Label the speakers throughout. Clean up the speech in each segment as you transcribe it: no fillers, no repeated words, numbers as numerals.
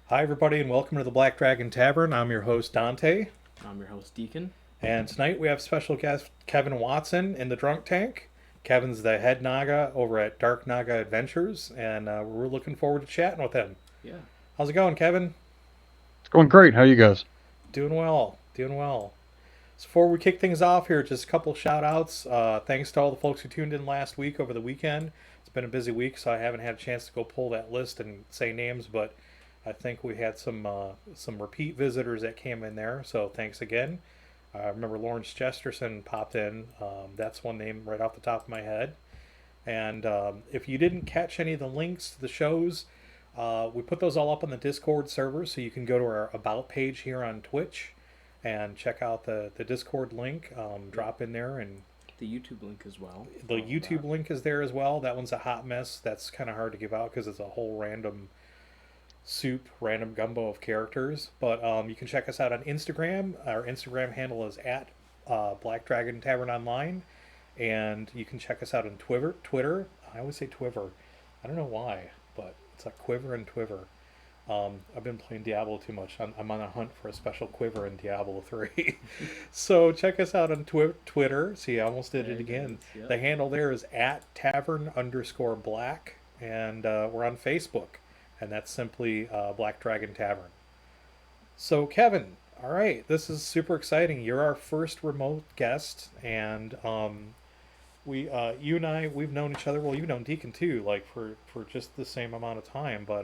Speaker 1: Hi, everybody, and welcome to the Black Dragon Tavern. I'm your host, Dante,
Speaker 2: I'm your host, Deacon.
Speaker 1: and tonight we have special guest Kevin Watson in the drunk tank. Kevin's the head Naga over at Dark Naga Adventures, and we're looking forward to chatting with him.
Speaker 2: Yeah.
Speaker 1: How's it going, Kevin?
Speaker 3: It's going great. How you guys?
Speaker 1: Doing well, doing well. So before we kick things off here, just a couple shout outs. Thanks to all the folks who tuned in last week over the weekend. It's been a busy week, so I haven't had a chance to go pull that list and say names, but I think we had some repeat visitors that came in there. So thanks again. I remember Lawrence Chesterton popped in. That's one name right off the top of my head. And if you didn't catch any of the links to the shows, we put those all up on the Discord server, so you can go to our About page here on Twitch and check out the Discord link. Drop in there, and
Speaker 2: The YouTube link as well.
Speaker 1: the
Speaker 2: Follow
Speaker 1: YouTube
Speaker 2: that.
Speaker 1: link is there as well. That one's a hot mess. That's kind of hard to give out because it's a whole random soup, random gumbo of characters. But you can check us out on Instagram. Our Instagram handle is at Black Dragon Tavern Online, and you can check us out on Twitter. Twitter. I always say Twitter. I don't know why, but it's a quiver and Twitter. I've been playing Diablo too much. I'm on a hunt for a special quiver in Diablo 3. So check us out on Twitter. See, I almost did
Speaker 2: There
Speaker 1: it
Speaker 2: it
Speaker 1: again.
Speaker 2: is. Yep.
Speaker 1: The handle there is at tavern underscore black. And we're on Facebook. And that's simply Black Dragon Tavern. So, Kevin, all right, this is super exciting. You're our first remote guest. And you and I, we've known each other. Well, you've known Deacon too, like for just the same amount of time. But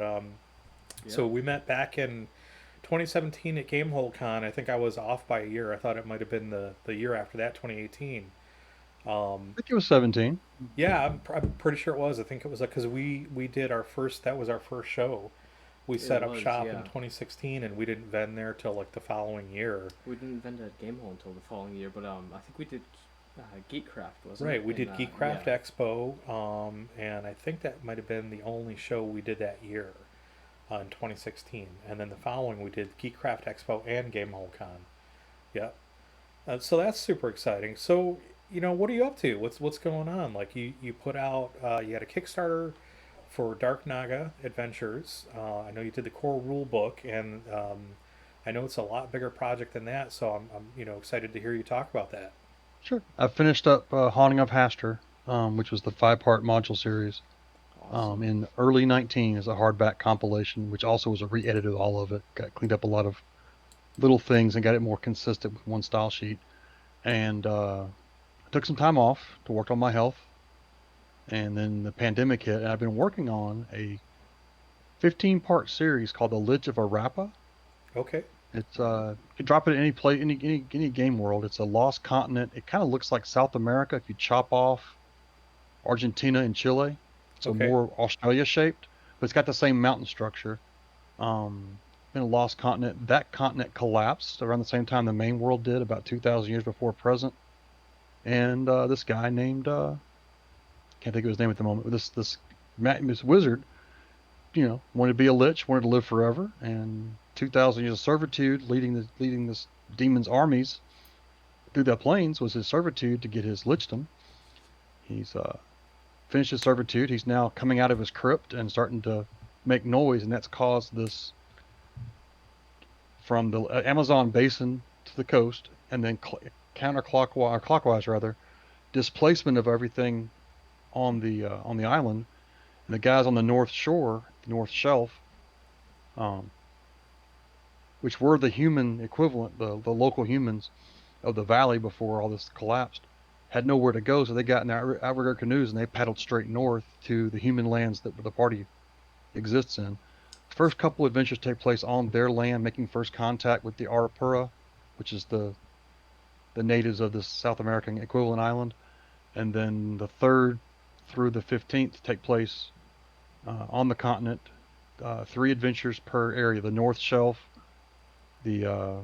Speaker 1: so
Speaker 2: Yep.
Speaker 1: we met back in 2017 at Gamehole Con. I think I was off by a year. I thought it might have been the year after that, 2018.
Speaker 3: I
Speaker 1: Um,
Speaker 3: think it was 17.
Speaker 1: yeah, I'm pretty sure it was. I think it was because we did our first. That was our first show. We
Speaker 2: It
Speaker 1: set up
Speaker 2: was,
Speaker 1: shop in
Speaker 2: yeah.
Speaker 1: 2016, and we didn't vend there till like the following year.
Speaker 2: We didn't vend at Gamehole until the following year, but I think we did Geekcraft, wasn't
Speaker 1: Right,
Speaker 2: it?
Speaker 1: we did Geekcraft
Speaker 2: Yeah.
Speaker 1: Expo, and I think that might have been the only show we did that year in 2016. And then the following, we did Geekcraft Expo and Gamehole Con. Yep. So that's super exciting. So, what are you up to? What's going on? Like you put out you had a Kickstarter for Dark Naga Adventures. I know you did the core rule book, and I know it's a lot bigger project than that. So I'm excited to hear you talk about that.
Speaker 3: Sure. I finished up Haunting of Hastur, which was the five-part module series,
Speaker 2: Awesome.
Speaker 3: in early 19 as a hardback compilation, which also was a re-edit of all of it. Got cleaned up a lot of little things and got it more consistent with one style sheet. And I took some time off to work on my health, and then the pandemic hit, and I've been working on a 15-part series called The Lich of Arapa.
Speaker 1: Okay.
Speaker 3: It's you can drop it in any play any game world. It's a lost continent. It kind of looks like South America if you chop off Argentina and Chile, so
Speaker 1: Okay.
Speaker 3: more Australia shaped, but it's got the same mountain structure. In a lost continent, that continent collapsed around the same time the main world did, about 2,000 years before present. And this guy named can't think of his name at the moment, but this wizard, wanted to be a lich, wanted to live forever, and 2,000 years of servitude, leading this demon's armies through the plains was his servitude to get his lichdom. He's finished his servitude. He's now coming out of his crypt and starting to make noise, and that's caused this from the Amazon basin to the coast, and then counterclockwise, or clockwise rather, displacement of everything on the island. And the guys on the north shore, the north shelf, um, which were the human equivalent, the local humans of the valley before all this collapsed, had nowhere to go, so they got in their outrigger canoes and they paddled straight north to the human lands that the party exists in. The first couple adventures take place on their land, making first contact with the Arapura, which is the natives of this South American equivalent island, and then the third through the 15th take place on the continent. Three adventures per area: the North Shelf, the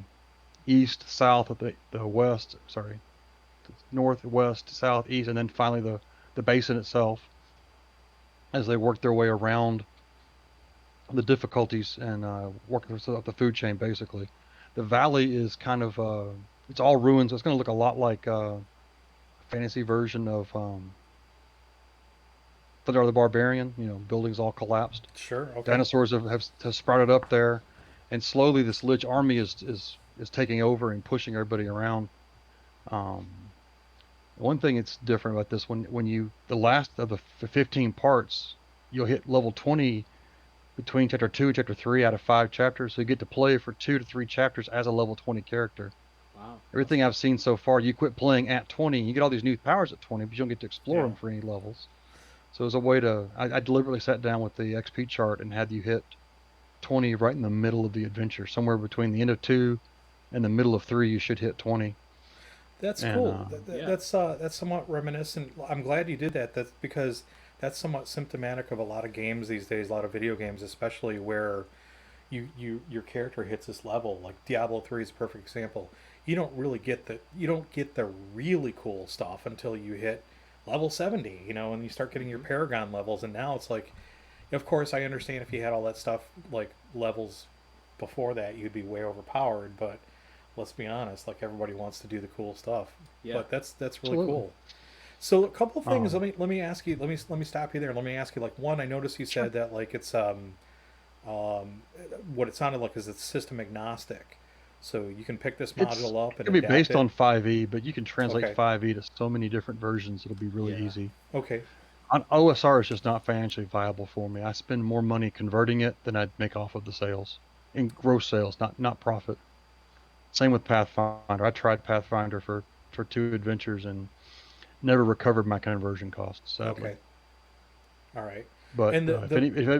Speaker 3: east, south, the west. Sorry, north, west, south, east, and then finally the basin itself. As they work their way around the difficulties and work up the food chain, basically. The valley is kind of it's all ruins. So it's going to look a lot like a fantasy version of Fedor the Barbarian. You know, buildings all collapsed.
Speaker 1: Sure. Okay.
Speaker 3: Dinosaurs have sprouted up there, and slowly this Lich army is taking over and pushing everybody around. Um, One thing that's different about this, when you the last of the 15 parts, you'll hit level 20 between chapter 2 and chapter 3 out of 5 chapters, so you get to play for 2 to 3 chapters as a level 20 character.
Speaker 2: Wow.
Speaker 3: Everything I've seen so far, you quit playing at 20, you get all these new powers at 20, but you don't get to explore
Speaker 1: Yeah.
Speaker 3: them for any levels. So as a way to, I deliberately sat down with the XP chart and had you hit 20 right in the middle of the adventure, somewhere between the end of 2 and the middle of 3. You should hit 20.
Speaker 1: That's
Speaker 3: And
Speaker 1: cool.
Speaker 2: Yeah.
Speaker 1: That's somewhat reminiscent. I'm glad you did that. That's because that's somewhat symptomatic of a lot of games these days. A lot of video games, especially where your character hits this level. Like Diablo 3 is a perfect example. You don't get the really cool stuff until you hit level 70. You know, and you start getting your Paragon levels. And now it's like, of course, I understand if you had all that stuff like levels before that, you'd be way overpowered. But let's be honest, like everybody wants to do the cool stuff.
Speaker 2: Yeah.
Speaker 1: But that's really
Speaker 3: Absolutely.
Speaker 1: cool. So a couple of things.
Speaker 3: um,
Speaker 1: Let me ask you. Let me stop you there. Let me ask you. Like one, I noticed you
Speaker 3: sure.
Speaker 1: said that like it's what it sounded like is it's system agnostic. So you can pick this
Speaker 3: It's
Speaker 1: module up
Speaker 3: it
Speaker 1: and
Speaker 3: can be
Speaker 1: adapt
Speaker 3: based
Speaker 1: it.
Speaker 3: on 5e, but you can translate
Speaker 1: Okay.
Speaker 3: 5e to so many different versions. It'll be really
Speaker 2: Yeah.
Speaker 3: easy.
Speaker 1: Okay.
Speaker 3: On OSR is just not financially viable for me. I spend more money converting it than I'd make off of the sales, in gross sales, not profit. Same with Pathfinder. I tried Pathfinder for 2 adventures and never recovered my conversion costs, sadly.
Speaker 1: Okay. All right.
Speaker 3: But
Speaker 1: And
Speaker 3: if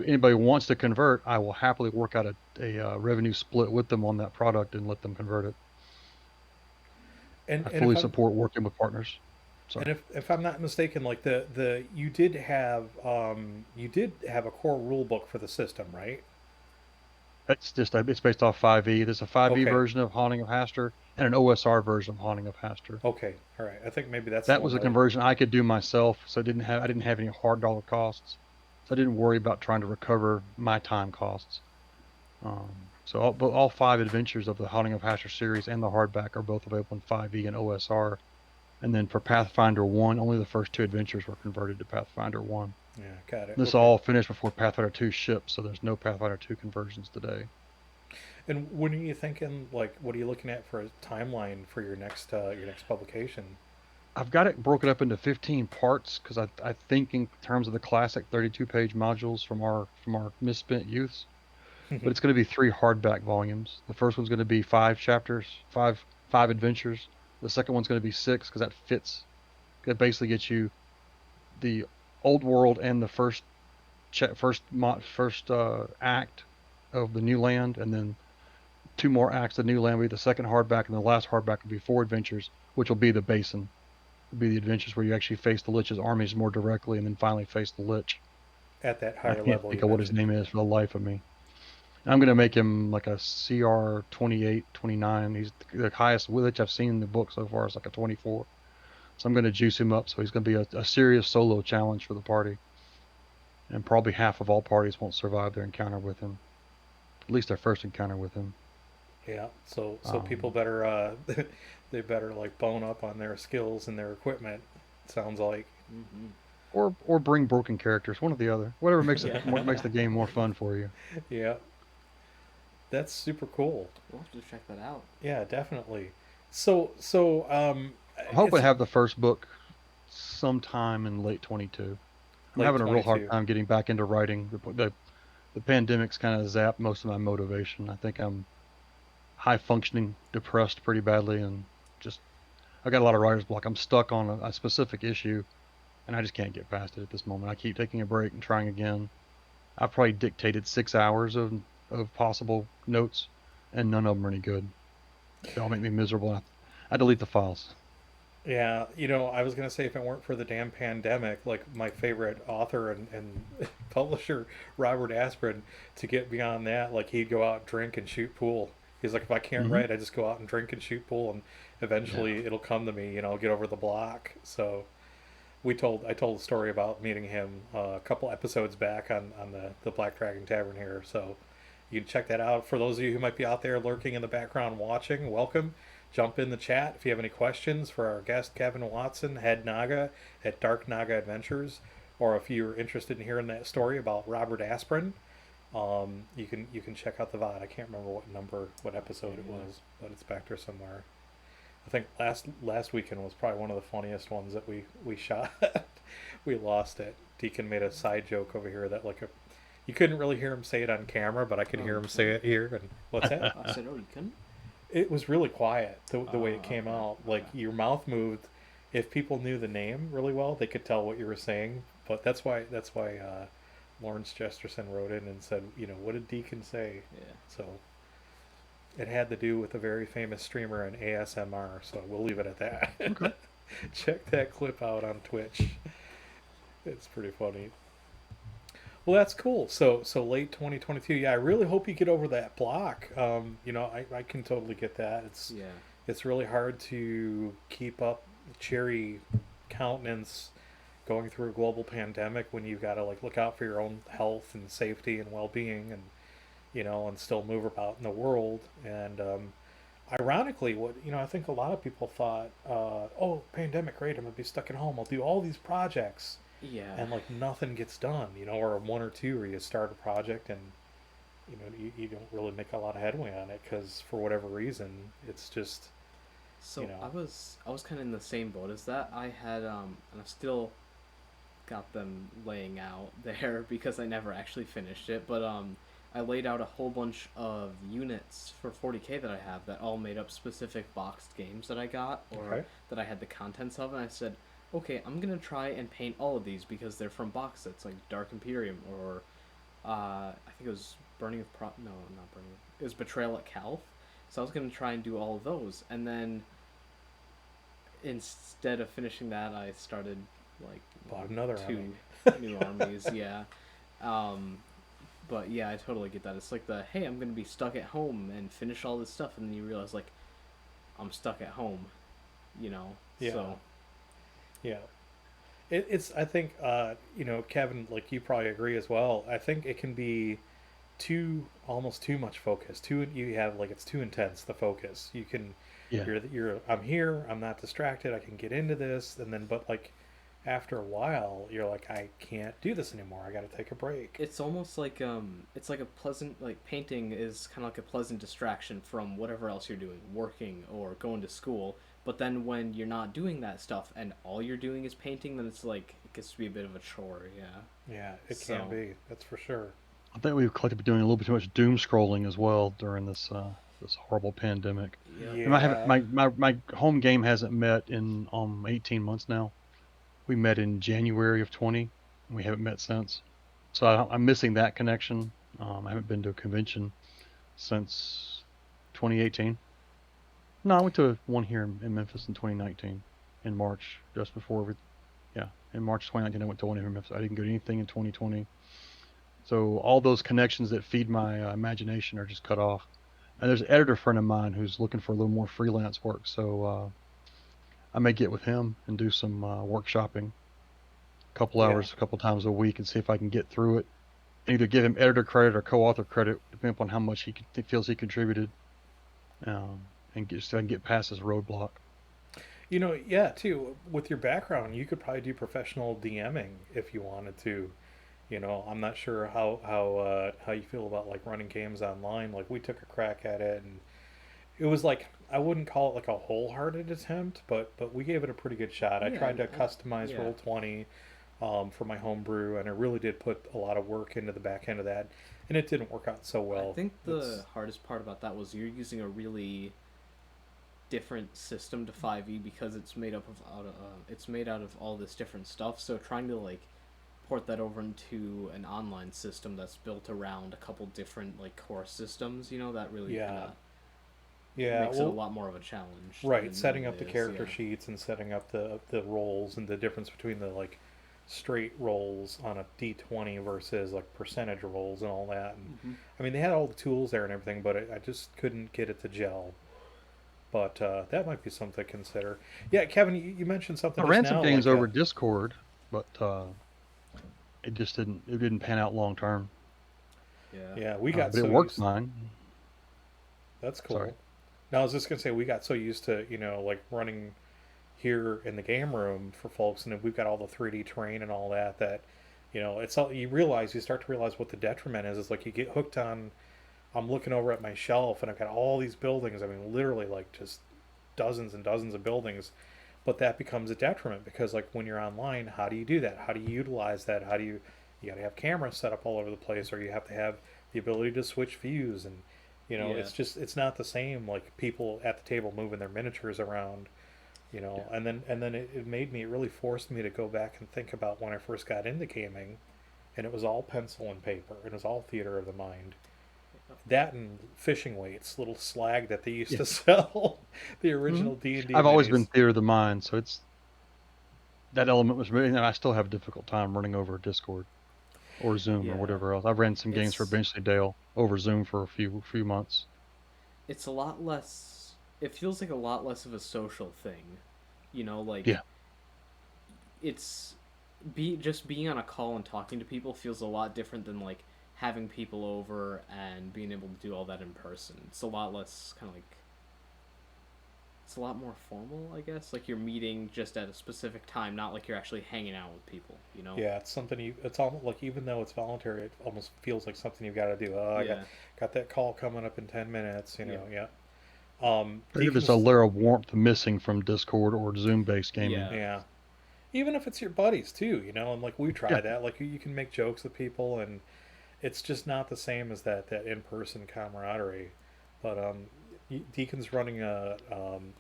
Speaker 3: anybody wants to convert, I will happily work out a revenue split with them on that product and let them convert it. I
Speaker 1: and if
Speaker 3: fully
Speaker 1: I'm
Speaker 3: support working with partners.
Speaker 1: and
Speaker 3: Sorry.
Speaker 1: if I'm not mistaken, like the you did have a core rule book for the system, right?
Speaker 3: It's based off 5e. There's a 5e
Speaker 1: Okay.
Speaker 3: version of Haunting of Hastur and an OSR version of Haunting of Hastur.
Speaker 1: Okay. All right. I think maybe that's the
Speaker 3: That
Speaker 1: one
Speaker 3: was a
Speaker 1: that I.
Speaker 3: conversion I could do myself, so I didn't have any hard dollar costs, so I didn't worry about trying to recover my time costs. So all 5 adventures of the Haunting of Hastur series and the hardback are both available in 5e and OSR. And then for Pathfinder 1, only the first 2 adventures were converted to Pathfinder 1.
Speaker 1: Yeah. Got it.
Speaker 3: This
Speaker 1: Okay.
Speaker 3: all finished before Pathfinder 2 shipped, so there's no Pathfinder 2 conversions today.
Speaker 1: And when are you thinking? Like, what are you looking at for a timeline for your next publication?
Speaker 3: I've got it broken up into 15 parts because I think in terms of the classic 32-page modules from our misspent youths, but it's going to be 3 hardback volumes. The first one's going to be 5 chapters, five adventures. The second one's going to be 6 because that fits. It basically gets you the old world and the first act of the new land, and then 2 more acts of the new land will be the second hardback, and the last hardback will be 4 adventures, which will be the basin. Will be the adventures where you actually face the Lich's armies more directly, and then finally face the Lich.
Speaker 1: At that
Speaker 3: I
Speaker 1: higher
Speaker 3: can't
Speaker 1: level
Speaker 3: think
Speaker 1: you
Speaker 3: of what his
Speaker 1: mentioned.
Speaker 3: name is for the life of me. I'm going to make him like a CR 28, 29. He's the highest Lich I've seen in the book so far is like a 24. So I'm going to juice him up, so he's going to be a serious solo challenge for the party. And probably half of all parties won't survive their encounter with him. At least their first encounter with him.
Speaker 1: Yeah. So people
Speaker 3: Um,
Speaker 1: better they better like bone up on their skills and their equipment. Sounds like.
Speaker 2: Mm-hmm.
Speaker 3: or bring broken characters, one or the other. Whatever
Speaker 2: Yeah.
Speaker 3: makes the game more fun for you.
Speaker 1: Yeah. That's super cool.
Speaker 2: We'll have to check that out.
Speaker 1: Yeah, definitely. So
Speaker 3: I'm hoping
Speaker 1: it's
Speaker 3: to have the first book sometime in late 22. I'm
Speaker 1: late
Speaker 3: having a real hard
Speaker 1: 22.
Speaker 3: time getting back into writing. The pandemic's kind of zapped most of my motivation. I think I'm high functioning, depressed pretty badly, and just I got a lot of writer's block. I'm stuck on a specific issue, and I just can't get past it at this moment. I keep taking a break and trying again. I've probably dictated 6 hours of possible notes, and none of them are any good. They all make me miserable. I delete the files.
Speaker 1: Yeah, I was gonna say if it weren't for the damn pandemic, like my favorite author and publisher, Robert Asprin, to get beyond that, like he'd go out, drink, and shoot pool. He's like, if I can't
Speaker 3: Hmm.
Speaker 1: write, I just go out and drink and shoot pool, and
Speaker 3: Yeah.
Speaker 1: eventually it'll come to me. I'll get over the block. So I told a story about meeting him a couple episodes back on the Black Dragon Tavern here. So you can check that out. For those of you who might be out there lurking in the background watching, welcome. Jump in the chat if you have any questions for our guest Kevin Watson, Head Naga at Dark Naga Adventures, or if you're interested in hearing that story about Robert Aspirin, you can check out the VOD. I can't remember what episode it was, but it's back there somewhere. I think last weekend was probably one of the funniest ones that we shot. We lost it. Deacon made a side joke over here that you couldn't really hear him say it on camera, but I could hear him say it here. And what's that?
Speaker 2: I said, oh, you couldn't?
Speaker 1: It was really quiet the way it came
Speaker 2: okay,
Speaker 1: out. Like your mouth moved. If people knew the name really well, they could tell what you were saying. But that's why Lawrence Jesterson wrote in and said, what did Deacon say?
Speaker 2: Yeah.
Speaker 1: So it had to do with a very famous streamer in ASMR. So we'll leave it at that.
Speaker 3: Okay.
Speaker 1: Check that clip out on Twitch. It's pretty funny. Well, that's cool. So late 2022. Yeah, I really hope you get over that block. I can totally get that. It's really hard to keep up cheery countenance going through a global pandemic when you've got to look out for your own health and safety and well-being, and and still move about in the world. And ironically, I think a lot of people thought, oh, pandemic, great, I'm gonna be stuck at home, I'll do all these projects.
Speaker 2: Yeah.
Speaker 1: And nothing gets done, or one or two where you start a project and you don't really make a lot of headway on it because for whatever reason it's just
Speaker 2: So I was kind of in the same boat as that. I had and I still got them laying out there because I never actually finished it, but I laid out a whole bunch of units for 40K that I have that all made up specific boxed games that I got or that I had the contents of, and I said, okay, I'm gonna try and paint all of these because they're from box sets like Dark Imperium or I think it was Burning of no, not Burning. It was Betrayal at Calth. So I was gonna try and do all of those, and then instead of finishing that, I started
Speaker 1: bought another
Speaker 2: two new armies. Yeah, but yeah, I totally get that. It's like hey, I'm gonna be stuck at home and finish all this stuff, and then you realize I'm stuck at home,
Speaker 1: Yeah.
Speaker 2: So.
Speaker 1: Yeah. It's I think Kevin, you probably agree as well. I think it can be almost too much focus. You have it's too intense, the focus. You can I'm here, I'm not distracted, I can get into this, and then but after a while you're I can't do this anymore. I got to take a break.
Speaker 2: It's almost it's like a pleasant painting is kind of like a pleasant distraction from whatever else you're doing, working or going to school. But then when you're not doing that stuff and all you're doing is painting, then it's it gets to be a bit of a chore, yeah.
Speaker 1: Yeah, it can be. That's for sure.
Speaker 3: I think we've collectively been doing a little bit too much doom scrolling as well during this horrible pandemic.
Speaker 1: Yeah.
Speaker 3: My home game hasn't met in 18 months now. We met in January of 20, and we haven't met since. So I'm missing that connection. I haven't been to a convention since 2018. No, I went to one here in Memphis in 2019, in March, just before in March 2019 I went to one here in Memphis. I didn't go to anything in 2020. So all those connections that feed my imagination are just cut off. And there's an editor friend of mine who's looking for a little more freelance work, so I may get with him and do some workshopping, a couple hours, a couple times a week, and see if I can get through it. And either give him editor credit or co-author credit, depending upon how much he feels he contributed. And so I can get past this roadblock.
Speaker 1: Too, with your background, you could probably do professional DMing if you wanted to. I'm not sure how you feel about running games online. We took a crack at it, and it was I wouldn't call it a wholehearted attempt, but we gave it a pretty good shot. I tried to customize Roll20 for my homebrew, and I really did put a lot of work into the back end of that, and it didn't work out so well.
Speaker 2: I think the hardest part about that was you're using a really different system to 5e because it's made out of all this different stuff. So trying to port that over into an online system that's built around a couple different core systems, that really makes it a lot more of a challenge.
Speaker 1: Right, setting up the character sheets and setting up the rolls and the difference between the straight rolls on a D20 versus percentage rolls and all that. And, I mean, they had all the tools there and everything, but I just couldn't get it to gel. But that might be something to consider. Yeah, Kevin, you mentioned something.
Speaker 3: I ran some games over Discord, but it just didn't pan out long term.
Speaker 1: Yeah, we got.
Speaker 3: But it works fine.
Speaker 1: That's cool.
Speaker 3: Sorry.
Speaker 1: Now I was just gonna say we got so used to running here in the game room for folks, and we've got all the 3D terrain and all that. That it's all you start to realize what the detriment is. It's like you get hooked on. I'm looking over at my shelf, and I've got all these buildings. I mean, literally like just dozens and dozens of buildings. But that becomes a detriment because like when you're online, how do you do that? How do you utilize that? How do you got to have cameras set up all over the place, or you have to have the ability to switch views, and it's not the same like people at the table moving their miniatures around, and then it really forced me to go back and think about when I first got into gaming, and it was all pencil and paper, and it was all theater of the mind. That and fishing weights, little slag that they used to sell, the original D&D.
Speaker 3: I've always been theater of the mind, so it's that element was really, and I still have a difficult time running over Discord or Zoom or whatever else. I've ran some games for Benchley Dale over Zoom for a few months.
Speaker 2: It's a lot less. It feels like a lot less of a social thing, it's just being on a call and talking to people feels a lot different than like having people over and being able to do all that in person. It's a lot less kind of like. It's a lot more formal, I guess. Like you're meeting just at a specific time, not like you're actually hanging out with people.
Speaker 1: Yeah, it's something it's almost like even though it's voluntary, it almost feels like something you've got to do. I got that call coming up in 10 minutes.
Speaker 3: There's a layer of warmth missing from Discord or Zoom-based gaming.
Speaker 1: Yeah. Even if it's your buddies too, and like we try that. Like you can make jokes with people, and it's just not the same as that in-person camaraderie. But Deacon's running a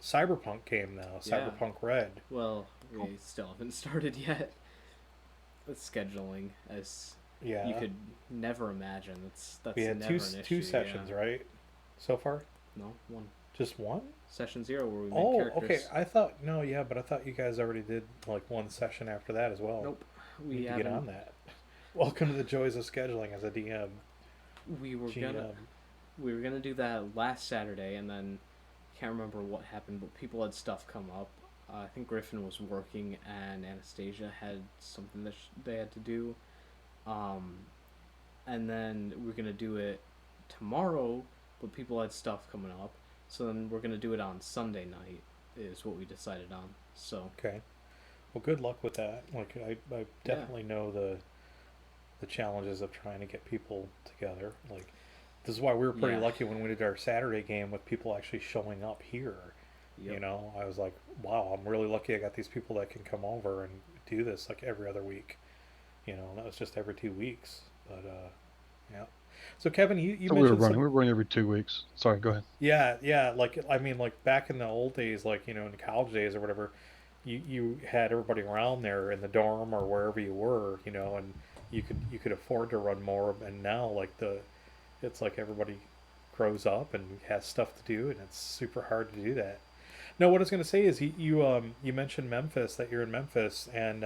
Speaker 1: Cyberpunk game now, Cyberpunk Red.
Speaker 2: Well, we still haven't started yet. With scheduling, as you could never imagine. That's
Speaker 1: we had
Speaker 2: never an issue.
Speaker 1: Two sessions, right? So far?
Speaker 2: No, one.
Speaker 1: Just one?
Speaker 2: Session 0 where we made characters.
Speaker 1: Okay. I thought but I thought you guys already did like one session after that as well.
Speaker 2: Nope.
Speaker 1: We need to get on that. Welcome to the joys of scheduling as a DM.
Speaker 2: We were gonna do that last Saturday, and then can't remember what happened, but people had stuff come up. I think Griffin was working, and Anastasia had something that they had to do. And then we're gonna do it tomorrow, but people had stuff coming up. So then we're gonna do it on Sunday night, is what we decided on. So
Speaker 1: okay, well, good luck with that. Like I definitely know the challenges of trying to get people together. Like. This is why we were pretty lucky when we did our Saturday game with people actually showing up here. Yep. I was like, wow, I'm really lucky I got these people that can come over and do this like every other week. That was just every 2 weeks. But, yeah. So, Kevin, you mentioned...
Speaker 3: We were running every 2 weeks. Sorry, go ahead.
Speaker 1: Yeah. Like, I mean, like back in the old days, like, in the college days or whatever, you had everybody around there in the dorm or wherever you were, and you could afford to run more. And now, like, it's like everybody grows up and has stuff to do, and it's super hard to do that. No, what I was going to say is you mentioned Memphis, that you're in Memphis, and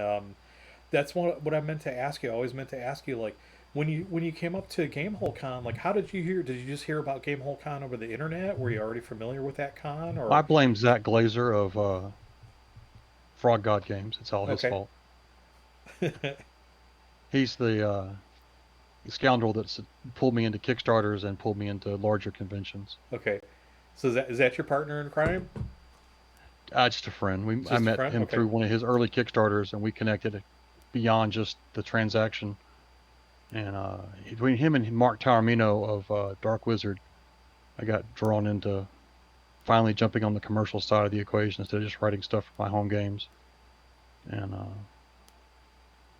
Speaker 1: that's what I meant to ask you. I always meant to ask you, like, when you came up to Gamehole Con, like, how did you hear? Did you just hear about Gamehole Con over the internet? Were you already familiar with that con? Or
Speaker 3: I blame Zach Glazer of Frog God Games. It's all his fault. He's the scoundrel that's pulled me into Kickstarters and pulled me into larger conventions.
Speaker 1: Okay, so is that your partner in crime?
Speaker 3: Just a friend. I met him through one of his early Kickstarters, and we connected beyond just the transaction. And between him and Mark Taormino of Dark Wizard, I got drawn into finally jumping on the commercial side of the equation instead of just writing stuff for my home games. And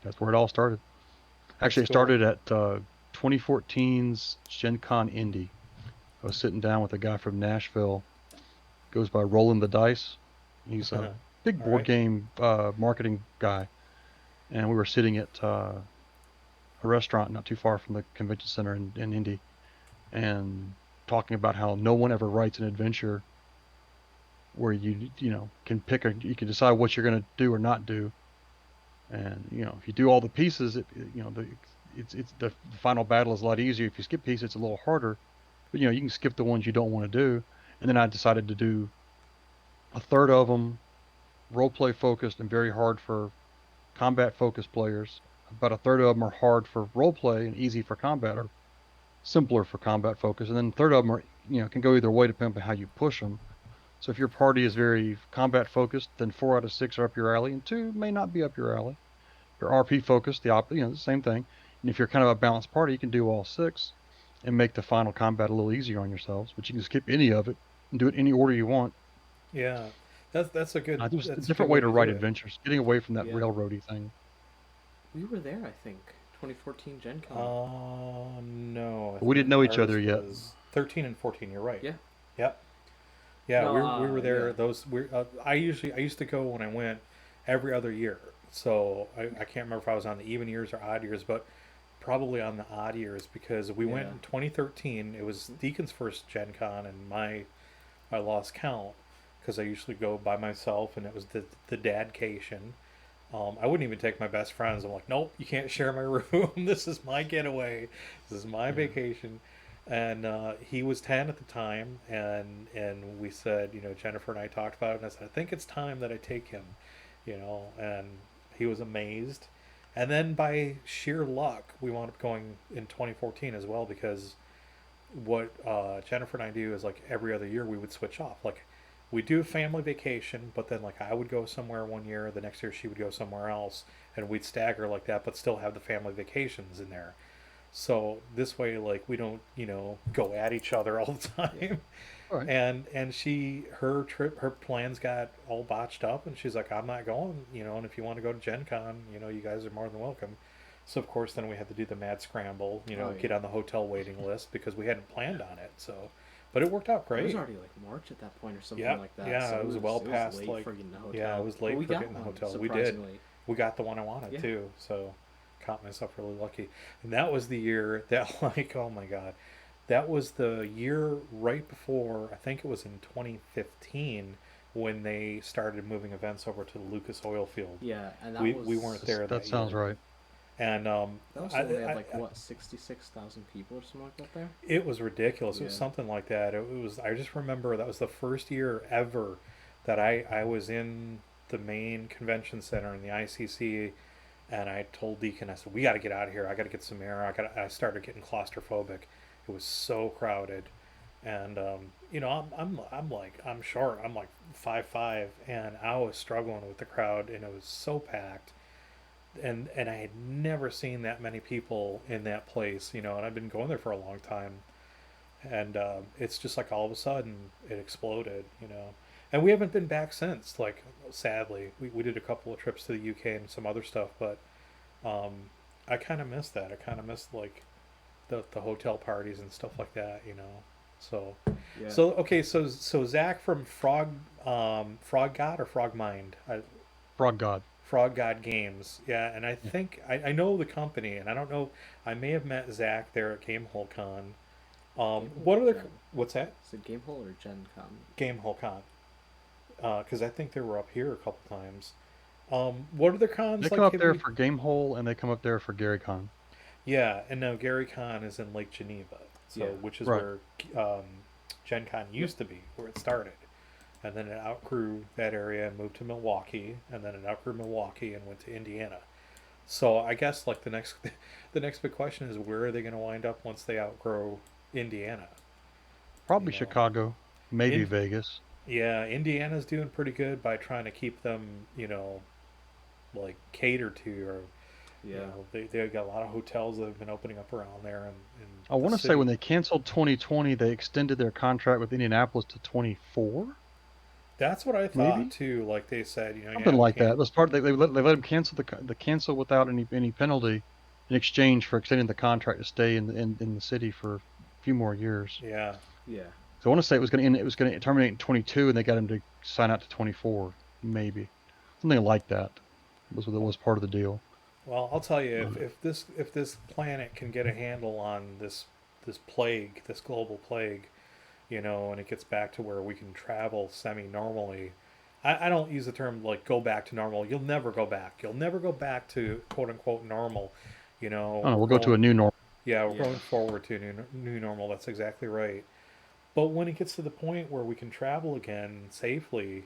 Speaker 3: that's where it all started. Actually, it started at 2014's Gen Con Indy. I was sitting down with a guy from Nashville, goes by Rolling the Dice. He's a big board game marketing guy. And we were sitting at a restaurant not too far from the convention center in Indy, and talking about how no one ever writes an adventure where you can you can decide what you're going to do or not do. And if you do all the pieces, the final battle is a lot easier. If you skip pieces, it's a little harder. But you can skip the ones you don't want to do. And then I decided to do a third of them role-play focused and very hard for combat-focused players. About a third of them are hard for role-play and easy for combat, or simpler for combat focus. And then a third of them are can go either way depending on how you push them. So if your party is very combat focused, then 4 out of 6 are up your alley, and 2 may not be up your alley. If you're RP focused, the same thing. And if you're kind of a balanced party, you can do all 6 and make the final combat a little easier on yourselves. But you can skip any of it and do it any order you want.
Speaker 1: Yeah, that's a good
Speaker 3: There's a
Speaker 1: that's a good
Speaker 3: different way
Speaker 1: way
Speaker 3: to
Speaker 1: to
Speaker 3: write
Speaker 1: do it.
Speaker 3: adventures, getting away from that
Speaker 2: Yeah.
Speaker 3: railroady thing.
Speaker 2: We were there, I think. 2014 Gen Con.
Speaker 1: No,
Speaker 3: We didn't know each
Speaker 1: ours
Speaker 3: other yet.
Speaker 1: was 13 and 14. You're right.
Speaker 2: Yeah.
Speaker 1: Yep. Yeah,
Speaker 2: No,
Speaker 1: we were there.
Speaker 2: yeah.
Speaker 1: Those we I used to go when I went every other year. So I can't remember if I was on the even years or odd years, but probably on the odd years because we went
Speaker 2: Yeah.
Speaker 1: in 2013. It was Deacon's first Gen Con, and I lost count because I usually go by myself, and it was the dadcation. I wouldn't even take my best friends. I'm like, nope, you can't share my room. This is my getaway. This is my
Speaker 2: Yeah.
Speaker 1: vacation. And he was 10 at the time, and we said, Jennifer and I talked about it, and I said, I think it's time that I take him, and he was amazed. And then by sheer luck, we wound up going in 2014 as well because what Jennifer and I do is like every other year we would switch off. Like we do a family vacation, but then like I would go somewhere one year, the next year she would go somewhere else, and we'd stagger like that, but still have the family vacations in there. So this way, like we don't, go at each other all the time.
Speaker 3: All right.
Speaker 1: And her plans got all botched up, and she's like, I'm not going, and if you want to go to Gen Con, you guys are more than welcome. So of course, then we had to do the mad scramble,
Speaker 2: Oh, yeah.
Speaker 1: get on the hotel waiting list because we hadn't planned on it. So, but it worked out
Speaker 2: It
Speaker 1: great.
Speaker 2: was already like March at that point or something
Speaker 1: Yeah,
Speaker 2: like that.
Speaker 1: yeah,
Speaker 2: so
Speaker 1: it was well past,
Speaker 2: late
Speaker 1: like-
Speaker 2: for getting the hotel.
Speaker 1: yeah, it was late
Speaker 2: But we
Speaker 1: for
Speaker 2: got
Speaker 1: getting the
Speaker 2: one,
Speaker 1: hotel. We did.
Speaker 2: surprisingly.
Speaker 1: We got the one I wanted
Speaker 2: Yeah.
Speaker 1: too, so caught myself really lucky. And that was the year that like, oh my god, that was the year right before, I think it was in 2015 when they started moving events over to the Lucas Oil Field.
Speaker 2: Yeah, and that
Speaker 1: we
Speaker 2: was,
Speaker 1: we weren't there
Speaker 3: That sounds
Speaker 1: year.
Speaker 3: right.
Speaker 1: And
Speaker 2: That was when they had
Speaker 1: I-
Speaker 2: like 66,000 people or something like that there.
Speaker 1: it was ridiculous. It was
Speaker 2: Yeah.
Speaker 1: something like that. It was. I just remember that was the first year ever that I was in the main convention center in the ICC, and I told Deacon, I said, "We got to get out of here. I got to get some air. I started getting claustrophobic. It was so crowded, and I'm short. I'm like 5'5", and I was struggling with the crowd, and it was so packed. And I had never seen that many people in that place, and I've been going there for a long time, and it's just like all of a sudden it exploded, and we haven't been back since. Like sadly, we did a couple of trips to the UK and some other stuff, but I kind of miss that. I kind of miss like the hotel parties and stuff like that, So
Speaker 2: Yeah.
Speaker 1: okay, so Zach from Frog God or Frog Mind?
Speaker 3: Frog God.
Speaker 1: Frog God Games, yeah, and I think I know the company, and I don't know. I may have met Zach there at Gamehole Con. What other?
Speaker 2: Gen.
Speaker 1: What's that?
Speaker 2: Is it Gamehole or Gen Con?
Speaker 1: Gamehole Con. Because I think they were up here a couple times. What other cons?
Speaker 3: They
Speaker 1: like,
Speaker 3: come up
Speaker 1: have
Speaker 3: there
Speaker 1: we-
Speaker 3: for Gamehole, and they come up there for Gary Con.
Speaker 1: Yeah, and now Gary Con is in Lake Geneva, so
Speaker 2: Yeah.
Speaker 1: which is
Speaker 3: Right.
Speaker 1: where Gen Con used to be, where it started. And then it outgrew that area and moved to Milwaukee, and then it outgrew Milwaukee and went to Indiana. So I guess like the next the next big question is where are they going to wind up once they outgrow Indiana?
Speaker 3: Probably
Speaker 1: You know.
Speaker 3: Chicago, maybe
Speaker 1: In-
Speaker 3: Vegas.
Speaker 1: Yeah, Indiana's doing pretty good by trying to keep them, like catered to, or
Speaker 2: Yeah.
Speaker 1: they got a lot of hotels that have been opening up around there, and
Speaker 3: I want to say when they canceled 2020, they extended their contract with Indianapolis to 24.
Speaker 1: that's what I thought
Speaker 3: maybe?
Speaker 1: too. Like they said,
Speaker 3: Something
Speaker 1: we
Speaker 3: like
Speaker 1: can't-
Speaker 3: that. That's part. They let them cancel the cancel without any penalty, in exchange for extending the contract to stay in the city for a few more years.
Speaker 1: Yeah.
Speaker 2: Yeah.
Speaker 3: So I want to say it was going to end. It was going to terminate in 22, and they got him to sign out to 24, maybe something like that. Was part of the deal.
Speaker 1: Well, I'll tell you, if this planet can get a handle on this plague, this global plague, and it gets back to where we can travel semi-normally. I don't use the term like go back to normal. You'll never go back. You'll never go back to quote unquote normal.
Speaker 3: I don't know. We'll go to a new normal.
Speaker 1: Yeah, we're
Speaker 2: Yeah.
Speaker 1: going forward to a new normal. That's exactly right. But when it gets to the point where we can travel again safely,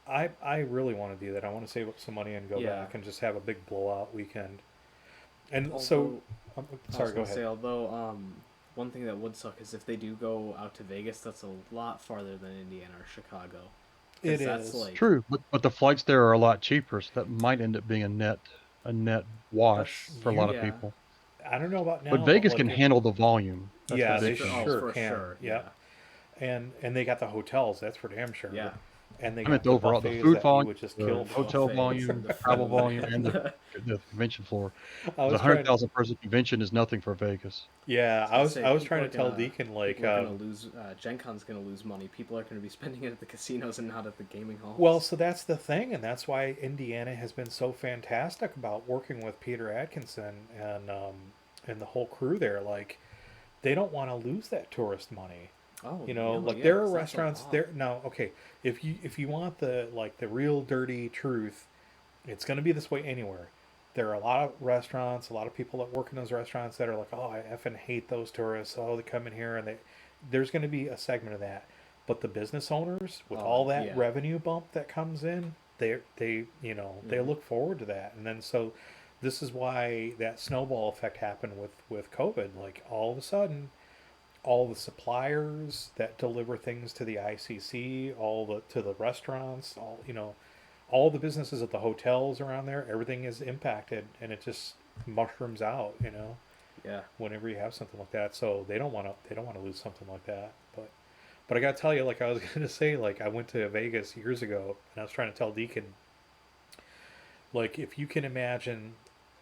Speaker 1: I really want to do that. I want to save up some money and go
Speaker 2: Yeah.
Speaker 1: back and just have a big blowout weekend. And
Speaker 2: Although,
Speaker 1: so,
Speaker 2: I was
Speaker 1: sorry, go
Speaker 2: gonna
Speaker 1: ahead.
Speaker 2: say, although one thing that would suck is if they do go out to Vegas, that's a lot farther than Indiana or Chicago.
Speaker 1: It
Speaker 2: That's
Speaker 1: is
Speaker 2: like
Speaker 3: True, but the flights there are a lot cheaper, so that might end up being a net wash
Speaker 2: that's
Speaker 3: for a lot of
Speaker 2: yeah.
Speaker 3: people.
Speaker 1: I don't know about
Speaker 3: But
Speaker 1: now, but
Speaker 3: Vegas
Speaker 1: like
Speaker 3: can handle the volume. That's the
Speaker 1: yeah,
Speaker 2: That's
Speaker 1: they
Speaker 3: big
Speaker 2: for
Speaker 3: thing.
Speaker 2: oh
Speaker 1: sure
Speaker 2: for
Speaker 1: can.
Speaker 2: sure. Yeah.
Speaker 1: Yep. And they got the hotels, that's for damn sure.
Speaker 2: Yeah.
Speaker 1: And they
Speaker 3: I meant
Speaker 1: got
Speaker 3: the
Speaker 1: the
Speaker 3: overall, the
Speaker 1: buffets
Speaker 3: food
Speaker 1: that you
Speaker 3: volume,
Speaker 1: would just
Speaker 3: the
Speaker 1: kill
Speaker 2: The
Speaker 1: for.
Speaker 3: hotel
Speaker 2: buffets
Speaker 3: volume,
Speaker 2: and the
Speaker 3: the travel
Speaker 2: food.
Speaker 3: volume, and the convention floor.
Speaker 1: I
Speaker 3: The
Speaker 1: was trying
Speaker 3: 100,000 person convention is nothing for Vegas.
Speaker 1: Yeah,
Speaker 2: I was gonna say
Speaker 1: I was trying to tell Deacon like
Speaker 2: people are gonna lose. Gen Con's gonna lose money. People are gonna be spending it at the casinos and not at the gaming
Speaker 1: well,
Speaker 2: halls.
Speaker 1: so that's the thing, and that's why Indiana has been so fantastic about working with Peter Atkinson and the whole crew there. Like, they don't want to lose that tourist money.
Speaker 2: Oh
Speaker 1: You know,
Speaker 2: no,
Speaker 1: like
Speaker 2: yeah,
Speaker 1: there are
Speaker 2: 'cause that's a
Speaker 1: restaurants
Speaker 2: lot.
Speaker 1: there now. Okay, if you want the like the real dirty truth, it's going to be this way anywhere. There are a lot of restaurants, a lot of people that work in those restaurants that are like, oh, I effing hate those tourists. Oh, they come in here and they. There's going to be a segment of that, but the business owners with
Speaker 2: Oh
Speaker 1: all that
Speaker 2: yeah.
Speaker 1: revenue bump that comes in, they you know they
Speaker 2: Hmm.
Speaker 1: look forward to that, and then so this is why that snowball effect happened with COVID. Like all of a sudden, all the suppliers that deliver things to the ICC, all the to the restaurants, all you know, all the businesses at the hotels around there, everything is impacted, and it just mushrooms out. You know,
Speaker 2: Yeah.
Speaker 1: whenever you have something like that, so they don't want to lose something like that. But I gotta tell you, like I was gonna say, like I went to Vegas years ago, and I was trying to tell Deacon, like if you can imagine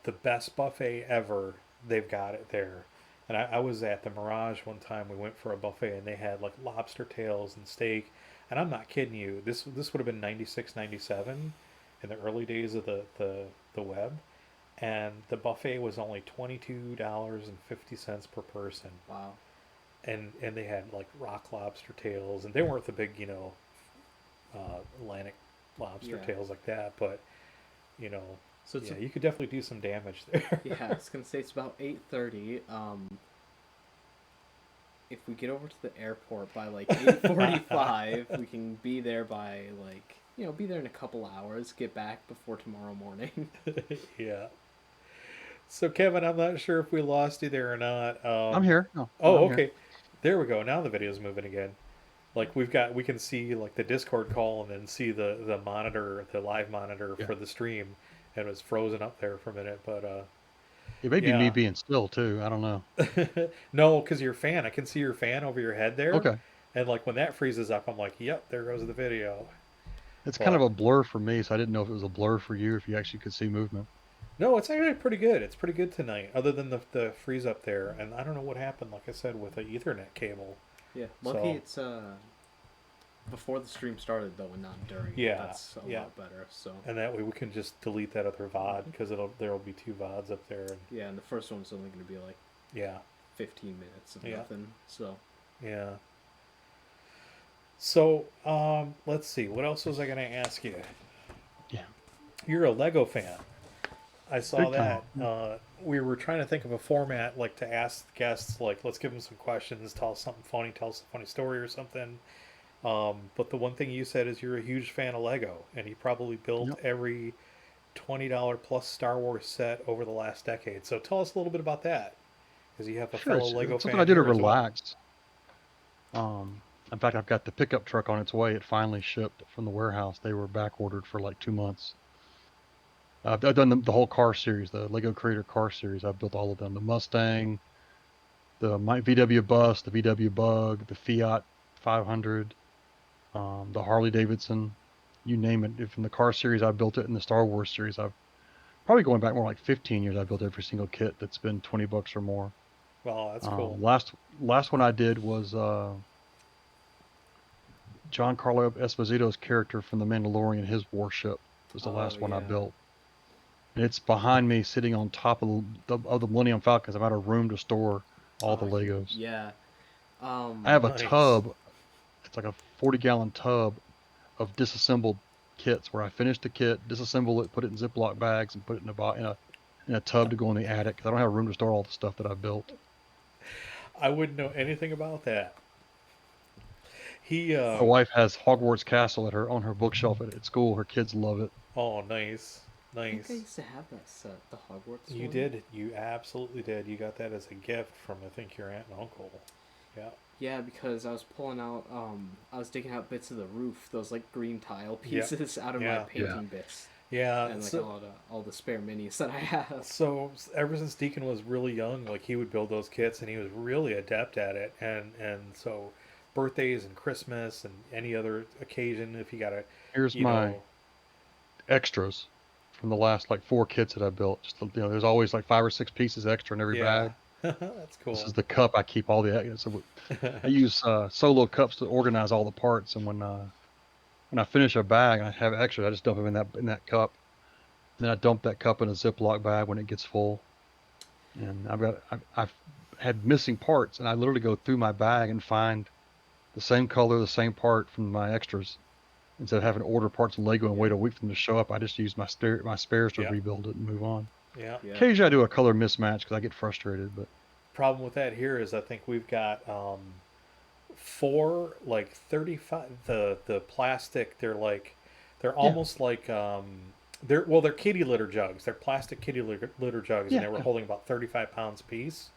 Speaker 1: the best buffet ever, they've got it there. And I was at the Mirage one time. We went for a buffet, and they had like lobster tails and steak. And I'm not kidding you. This would have been 96, 97, in the early days of the web. And the buffet was only $22.50 per person.
Speaker 2: Wow.
Speaker 1: And they had like rock lobster tails, and they weren't the big Atlantic lobster
Speaker 2: Yeah.
Speaker 1: tails like that, but you know,
Speaker 2: So it's
Speaker 1: yeah, you could definitely do some damage there.
Speaker 2: yeah. I was gonna say it's about 8:30. If we get over to the airport by like 8:45, we can be there by like be there in a couple hours. Get back before tomorrow morning.
Speaker 1: Yeah. So Kevin, I'm not sure if we lost you there or not.
Speaker 3: I'm here. No,
Speaker 1: Oh,
Speaker 3: I'm here.
Speaker 1: okay. There we go. Now the video's moving again. Like we can see like the Discord call and then see the monitor, the live monitor
Speaker 3: Yeah.
Speaker 1: for the stream, and it was frozen up there for a minute. But
Speaker 3: It may be me
Speaker 1: yeah.
Speaker 3: being still too. I don't know.
Speaker 1: No, because your fan, I can see your fan over your head there,
Speaker 3: Okay.
Speaker 1: and like when that freezes up, I'm like, yep, there goes the video.
Speaker 3: It's kind of
Speaker 1: But
Speaker 3: a blur for me, so I didn't know if it was a blur for you, if you actually could see movement.
Speaker 1: no, it's actually pretty good. It's pretty good tonight, other than the freeze up there. And I don't know what happened, like I said, with the Ethernet cable.
Speaker 2: Yeah. Lucky
Speaker 1: So
Speaker 2: it's before the stream started though, and not during it.
Speaker 1: yeah,
Speaker 2: That's a
Speaker 1: yeah,
Speaker 2: lot better. So
Speaker 1: and that way we can just delete that other VOD because there'll be two VODs up there. And
Speaker 2: yeah, and the first one's only gonna be like
Speaker 1: yeah,
Speaker 2: 15 minutes of
Speaker 1: yeah,
Speaker 2: nothing. So
Speaker 1: yeah. So let's see, what else was I gonna ask you?
Speaker 3: Yeah.
Speaker 1: You're a Lego fan. I saw
Speaker 3: Big time.
Speaker 1: that. We were trying to think of a format like to ask guests, like let's give them some questions, tell us something funny, tell us a funny story or something. But the one thing you said is you're a huge fan of Lego, and you probably built
Speaker 3: Yep.
Speaker 1: every $20 plus Star Wars set over the last decade. So tell us a little bit about that, because you have a
Speaker 3: Sure.
Speaker 1: fellow Lego
Speaker 3: It's something I
Speaker 1: fan
Speaker 3: do to
Speaker 1: here as well.
Speaker 3: relax. In fact, I've got the pickup truck on its way. It finally shipped from the warehouse. They were back ordered for like 2 months. I've done the whole car series, the Lego Creator car series. I've built all of them: the Mustang, the VW Bus, the VW Bug, the Fiat 500, the Harley Davidson, you name it. If in the car series I built it, in the Star Wars series I've probably going back more like 15 years. I built every single kit that's been $20 or more.
Speaker 1: Well, that's cool.
Speaker 3: Last one I did was Giancarlo Esposito's character from The Mandalorian. His warship was the
Speaker 2: oh
Speaker 3: last one I
Speaker 2: yeah.
Speaker 3: built. And it's behind me, sitting on top of the Millennium Falcons. I've had a room to store all the
Speaker 2: Oh
Speaker 3: Legos.
Speaker 2: yeah.
Speaker 3: I have a
Speaker 1: Nice.
Speaker 3: tub. It's like a 40-gallon tub of disassembled kits where I finish the kit, disassemble it, put it in Ziploc bags, and put it in a tub to go in the attic because I don't have room to store all the stuff that I've built.
Speaker 1: I wouldn't know anything about that. He,
Speaker 3: My wife has Hogwarts Castle on her bookshelf at school. Her kids love it.
Speaker 1: oh, nice.
Speaker 2: I think I
Speaker 1: Nice.
Speaker 2: used to have that set, the Hogwarts
Speaker 1: You
Speaker 2: one.
Speaker 1: did. You absolutely did. You got that as a gift from, I think, your aunt and uncle. Yeah.
Speaker 2: Yeah, because I was pulling out, I was digging out bits of the roof, those like green tile
Speaker 1: Yep.
Speaker 2: pieces out of my
Speaker 1: Yeah.
Speaker 3: Yeah.
Speaker 2: painting bits,
Speaker 1: Yeah.
Speaker 2: and like
Speaker 1: So,
Speaker 2: all the spare minis that I have.
Speaker 1: so ever since Deacon was really young, like he would build those kits, and he was really adept at it. And so, birthdays and Christmas and any other occasion, if you got to,
Speaker 3: Here's
Speaker 1: you
Speaker 3: my
Speaker 1: know,
Speaker 3: extras from the last like 4 kits that I built. Just there's always like 5 or 6 pieces extra in every
Speaker 1: yeah,
Speaker 3: bag.
Speaker 1: that's
Speaker 3: This is
Speaker 1: cool.
Speaker 3: the cup I keep all the. So I use solo cups to organize all the parts, and when I finish a bag and I have extra, I just dump them in that cup. And then I dump that cup in a Ziploc bag when it gets full. And I've had missing parts, and I literally go through my bag and find the same color, the same part from my extras. Instead of having to order parts in Lego and
Speaker 2: Yeah,
Speaker 3: wait a week for them to show up, I just use my spares to
Speaker 1: Yeah.
Speaker 3: rebuild it and move on.
Speaker 1: Yeah.
Speaker 2: yeah,
Speaker 3: Occasionally, I do a color mismatch because I get frustrated, but
Speaker 1: Problem with that here is I think we've got four like 35 the plastic, they're
Speaker 3: yeah,
Speaker 1: almost like they're kitty litter jugs, they're plastic kitty litter jugs, and
Speaker 3: yeah,
Speaker 1: they were
Speaker 3: yeah.
Speaker 1: holding about 35 pounds apiece.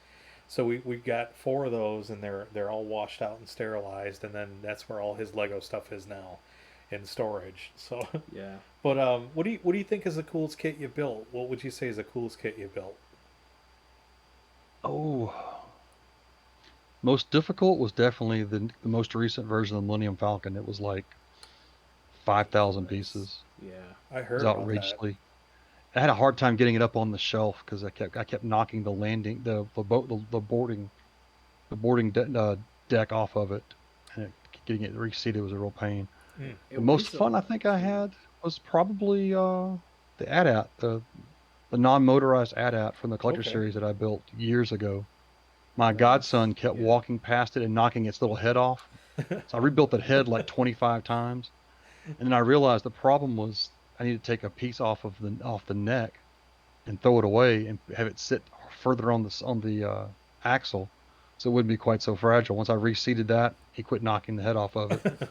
Speaker 1: So we got four of those, and they're all washed out and sterilized, and then that's where all his Lego stuff is now, in storage. So
Speaker 2: yeah.
Speaker 1: but what do you think is the coolest kit you built? What would you say is the coolest kit you built?
Speaker 3: Oh, most difficult was definitely the most recent version of the Millennium Falcon. It was like 5,000
Speaker 2: Ridiculous.
Speaker 3: pieces.
Speaker 2: Yeah.
Speaker 1: I
Speaker 3: It was
Speaker 1: heard about that.
Speaker 3: outrageously. I had a hard time getting it up on the shelf because I kept knocking the landing the boat the boarding deck off of it, and getting it reseated was a real pain.
Speaker 1: Mm,
Speaker 3: The
Speaker 2: It
Speaker 3: most
Speaker 2: weighs a
Speaker 3: fun I
Speaker 2: lot
Speaker 3: think I
Speaker 2: too.
Speaker 3: had was probably the AT-AT, the non-motorized AT-AT from the collector
Speaker 1: okay.
Speaker 3: series that I built years ago. My
Speaker 2: Nice.
Speaker 3: godson kept
Speaker 2: Yeah.
Speaker 3: walking past it and knocking its little head off. So I rebuilt that head like 25 times, and then I realized the problem was I needed to take a piece off the neck and throw it away and have it sit further on the axle, so it wouldn't be quite so fragile. Once I reseated that, he quit knocking the head off of it.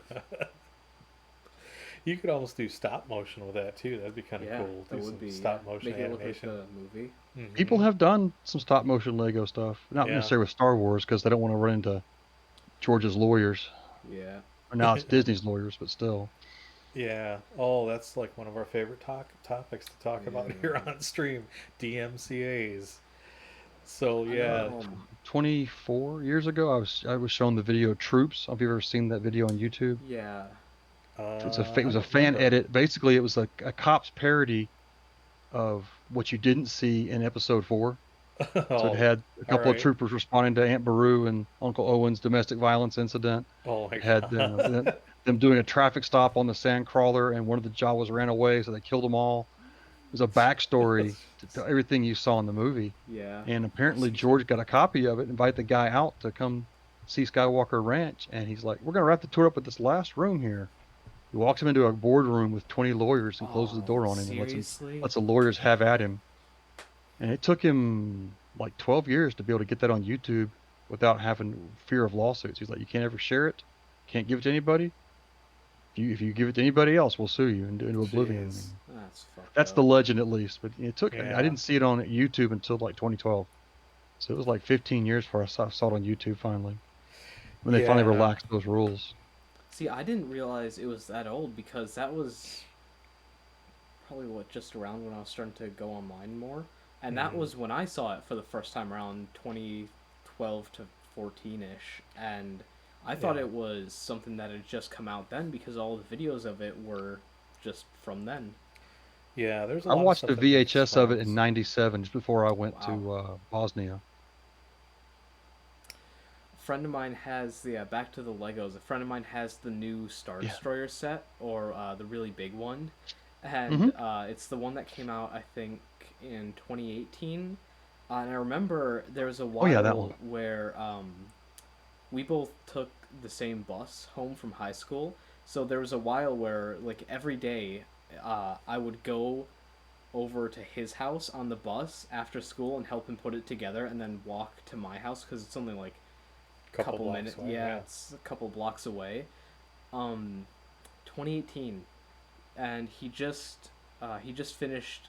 Speaker 1: You could almost do stop motion with that too. That'd be kind of
Speaker 2: Yeah,
Speaker 1: cool.
Speaker 2: that
Speaker 1: Do
Speaker 2: would
Speaker 1: some
Speaker 2: be, yeah.
Speaker 1: stop motion
Speaker 2: Make it look like
Speaker 1: animation.
Speaker 2: a movie.
Speaker 1: Hmm.
Speaker 3: People have done some stop motion Lego stuff, not
Speaker 1: Yeah.
Speaker 3: necessarily with Star Wars because they don't want to run into George's lawyers.
Speaker 2: Yeah.
Speaker 3: Or now it's Disney's lawyers, but still.
Speaker 1: Yeah. Oh, that's like one of our favorite topics to talk about
Speaker 2: Yeah.
Speaker 1: here on stream. DMCA's. So
Speaker 2: I know,
Speaker 1: yeah.
Speaker 3: 24 years ago, I was shown the video Troops. Have you ever seen that video on YouTube?
Speaker 2: yeah.
Speaker 3: It
Speaker 1: I
Speaker 3: was a
Speaker 1: don't
Speaker 3: fan
Speaker 1: remember.
Speaker 3: edit. Basically, it was a cop's parody of what you didn't see in episode 4. So it
Speaker 1: Oh,
Speaker 3: had a
Speaker 1: all
Speaker 3: couple of
Speaker 1: right.
Speaker 3: troopers responding to Aunt Beru and Uncle Owen's domestic violence incident.
Speaker 1: Oh my
Speaker 3: It had
Speaker 1: god.
Speaker 3: them doing a traffic stop on the Sandcrawler, and one of the Jawas ran away, so they killed them all. There's a backstory to everything you saw in the movie,
Speaker 2: Yeah.
Speaker 3: and
Speaker 2: I've
Speaker 3: apparently
Speaker 2: seen some.
Speaker 3: George got a copy of it. Invite the guy out to come see Skywalker Ranch, and he's like, "We're gonna wrap the tour up with this last room here." He walks him into a boardroom with 20 lawyers and closes the
Speaker 2: Oh,
Speaker 3: door on him and
Speaker 2: seriously?
Speaker 3: lets the lawyers have at him. And it took him like 12 years to be able to get that on YouTube without having fear of lawsuits. He's like, you can't ever share it, can't give it to anybody. If you give it to anybody else, we'll sue you into oblivion.
Speaker 1: Jeez.
Speaker 3: And
Speaker 2: That's fucked
Speaker 3: that's the
Speaker 2: up.
Speaker 3: legend, at least. But it took. I
Speaker 1: Yeah.
Speaker 3: didn't see it on YouTube until like 2012. So it was like 15 years before I saw it on YouTube finally, when they finally
Speaker 1: Yeah.
Speaker 3: relaxed those rules.
Speaker 2: See, I didn't realize it was that old because that was probably what just around when I was starting to go online more, and that
Speaker 1: Hmm.
Speaker 2: was when I saw it for the first time around 2012 to 14 ish, and I thought
Speaker 1: Yeah.
Speaker 2: it was something that had just come out then because all the videos of it were just from then.
Speaker 1: Yeah. There's a
Speaker 3: I
Speaker 1: lot of
Speaker 3: watched
Speaker 1: stuff
Speaker 3: a
Speaker 1: that just
Speaker 3: VHS of it in
Speaker 1: sprouts.
Speaker 3: '97, just before I went
Speaker 2: Wow.
Speaker 3: to Bosnia.
Speaker 2: A friend of mine has the back to the Legos. A friend of mine has the new Star
Speaker 3: Yeah.
Speaker 2: Destroyer set, or the really big one, and
Speaker 3: Mm-hmm.
Speaker 2: it's the one that came out I think in 2018. And I remember there was a
Speaker 3: Oh yeah, that one.
Speaker 2: while where we both took the same bus home from high school. So there was a while where like every day, I would go over to his house on the bus after school and help him put it together, and then walk to my house because it's only like
Speaker 1: Couple
Speaker 2: couple
Speaker 1: blocks
Speaker 2: minutes.
Speaker 1: away.
Speaker 2: Yeah,
Speaker 1: Yeah.
Speaker 2: it's a couple blocks away. Um, 2018, and he just He just finished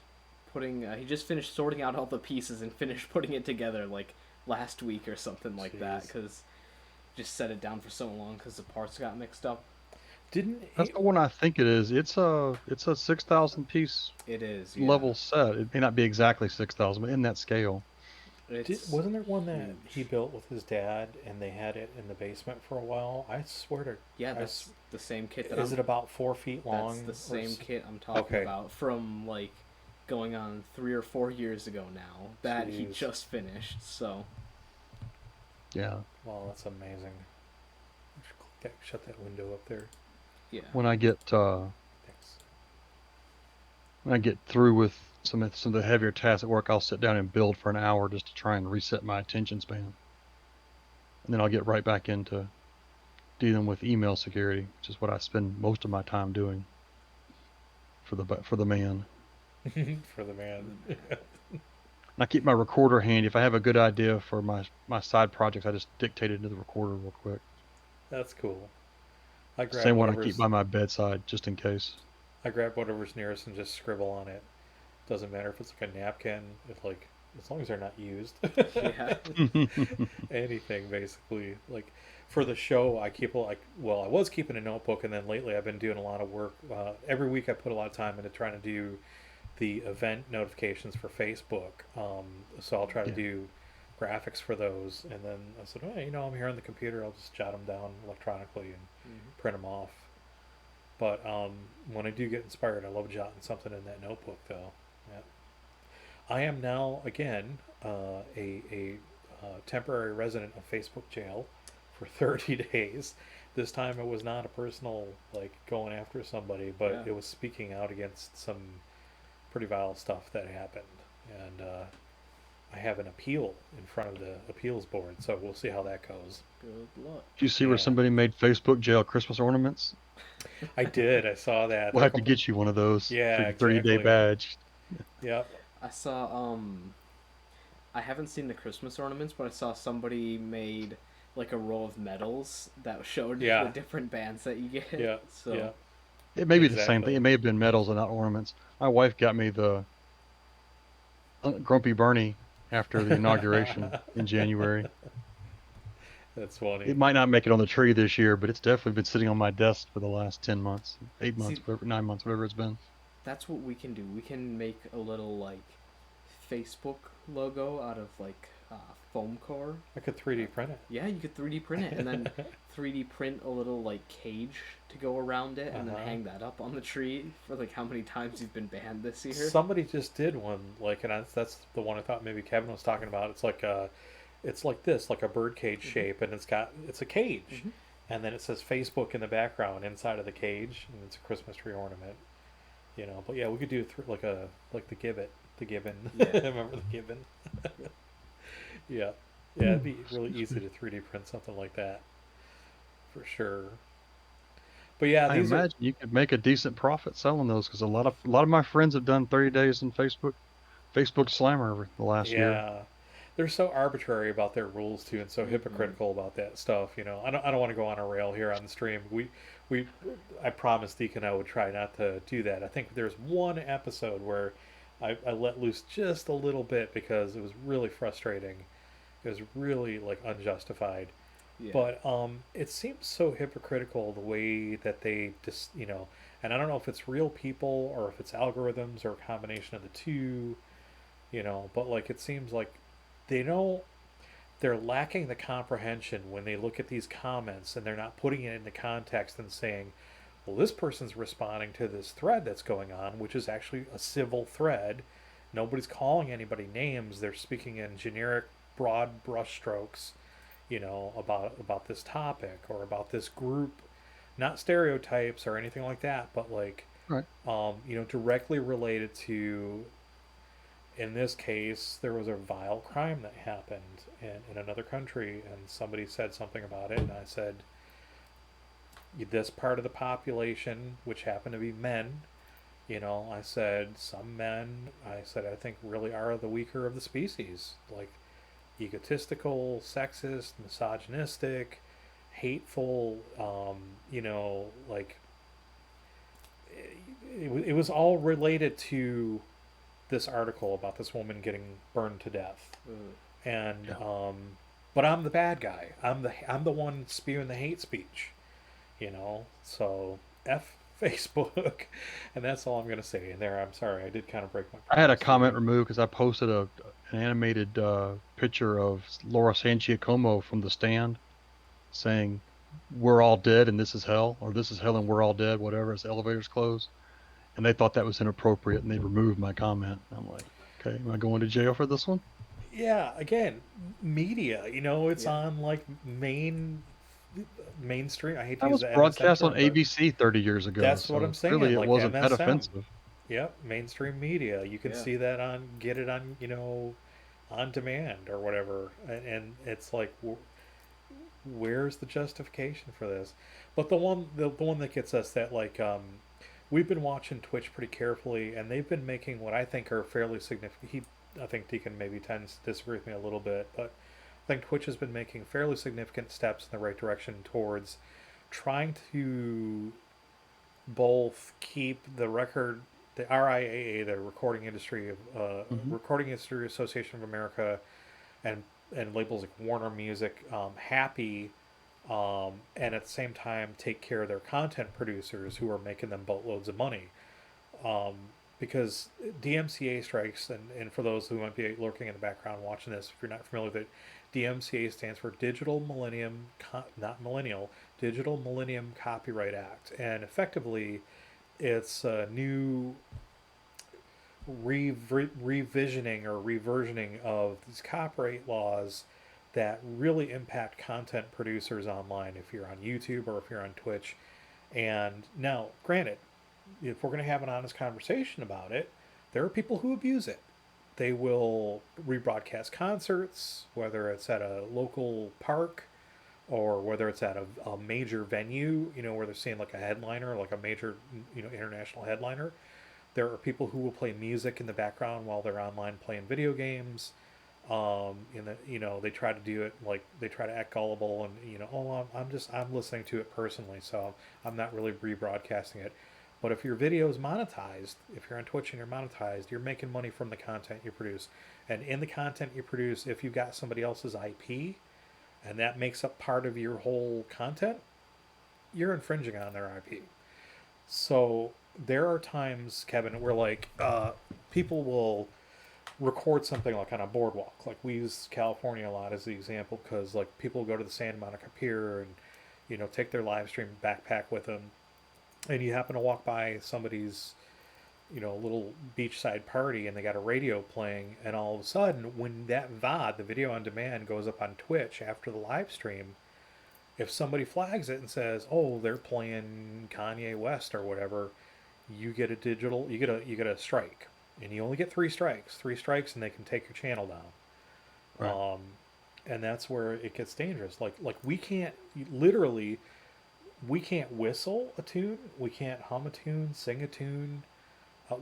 Speaker 2: he just finished sorting out all the pieces and finished putting it together like last week or something like that, because just set it down for so long because the parts got mixed up.
Speaker 3: That's the one I think it is. It's a 6,000 piece
Speaker 2: It is,
Speaker 3: level set. It may not be exactly 6,000, but in that scale.
Speaker 1: Wasn't there one that he built with his dad and they had it in the basement for a while? I swear to
Speaker 2: that's the same kit.
Speaker 1: Is it about 4 feet long?
Speaker 2: That's the same kit I'm talking about from like going on 3 or 4 years ago now that he just finished. So
Speaker 3: yeah.
Speaker 1: Wow, that's amazing. Shut that window up there.
Speaker 2: Yeah.
Speaker 3: When I get through with some of the heavier tasks at work, I'll sit down and build for an hour just to try and reset my attention span. And then I'll get right back into dealing with email security, which is what I spend most of my time doing for the man.
Speaker 1: For the man.
Speaker 3: And I keep my recorder handy. If I have a good idea for my side projects, I just dictate it into the recorder real quick.
Speaker 1: That's cool.
Speaker 3: Same one I keep by my bedside, just in case.
Speaker 1: I grab whatever's nearest and just scribble on it. Doesn't matter if it's like a napkin. It's like, as long as they're not used.
Speaker 2: Yeah.
Speaker 1: Anything basically. Like for the show, I was keeping a notebook, and then lately I've been doing a lot of work. Every week I put a lot of time into trying to do the event notifications for Facebook. So I'll try to do graphics for those, and then I said, oh, I'm here on the computer. I'll just jot them down electronically and print them off. But when I do get inspired, I love jotting something in that notebook, though. Yeah. I am now again a temporary resident of Facebook jail for 30 days. This time it was not a personal going after somebody, but it was speaking out against some pretty vile stuff that happened, and I have an appeal in front of the appeals board, so we'll see how that goes.
Speaker 2: Good luck.
Speaker 3: Did you see where somebody made Facebook jail Christmas ornaments?
Speaker 1: I did. I saw that.
Speaker 3: We'll have to get you one of those.
Speaker 1: Yeah,
Speaker 3: for your 30-day badge.
Speaker 1: Yep.
Speaker 2: I saw. I haven't seen the Christmas ornaments, but I saw somebody made like a row of medals that showed the different bands that you get.
Speaker 1: Yeah.
Speaker 2: So.
Speaker 1: Yeah.
Speaker 3: It may be the same thing. It may have been medals and not ornaments. My wife got me the Grumpy Bernie after the inauguration in January.
Speaker 1: That's funny.
Speaker 3: It might not make it on the tree this year, but it's definitely been sitting on my desk for the last 10 months, 8 months, 9 months, whatever it's been.
Speaker 2: That's what we can do. We can make a little Facebook logo out of foam core.
Speaker 1: I could 3D print it.
Speaker 2: Yeah, you could 3D print it, and then 3D print a little cage to go around it, and then hang that up on the tree for how many times you've been banned this year.
Speaker 1: Somebody just did one and that's the one I thought maybe Kevin was talking about. It's it's like this, like a bird cage shape, and it's a cage, and then it says Facebook in the background inside of the cage, and it's a Christmas tree ornament. But yeah, we could do the Gibbon.
Speaker 2: Yeah.
Speaker 1: Remember the Gibbon? Yeah, it'd be really easy to 3D print something like that, for sure. But yeah,
Speaker 3: I imagine you could make a decent profit selling those, because a lot of my friends have done 30 days in Facebook Slammer over the last year.
Speaker 1: Yeah, they're so arbitrary about their rules too, and so hypocritical about that stuff. I don't want to go on a rail here on the stream. I promised Deacon I would try not to do that. I think there's one episode where I let loose just a little bit because it was really frustrating. It was really unjustified. Yeah. But it seems so hypocritical the way that they just and I don't know if it's real people or if it's algorithms or a combination of the two, but it seems like they're lacking the comprehension when they look at these comments, and they're not putting it into context and saying, well, this person's responding to this thread that's going on, which is actually a civil thread. Nobody's calling anybody names. They're speaking in generic, broad brushstrokes, about this topic or about this group, not stereotypes or anything like that, but
Speaker 3: right.
Speaker 1: Directly related to. In this case, there was a vile crime that happened in another country, and somebody said something about it, and I said, this part of the population, which happened to be men, I said, some men, I think really are the weaker of the species, egotistical, sexist, misogynistic, hateful, it was all related to this article about this woman getting burned to death, and
Speaker 3: Yeah.
Speaker 1: but I'm the bad guy. I'm the one spewing the hate speech, So f Facebook, and that's all I'm gonna say. And there, I'm sorry, I did kind of break my
Speaker 3: I had a
Speaker 1: promise here.
Speaker 3: comment removed because I posted an animated picture of Laura San Giacomo from The Stand saying, "We're all dead and this is hell," or "This is hell and we're all dead," whatever, as the elevators close. And they thought that was inappropriate and they removed my comment. I'm like, okay, am I going to jail for this one?
Speaker 1: Yeah, again, media. It's
Speaker 2: Yeah.
Speaker 1: on like mainstream. I hate to
Speaker 3: That
Speaker 1: use
Speaker 3: was
Speaker 1: the MSM
Speaker 3: broadcast on
Speaker 1: term, but
Speaker 3: ABC 30 years ago,
Speaker 1: that's what I'm
Speaker 3: so
Speaker 1: saying.
Speaker 3: really it
Speaker 1: Like
Speaker 3: wasn't that
Speaker 1: MSM.
Speaker 3: offensive.
Speaker 1: Yep, mainstream media. You can
Speaker 2: Yeah.
Speaker 1: see that get it on, on demand or whatever. And it's like, where's the justification for this? But the one that gets us that like we've been watching Twitch pretty carefully, and they've been making what I think are fairly significant. I think Deacon maybe tends to disagree with me a little bit, but I think Twitch has been making fairly significant steps in the right direction towards trying to both keep the RIAA, the
Speaker 3: Hmm.
Speaker 1: Recording Industry Association of America, and labels like Warner Music happy, and at the same time take care of their content producers who are making them boatloads of money. Um, because DMCA strikes, and for those who might be lurking in the background watching this, if you're not familiar with it, DMCA stands for Digital Millennium, not Millennial, Digital Millennium Copyright Act, and effectively, it's a new revisioning or reversioning of these copyright laws that really impact content producers online if you're on YouTube or if you're on Twitch. And now, granted, if we're going to have an honest conversation about it, there are people who abuse it. They will rebroadcast concerts, whether it's at a local park or whether it's at a major venue, where they're seeing like a headliner, like a major, international headliner. There are people who will play music in the background while they're online playing video games. They try to do it like they try to act gullible and oh, I'm listening to it personally, so I'm not really rebroadcasting it. But if your video is monetized, if you're on Twitch and you're monetized, you're making money from the content you produce. And in the content you produce, if you've got somebody else's IP and that makes up part of your whole content, you're infringing on their IP. So there are times, Kevin, where like people will record something like on a boardwalk. Like we use California a lot as the example because like people go to the Santa Monica Pier and take their live stream backpack with them, and you happen to walk by somebody's little beachside party and they got a radio playing, and all of a sudden when that VOD, the video on demand, goes up on Twitch after the live stream, if somebody flags it and says, "Oh, they're playing Kanye West or whatever," you get a strike, and you only get three strikes, and they can take your channel down.
Speaker 3: Right.
Speaker 1: And that's where it gets dangerous. Like we can't literally we can't whistle a tune, we can't hum a tune, sing a tune,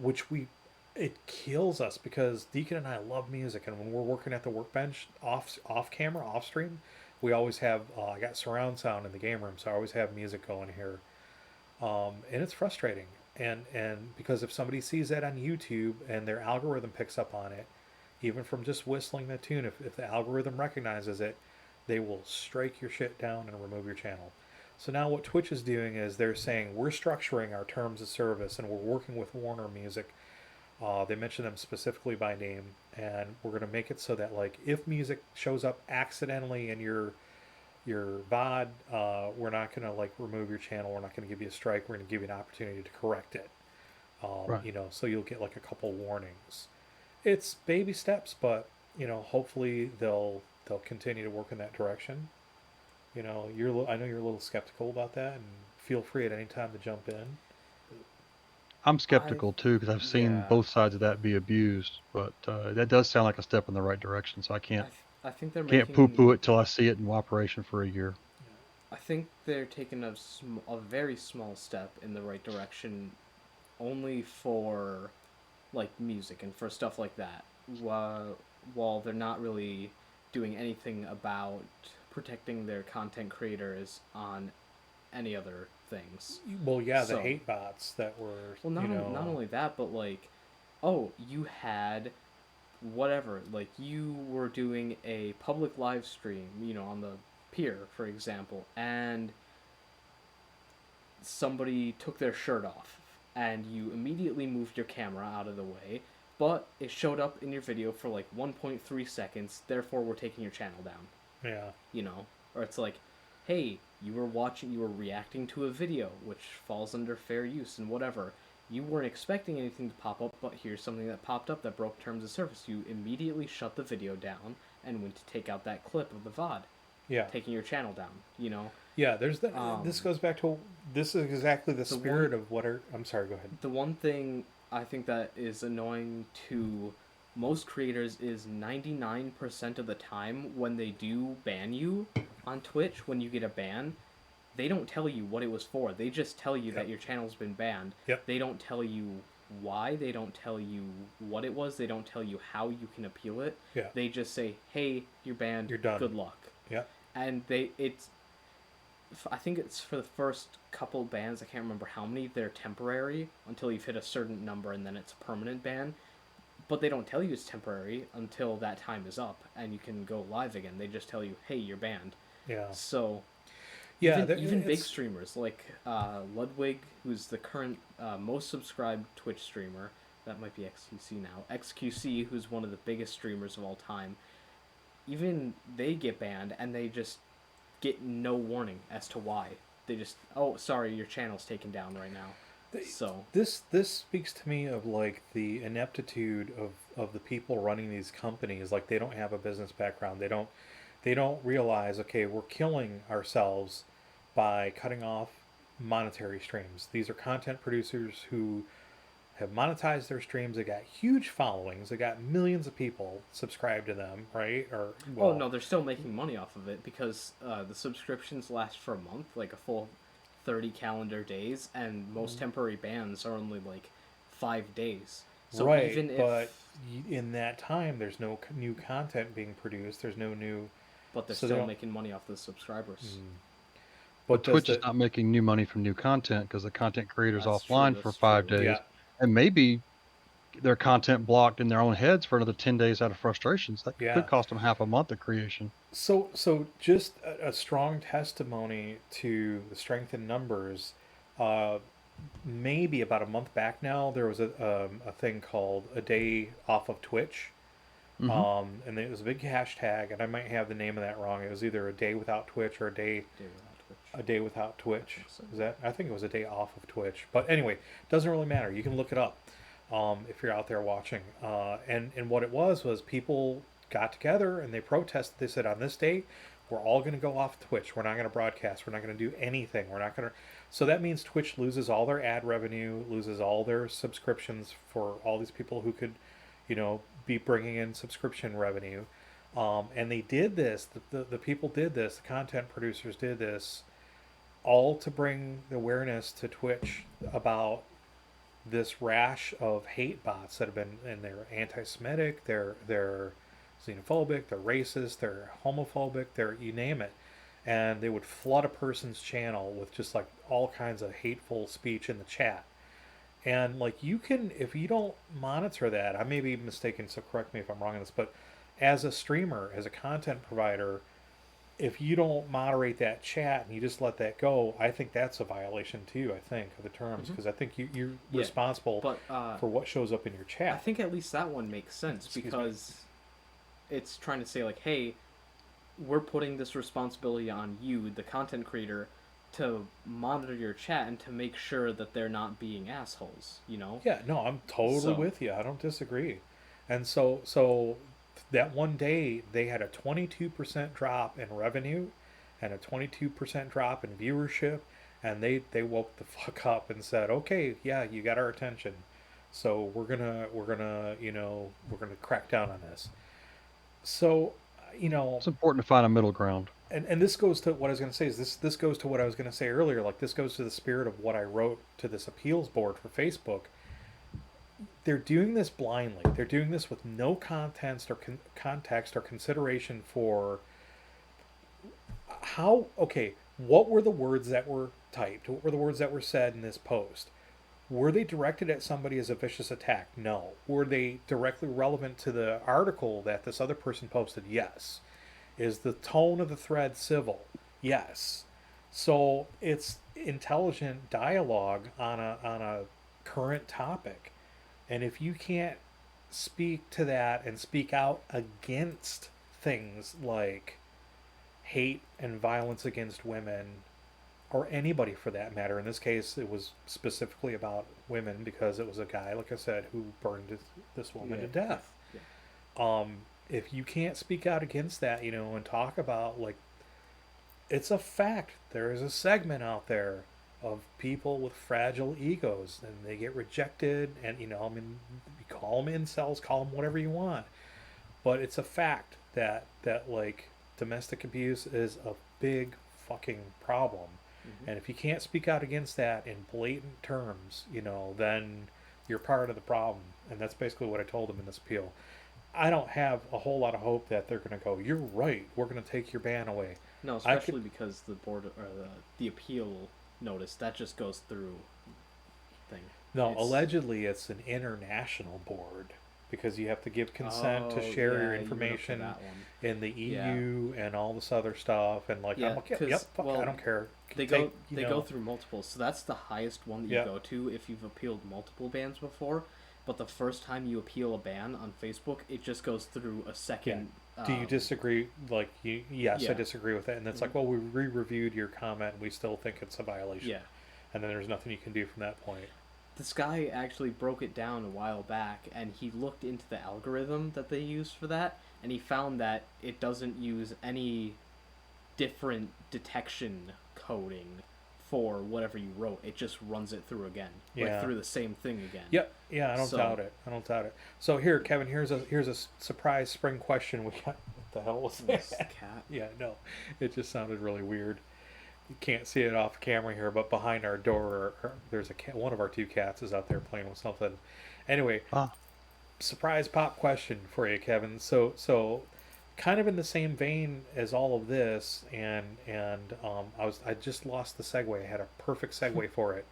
Speaker 1: which we it kills us because Deacon and I love music, and when we're working at the workbench off camera, off stream, we always have I got surround sound in the game room, so I always have music going here, and it's frustrating. And because if somebody sees that on YouTube and their algorithm picks up on it, even from just whistling the tune, if the algorithm recognizes it, they will strike your shit down and remove your channel. So now what Twitch is doing is they're saying we're structuring our terms of service and we're working with Warner Music. They mention them specifically by name, and we're going to make it so that like if music shows up accidentally in your VOD, we're not going to like remove your channel. We're not going to give you a strike. We're going to give you an opportunity to correct it.
Speaker 3: Right.
Speaker 1: So you'll get like a couple warnings. It's baby steps, but hopefully they'll continue to work in that direction. I know you're a little skeptical about that, and feel free at any time to jump in.
Speaker 3: I'm
Speaker 2: I
Speaker 3: skeptical too because I've seen
Speaker 2: yeah.
Speaker 3: both sides of that be abused, but that does sound like a step in the right direction. So I
Speaker 2: I think they're
Speaker 3: can't
Speaker 2: making.
Speaker 3: poo-poo it till I see it in operation for a year.
Speaker 2: I think they're taking a very small step in the right direction, only for like music and for stuff like that. While they're not really doing anything about protecting their content creators on any other things.
Speaker 1: Well, yeah, the hate bots that were.
Speaker 2: Well, not only that, but like, oh, you had whatever, like you were doing a public live stream, on the pier, for example, and somebody took their shirt off, and you immediately moved your camera out of the way, but it showed up in your video for like 1.3 seconds, therefore we're taking your channel down.
Speaker 1: Yeah.
Speaker 2: Or it's like, hey, you were reacting to a video, which falls under fair use and whatever. You weren't expecting anything to pop up, but here's something that popped up that broke terms of service. You immediately shut the video down and went to take out that clip of the VOD.
Speaker 1: Yeah.
Speaker 2: Taking your channel down,
Speaker 1: Yeah, there's that. This goes back to, this is exactly the spirit of what I'm sorry, go ahead.
Speaker 2: The one thing I think that is annoying to most creators is 99% of the time when they do ban you on Twitch, when you get a ban, they don't tell you what it was for. They just tell you that your channel's been banned.
Speaker 1: Yep.
Speaker 2: They don't tell you why. They don't tell you what it was. They don't tell you how you can appeal it.
Speaker 1: Yeah.
Speaker 2: They just say, hey, you're banned.
Speaker 1: You're done.
Speaker 2: Good luck.
Speaker 1: Yeah.
Speaker 2: And I think it's for the first couple bans, I can't remember how many, they're temporary until you've hit a certain number, and then it's a permanent ban. But they don't tell you it's temporary until that time is up and you can go live again. They just tell you, hey, you're banned.
Speaker 1: Yeah.
Speaker 2: So
Speaker 1: yeah,
Speaker 2: even big streamers like Ludwig, who's the current most subscribed Twitch streamer, that might be XQC now, XQC, who's one of the biggest streamers of all time, even they get banned and they just get no warning as to why. They just, oh, sorry, your channel's taken down right now. So
Speaker 1: this speaks to me of like the ineptitude of the people running these companies. Like, they don't have a business background. They don't realize, okay, we're killing ourselves by cutting off monetary streams. These are content producers who have monetized their streams. They got huge followings. They got millions of people subscribed to them, right? Or
Speaker 2: well, oh no, they're still making money off of it because the subscriptions last for a month, like a full 30 calendar days, and most temporary bans are only like 5 days. So
Speaker 1: right,
Speaker 2: even
Speaker 1: but in that time, there's no new content being produced. There's no new.
Speaker 2: But they're still making money off the subscribers.
Speaker 3: But Twitch is not making new money from new content because the content creator's offline for 5 days.
Speaker 1: Yeah.
Speaker 3: And maybe their content blocked in their own heads for another 10 days out of frustrations. That could cost them half a month of creation.
Speaker 1: So just a strong testimony to the strength in numbers. Maybe about a month back now, there was a thing called A Day Off of Twitch. And it was a big hashtag, and I might have the name of that wrong. It was either a day without Twitch or a day without Twitch. Is that? I think it was a day off of Twitch. But anyway, doesn't really matter. You can look it up if you're out there watching. And what it was people got together and they protested. They said, on this date, we're all going to go off Twitch. We're not going to broadcast. We're not going to do anything. We're not going to. So that means Twitch loses all their ad revenue, loses all their subscriptions for all these people who could, be bringing in subscription revenue. And they did this. The people did this. The content producers did this, all to bring the awareness to Twitch about this rash of hate bots that have been, and they're anti-Semitic, they're xenophobic, they're racist, they're homophobic, they're, you name it. And they would flood a person's channel with just like all kinds of hateful speech in the chat. And like, you can, if you don't monitor that, I may be mistaken, so correct me if I'm wrong on this, but as a streamer, as a content provider, if you don't moderate that chat and you just let that go, I think that's a violation too, I think, of the terms, because I think you're responsible for what shows up in your chat.
Speaker 2: I think at least that one makes sense because it's trying to say like, hey, we're putting this responsibility on you, the content creator, to monitor your chat and to make sure that they're not being assholes,
Speaker 1: Yeah, no, I'm totally with you. I don't disagree. And so that one day they had a 22% drop in revenue and a 22% drop in viewership, and they woke the fuck up and said, okay, yeah, you got our attention, so we're gonna crack down on this. So
Speaker 3: it's important to find a middle ground.
Speaker 1: And this goes to what I was going to say, is this goes to what I was going to say earlier. Like, this goes to the spirit of what I wrote to this appeals board for Facebook. They're doing this blindly. They're doing this with no context or consideration for how, okay, what were the words that were typed? What were the words that were said in this post? Were they directed at somebody as a vicious attack? No. Were they directly relevant to the article that this other person posted? Yes. Is the tone of the thread civil? Yes. So it's intelligent dialogue on a current topic. And if you can't speak to that and speak out against things like hate and violence against women, or anybody for that matter. In this case, it was specifically about women because it was a guy, like I said, who burned this woman to death. Yeah. If you can't speak out against that, and talk about, like, it's a fact. There is a segment out there of people with fragile egos, and they get rejected, and you call them incels, call them whatever you want, but it's a fact that like domestic abuse is a big fucking problem. And if you can't speak out against that in blatant terms, then you're part of the problem. And that's basically what I told them in this appeal. I don't have a whole lot of hope that they're going to go, you're right, we're going to take your ban away.
Speaker 2: No, especially because the board or the appeal notice, that just goes through thing.
Speaker 1: No, allegedly it's an international board. Because you have to give consent to share your information in the EU and all this other stuff, and like, I'm like, yep, fuck, I don't care.
Speaker 2: They go through multiple, so that's the highest one that you go to if you've appealed multiple bans before. But the first time you appeal a ban on Facebook, it just goes through a second.
Speaker 1: Yeah. Do you disagree? Like, yes, I disagree with it, and it's like, well, we re-reviewed your comment, and we still think it's a violation. Yeah, and then there's nothing you can do from that point.
Speaker 2: This guy actually broke it down a while back, and he looked into the algorithm that they use for that, and he found that it doesn't use any different detection coding for whatever you wrote. It just runs it through again, like through the same thing again.
Speaker 1: Yep. Yeah, I don't doubt it. So here, Kevin, here's a surprise spring question we got. What the hell was
Speaker 2: this cat?
Speaker 1: Yeah, no, it just sounded really weird. You can't see it off camera here, but behind our door, there's a cat. One of our two cats is out there playing with something. Anyway, surprise pop question for you, Kevin. So, kind of in the same vein as all of this, and I just lost the segue. I had a perfect segue for it.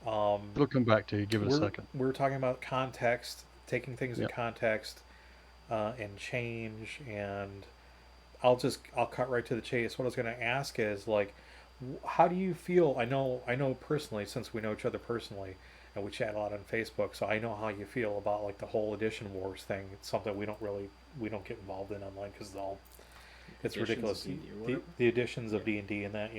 Speaker 3: It'll come back to you. Give it a second.
Speaker 1: We're talking about context, taking things in context, and change, and I'll cut right to the chase. What I was going to ask is, like, how do you feel? I know personally, since we know each other personally, and we chat a lot on Facebook, so I know how you feel about, like, the whole edition wars thing. It's something we don't get involved in online because it's ridiculous. The editions of D&D and that,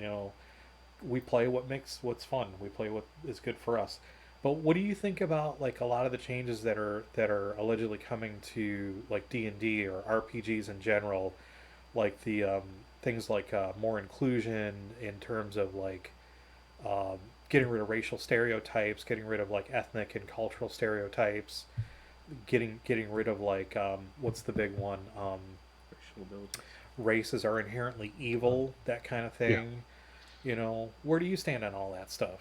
Speaker 1: we play what's fun. We play what is good for us. But what do you think about, like, a lot of the changes that are allegedly coming to, like, D&D or RPGs in general, like the things like more inclusion in terms of, like, getting rid of racial stereotypes, getting rid of, like, ethnic and cultural stereotypes, getting rid of, like, what's the big one?
Speaker 2: Racial abilities.
Speaker 1: Races are inherently evil, that kind of thing. Yeah. Where do you stand on all that stuff?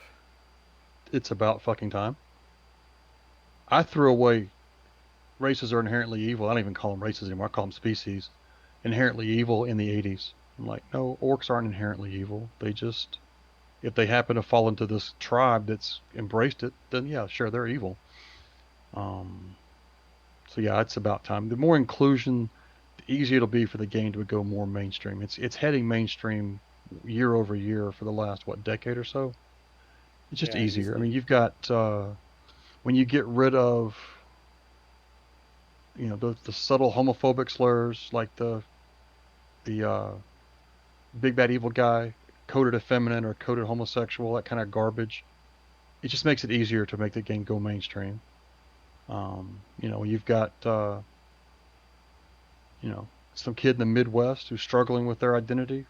Speaker 3: It's about fucking time. I threw away races are inherently evil. I don't even call them races anymore. I call them species. Inherently evil in the 80s. I'm like, no, orcs aren't inherently evil. They just, if they happen to fall into this tribe that's embraced it, then yeah, sure, they're evil. So yeah, it's about time. The more inclusion, the easier it'll be for the game to go more mainstream. It's heading mainstream year over year for the last, decade or so. It's just easier. Easily. I mean, you've got, when you get rid of, the subtle homophobic slurs, like the big bad evil guy, coded effeminate or coded homosexual, that kind of garbage. It just makes it easier to make the game go mainstream. You've got some kid in the Midwest who's struggling with their identity.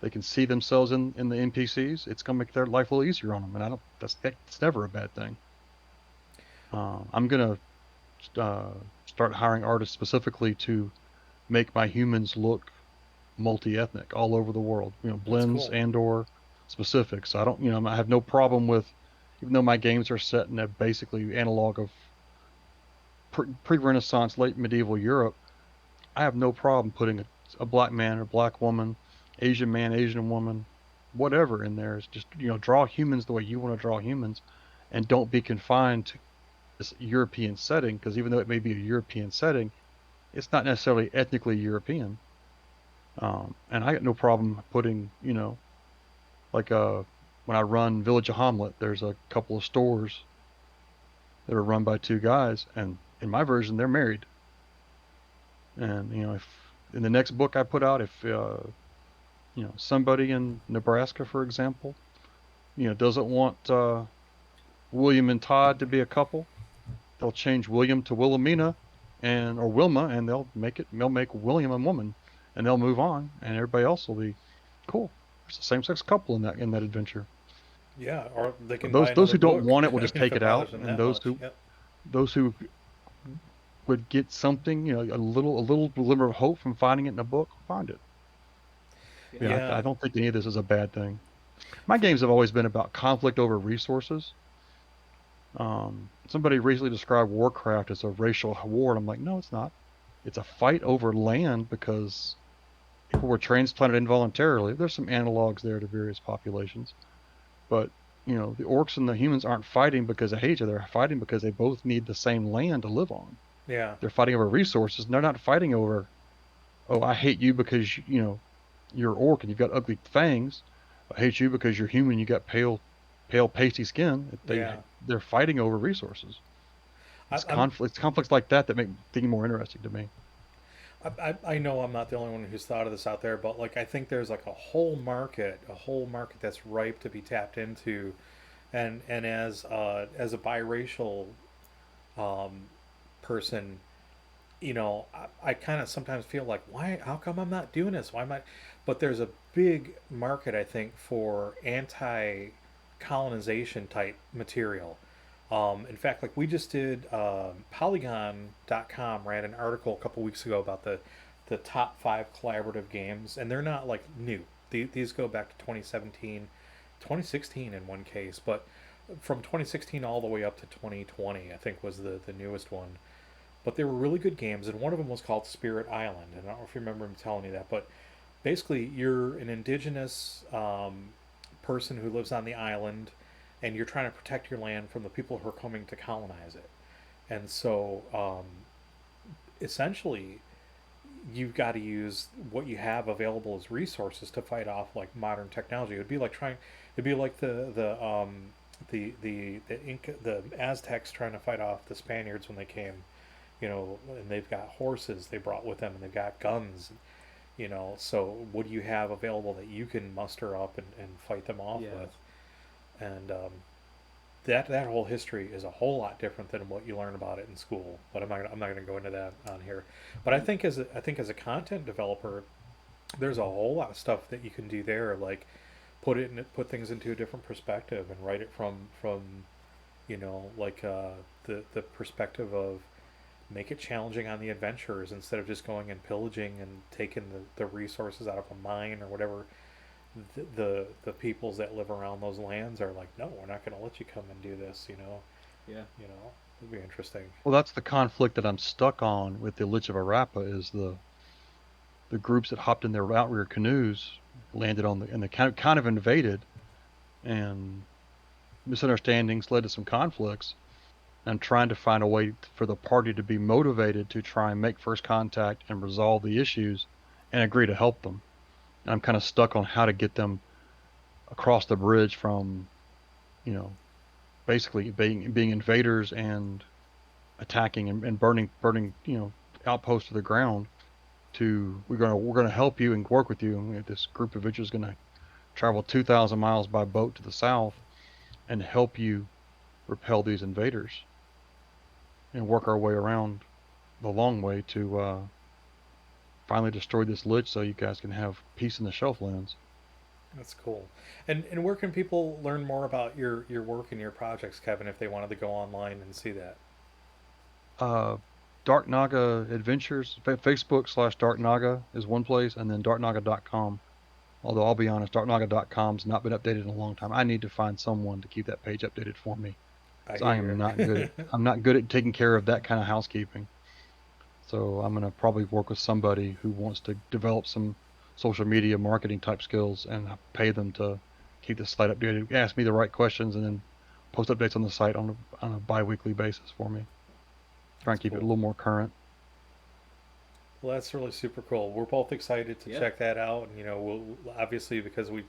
Speaker 3: They can see themselves in the NPCs. It's gonna make their life a little easier on them, and that's never a bad thing. I'm gonna start hiring artists specifically to make my humans look multi-ethnic all over the world. Blends cool. And/or specifics. I don't. I have no problem with, even though my games are set in a basically analog of pre-Renaissance, late medieval Europe. I have no problem putting a black man or black woman, Asian man, Asian woman, whatever in there. Is just draw humans the way you want to draw humans, and don't be confined to this European setting, because even though it may be a European setting, it's not necessarily ethnically European. And I got no problem putting, like when I run Village of Hamlet, there's a couple of stores that are run by two guys, and in my version, they're married. And if in the next book I put out, if somebody in Nebraska, for example, doesn't want William and Todd to be a couple, they'll change William to Wilhelmina or Wilma, and they'll make William a woman, and they'll move on, and everybody else will be cool. There's a same-sex couple in that adventure.
Speaker 1: Yeah, or they can
Speaker 3: Those
Speaker 1: buy
Speaker 3: those
Speaker 1: another
Speaker 3: who don't
Speaker 1: book.
Speaker 3: want it will
Speaker 1: I
Speaker 3: just
Speaker 1: mean, if
Speaker 3: take
Speaker 1: it
Speaker 3: it
Speaker 1: bothers
Speaker 3: out,
Speaker 1: them
Speaker 3: and
Speaker 1: that much. Yep.
Speaker 3: those who would get something, a little glimmer of hope from finding it in a book, find it.
Speaker 2: Yeah.
Speaker 3: Yeah, I
Speaker 1: Yeah.
Speaker 3: don't think any of this is a bad thing. My games have always been about conflict over resources. Somebody recently described Warcraft as a racial war, and I'm like, no, it's not. It's a fight over land because people were transplanted involuntarily. There's some analogs there to various populations, but the orcs and the humans aren't fighting because they hate each other. They're fighting because they both need the same land to live on.
Speaker 1: Yeah.
Speaker 3: They're fighting over resources. And they're not fighting over, oh, I hate you because you're orc and you've got ugly fangs. I hate you because you're human. You got pale, pasty skin.
Speaker 1: Yeah.
Speaker 3: They're fighting over resources.
Speaker 1: I,
Speaker 3: It's
Speaker 1: I'm.
Speaker 3: conflict. It's conflicts like that make thinking more interesting to me.
Speaker 1: I know I'm not the only one who's thought of this out there, but like I think there's like a whole market that's ripe to be tapped into, and as a biracial um, person, I kind of sometimes feel like, why? How come I'm not doing this? Why am I? But there's a big market, I think, for anti-colonization type material. In fact, like we just did, Polygon.com ran an article a couple weeks ago about the top 5 collaborative games, and they're not like new. These go back to 2017, 2016 in one case, but from 2016 all the way up to 2020, I think was the newest one. But they were really good games, and one of them was called Spirit Island. And I don't know if you remember him telling you that, but basically, you're an indigenous person who lives on the island, and you're trying to protect your land from the people who are coming to colonize it. And so, essentially, you've got to use what you have available as resources to fight off like modern technology. It'd be like the Aztecs trying to fight off the Spaniards when they came, and they've got horses they brought with them, and they've got guns, so what do you have available that you can muster up and fight them off
Speaker 2: Yeah.
Speaker 1: with? And that whole history is a whole lot different than what you learn about it in school. But I'm not gonna go into that on here. But I think as a content developer, there's a whole lot of stuff that you can do there, like put things into a different perspective and write it from like the perspective of make it challenging on the adventurers instead of just going and pillaging and taking the resources out of a mine or whatever. The peoples that live around those lands are like, no, we're not going to let you come and do this.
Speaker 2: Yeah.
Speaker 1: It'd be interesting.
Speaker 3: Well, that's the conflict that I'm stuck on with the Lich of Arapa is the groups that hopped in their outrigger canoes, landed on and they kind of invaded, and misunderstandings led to some conflicts. I'm trying to find a way for the party to be motivated to try and make first contact and resolve the issues and agree to help them. And I'm kind of stuck on how to get them across the bridge from, you know, basically being invaders and attacking and burning outposts to the ground. To we're gonna help you and work with you. And this group of individuals is gonna travel 2,000 miles by boat to the south and help you repel these invaders and work our way around the long way to finally destroy this lich so you guys can have peace in the Shelflands.
Speaker 1: That's cool. And where can people learn more about your work and your projects, Kevin, if they wanted to go online and see that?
Speaker 3: Uh, Dark Naga Adventures, Facebook/Dark Naga is one place, and then darknaga.com. Although I'll be honest, darknaga.com's not been updated in a long time. I need to find someone to keep that page updated for me,
Speaker 1: I
Speaker 3: because I
Speaker 1: hear
Speaker 3: am
Speaker 1: you.
Speaker 3: not good at I'm not good at taking care of that kind of housekeeping. So I'm gonna probably work with somebody who wants to develop some social media marketing type skills, and I pay them to keep the site updated, ask me the right questions, and then post updates on the site on a bi-weekly basis for me. Try and
Speaker 1: That's
Speaker 3: keep it a
Speaker 1: cool.
Speaker 3: little more current.
Speaker 1: Well, that's really super cool. We're both excited to
Speaker 2: Yeah.
Speaker 1: check that out, and we'll obviously because we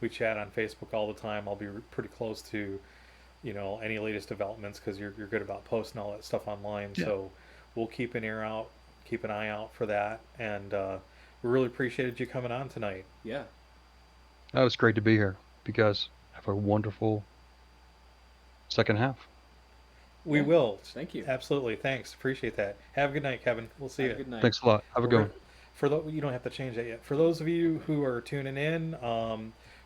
Speaker 1: chat on Facebook all the time. I'll be pretty close to any latest developments because you're good about posting all that stuff online.
Speaker 3: Yeah.
Speaker 1: So we'll keep keep an eye out for that, and we really appreciated you coming on tonight.
Speaker 2: Yeah.
Speaker 3: That was great to be here. You guys have a wonderful second half.
Speaker 1: We
Speaker 2: Yeah.
Speaker 1: will.
Speaker 2: Thank you.
Speaker 1: Absolutely. Thanks. Appreciate that. Have a good night, Kevin. We'll see
Speaker 2: Have a
Speaker 1: you.
Speaker 2: good night.
Speaker 3: Thanks a lot. Have a
Speaker 1: We're
Speaker 3: good
Speaker 1: gonna
Speaker 3: one.
Speaker 1: you don't have to change that yet. For those of you who are tuning in,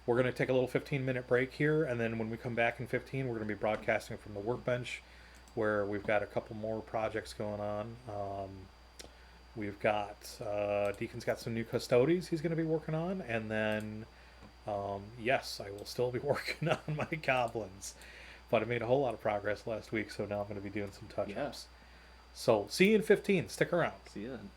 Speaker 1: we're gonna take a little 15-minute break here, and then when we come back in 15, we're gonna be broadcasting from the workbench, where we've got a couple more projects going on. We've got Deacon's got some new custodies he's gonna be working on, and then yes, I will still be working on my goblins, but I made a whole lot of progress last week, so now I'm gonna be doing some touch-ups.
Speaker 2: Yes.
Speaker 1: So see you in 15. Stick around.
Speaker 2: See you then.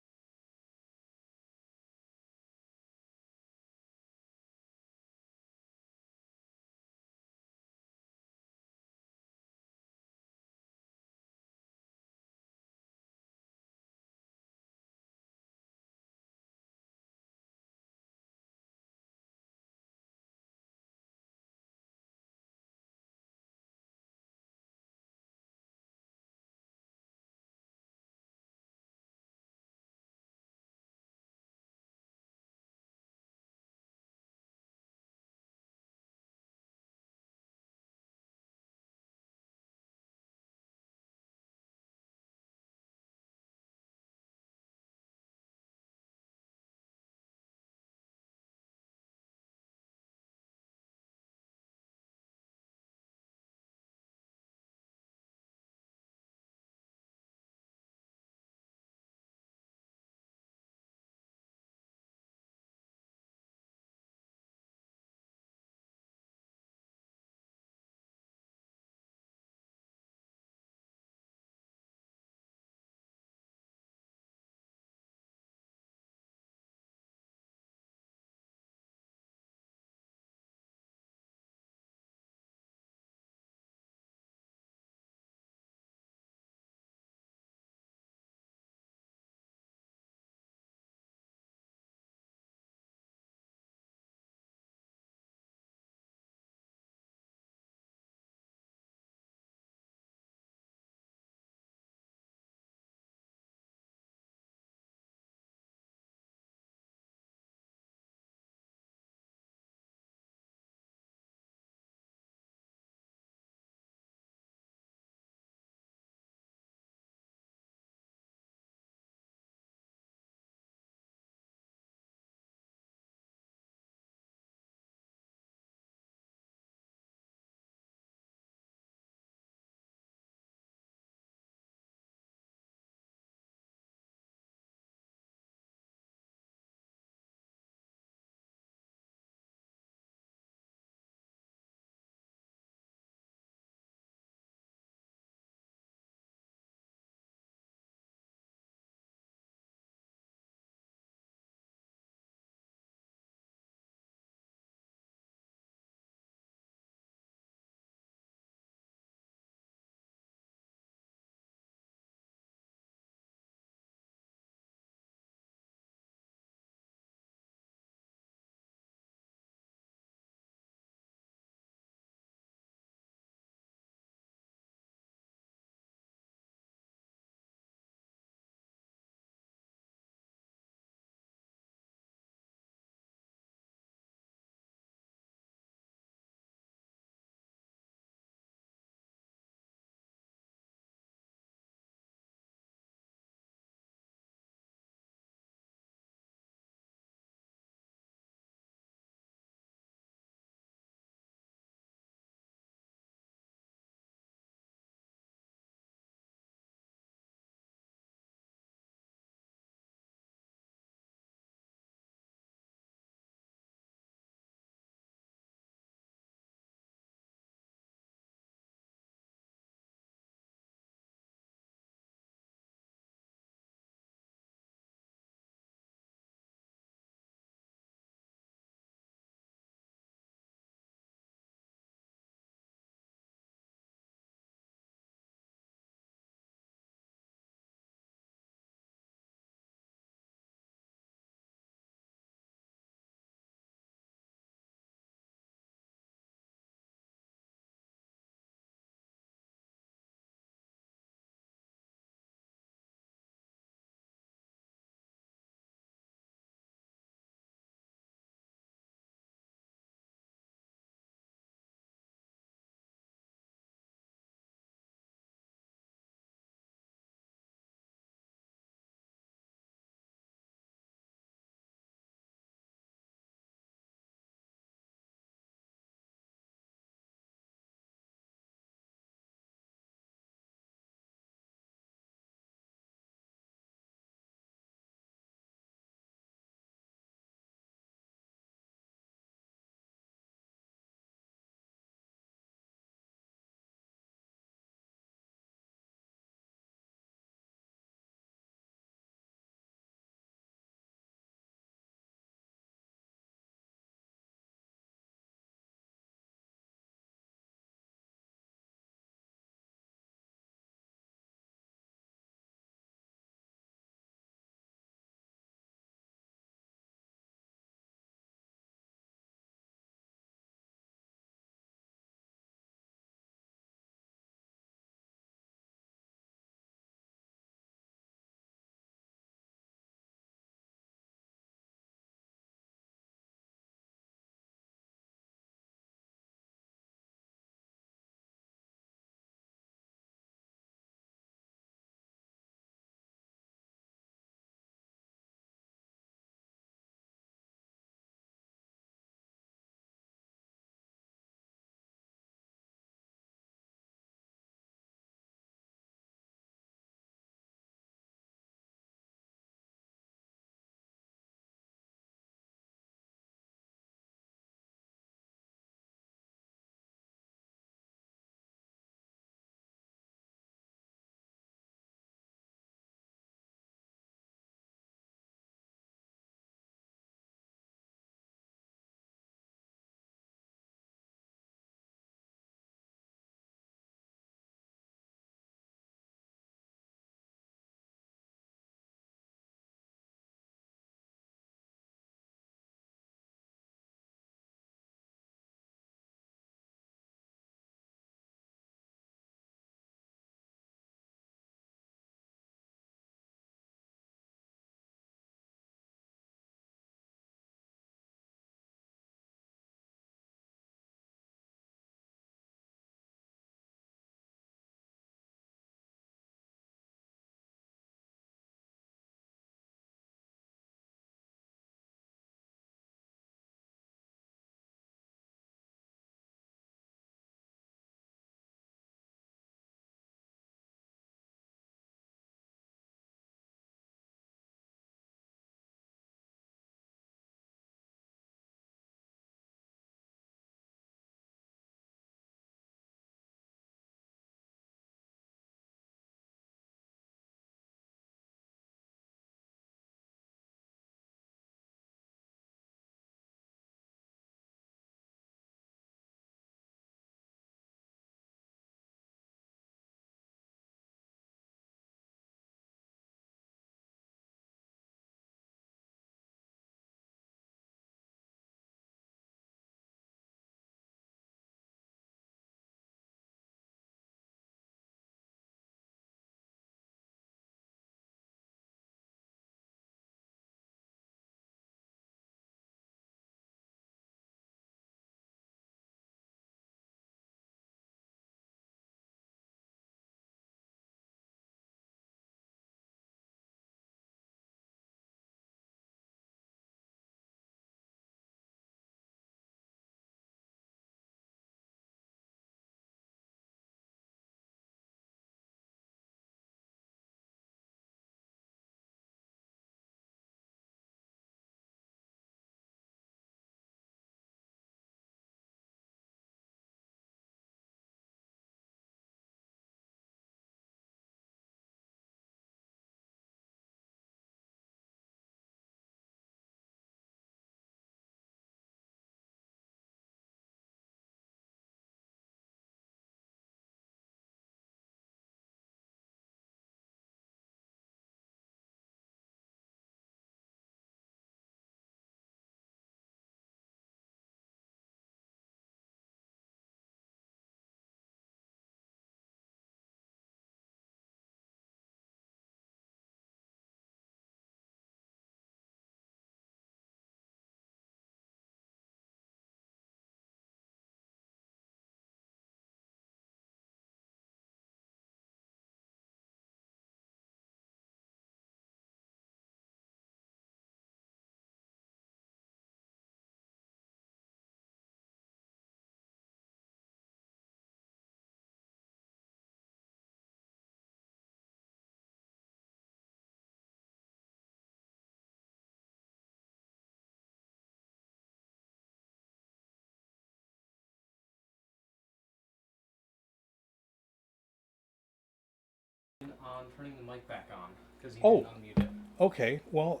Speaker 2: on turning the mic back on because you
Speaker 1: Oh.
Speaker 2: didn't unmute it.
Speaker 1: Okay, well,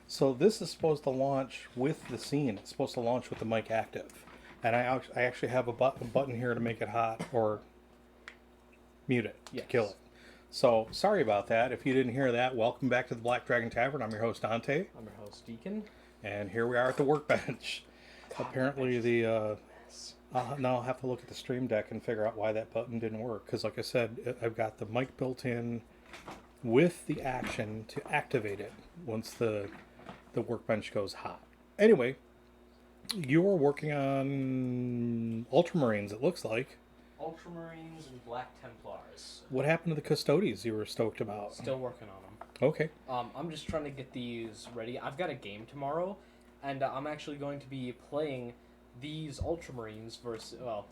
Speaker 1: so this is supposed to launch with the scene. It's supposed to launch with the mic active. And I actually have a button here to make it hot or mute it, to kill it. So, sorry about that. If you didn't hear that, welcome back to the Black Dragon Tavern. I'm your host, Dante.
Speaker 2: I'm your host, Deacon.
Speaker 1: And here we are at the workbench. Apparently now I'll have to look at the stream deck and figure out why that button didn't work. Because like I said, I've got the mic built in with the action to activate it once the workbench goes hot. Anyway, you are working on Ultramarines, it looks like.
Speaker 2: Ultramarines and Black Templars.
Speaker 1: What happened to the Custodes you were stoked about?
Speaker 2: Still working on them.
Speaker 1: Okay.
Speaker 2: I'm just trying to get these ready. I've got a game tomorrow, and I'm actually going to be playing these Ultramarines versus, well,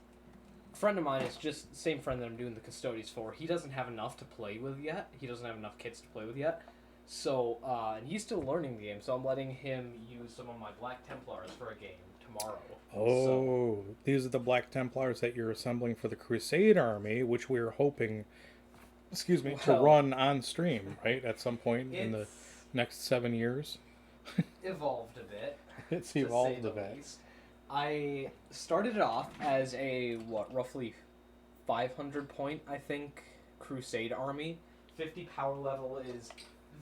Speaker 2: a friend of mine is just the same friend that I'm doing the Custodes for. He doesn't have enough to play with yet. He doesn't have enough kits to play with yet. So, and he's still learning the game, so I'm letting him use some of my Black Templars for a game tomorrow.
Speaker 1: Oh, these are the Black Templars that you're assembling for the Crusade army, which we're hoping, to run on stream, right? At some point in the next 7 years.
Speaker 2: Evolved a bit.
Speaker 1: It's evolved a bit.
Speaker 2: Least. I started it off as a, roughly 500 point, I think, Crusade army. 50 power level is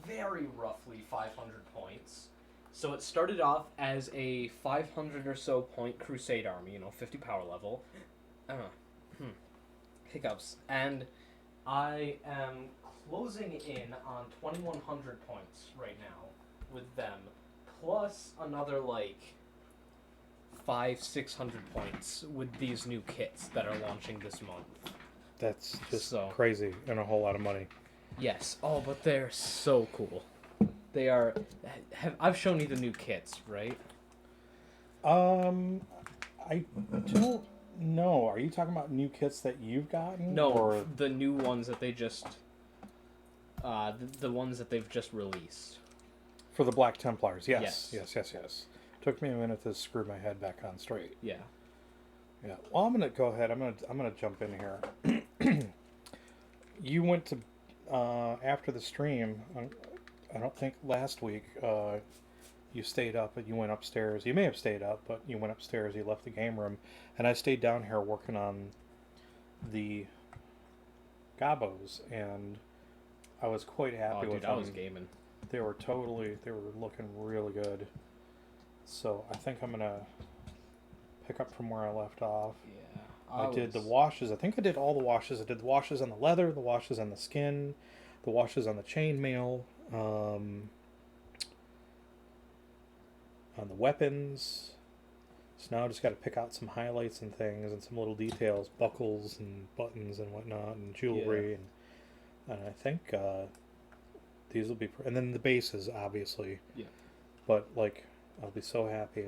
Speaker 2: very roughly 500 points. So it started off as a 500 or so point Crusade army, 50 power level. Hiccups. And I am closing in on 2,100 points right now with them, plus another, 500-600 points with these new kits that are launching this month.
Speaker 1: That's just crazy and a whole lot of money.
Speaker 2: Yes. Oh, but they're so cool. They are. I've shown you the new kits, right?
Speaker 1: I don't know. Are you talking about new kits that you've gotten?
Speaker 2: No,
Speaker 1: or
Speaker 2: the new ones that they just. The ones that they've just released.
Speaker 1: For the Black Templars, yes. Yes. Took me a minute to screw my head back on straight.
Speaker 2: Yeah.
Speaker 1: Yeah. Well, I'm gonna go ahead. I'm gonna jump in here. You went to after the stream. I don't think last week you stayed up, but you went upstairs. You may have stayed up, but you went upstairs. You left the game room, and I stayed down here working on the gobbos, and I was quite happy with them.
Speaker 2: I was gaming.
Speaker 1: They were looking really good. So I think I'm gonna pick up from where I left off.
Speaker 2: Yeah.
Speaker 1: I did the washes. I think I did all the washes. I did the washes on the leather, the washes on the skin, the washes on the chainmail, on the weapons. So now I just got to pick out some highlights and things and some little details, buckles and buttons and whatnot, and jewelry, and I think these will be. And then the bases, obviously. Yeah. But I'll be so happy.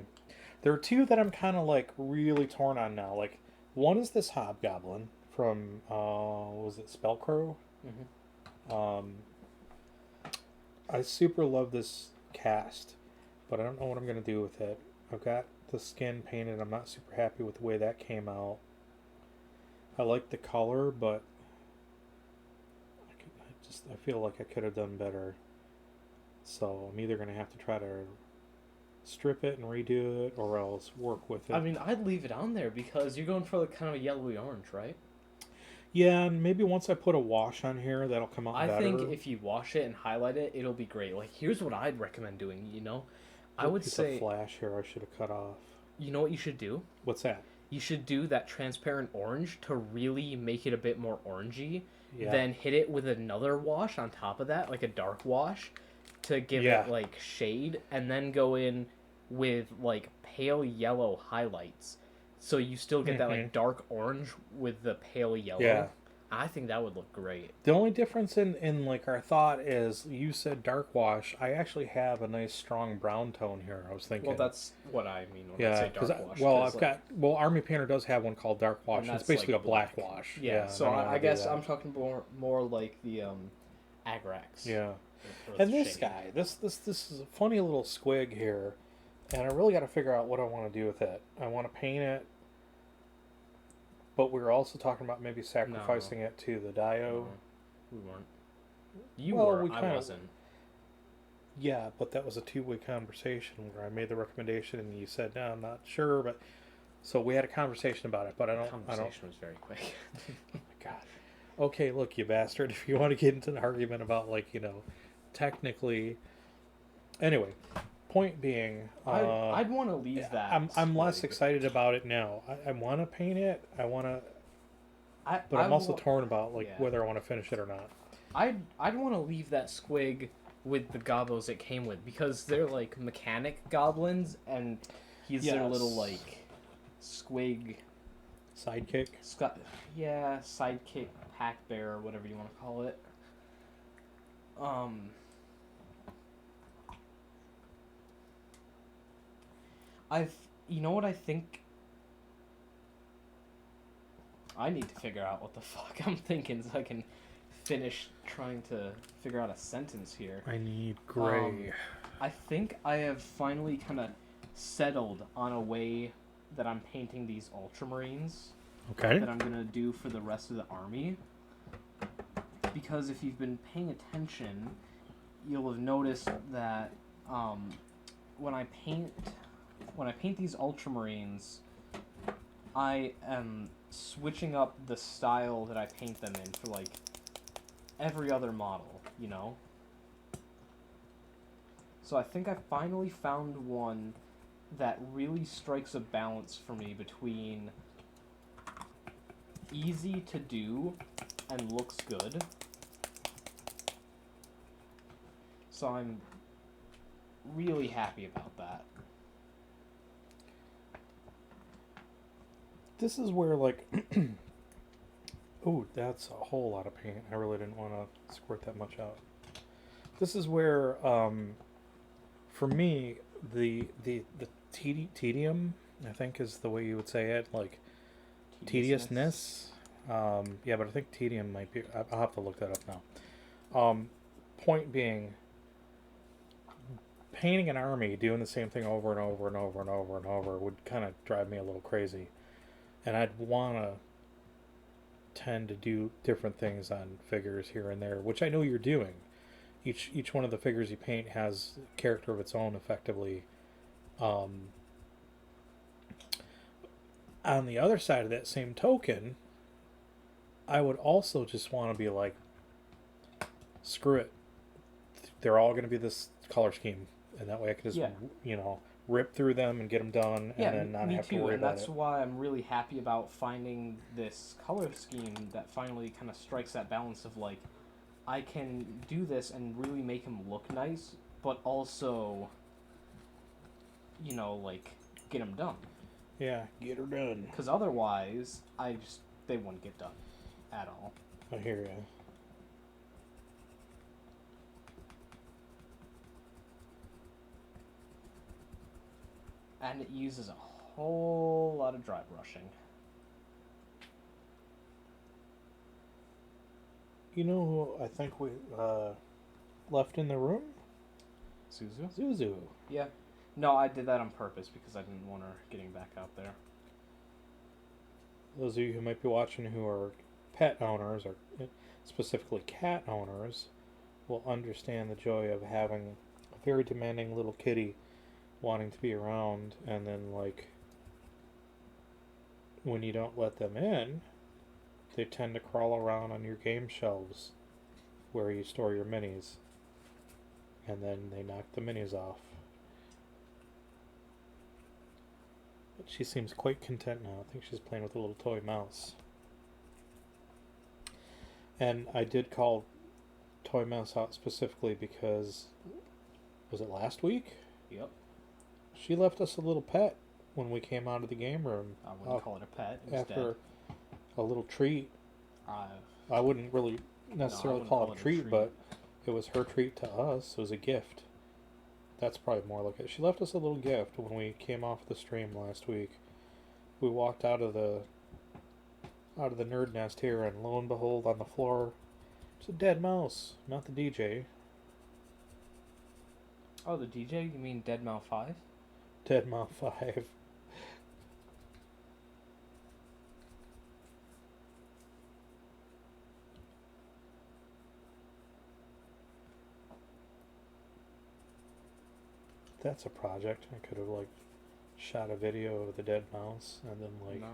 Speaker 1: There are two that I'm kind of really torn on now. One is this hobgoblin from was it Spellcrow? Mm-hmm. I super love this cast, but I don't know what I'm gonna do with it. I've got the skin painted. I'm not super happy with the way that came out. I like the color, but I feel like I could have done better. So I'm either gonna have to try to strip it and redo it, or else work with it.
Speaker 2: I mean, I'd leave it on there because you're going for kind of a yellowy orange, right?
Speaker 1: Yeah, and maybe once I put a wash on here, that'll come out better.
Speaker 2: I think if you wash it and highlight it, it'll be great. Here's what I'd recommend doing, I would say...
Speaker 1: a flash here I should have cut off.
Speaker 2: You know what you should do?
Speaker 1: What's that?
Speaker 2: You should do that transparent orange to really make it a bit more orangey.
Speaker 1: Yeah.
Speaker 2: Then hit it with another wash on top of that, like a dark wash, to give it, shade. And then go in with, pale yellow highlights. So you still get that dark orange with the pale yellow. Yeah. I think that would look great.
Speaker 1: The only difference in our thought is you said dark wash. I actually have a nice strong brown tone here. I was thinking.
Speaker 2: Well, that's what I mean when I say dark wash.
Speaker 1: Army Painter does have one called dark wash. It's basically a black wash.
Speaker 2: Yeah. So I guess I'm talking more like the Agrax.
Speaker 1: Yeah. And this guy, this is a funny little squig here. And I really got to figure out what I want to do with it. I want to paint it, but we were also talking about maybe sacrificing it to the Dio.
Speaker 2: We weren't. You
Speaker 1: Well,
Speaker 2: were.
Speaker 1: we
Speaker 2: I
Speaker 1: kinda-
Speaker 2: wasn't.
Speaker 1: Yeah, but that was a two-way conversation where I made the recommendation and you said, no, I'm not sure, but so we had a conversation about it, but I don't.
Speaker 2: Conversation was very quick.
Speaker 1: Oh my God. Okay, look, you bastard. If you want to get into an argument about, like, technically. Anyway, point being,
Speaker 2: I'd want to leave that.
Speaker 1: I'm less
Speaker 2: squig.
Speaker 1: excited about it now. I want to paint it. I want to, but I'm also torn about whether I want to finish it or not.
Speaker 2: I'd want to leave that squig with the gobbos it came with, because they're like mechanic goblins, and he's their little like squig
Speaker 1: Sidekick.
Speaker 2: Sidekick, pack bear, or whatever you want to call it. You know what I think? I need to figure out what the fuck I'm thinking so I can finish trying to figure out a sentence here.
Speaker 1: I need gray.
Speaker 2: I think I have finally kind of settled on a way that I'm painting these ultramarines.
Speaker 1: Okay.
Speaker 2: That I'm going to do for the rest of the army. Because if you've been paying attention, you'll have noticed that when I paint these ultramarines, I am switching up the style that I paint them in for like every other model, you know? So I think I finally found one that really strikes a balance for me between easy to do and looks good. So I'm really happy about that.
Speaker 1: This is where, like, oh, that's a whole lot of paint. I really didn't want to squirt that much out. This is where, for me, the tedium, I think is the way you would say it, like, tediousness. Yeah, but I think tedium might be, I'll have to look that up now. Point being, painting an army, doing the same thing over and over and over and over and over would kind of drive me a little crazy. And I'd want to tend to do different things on figures here and there, which I know you're doing. Each one of the figures you paint has a character of its own, effectively. On the other side of that same token, I would also just want to be like, screw it. They're all going to be this color scheme, and that way I could just, rip through them and get them done, and then not have to worry about it.
Speaker 2: That's why I'm really happy about finding this color scheme that finally kind of strikes that balance of like, I can do this and really make him look nice, but also, like, get him done.
Speaker 1: Yeah, get her done.
Speaker 2: Because otherwise, they wouldn't get done at all.
Speaker 1: I hear you.
Speaker 2: And it uses a whole lot of dry brushing.
Speaker 1: You know who I think we left in the room? Zuzu.
Speaker 2: Yeah. No, I did that on purpose because I didn't want her getting back out there.
Speaker 1: Those of you who might be watching who are pet owners, or specifically cat owners, will understand the joy of having a very demanding little kitty wanting to be around, and then, like, when you don't let them in, they tend to crawl around on your game shelves where you store your minis, and then they knock the minis off. But she seems quite content now. I think she's playing with a little toy mouse. And I did call Toy Mouse out specifically because, was it last week?
Speaker 2: Yep.
Speaker 1: She left us a little pet when we came out of the game room.
Speaker 2: I wouldn't call it a pet. It was
Speaker 1: after
Speaker 2: dead.
Speaker 1: A little treat. I wouldn't really necessarily call it a treat, but it was her treat to us. It was a gift. That's probably more like it. She left us a little gift when we came off the stream last week. We walked out of the nerd nest here, and lo and behold, on the floor, it's a dead mouse, not the DJ.
Speaker 2: Oh, the DJ? You mean Dead Mouse 5?
Speaker 1: Dead Mouse 5. That's a project. I could have like shot a video of the dead mouse and then like
Speaker 2: No.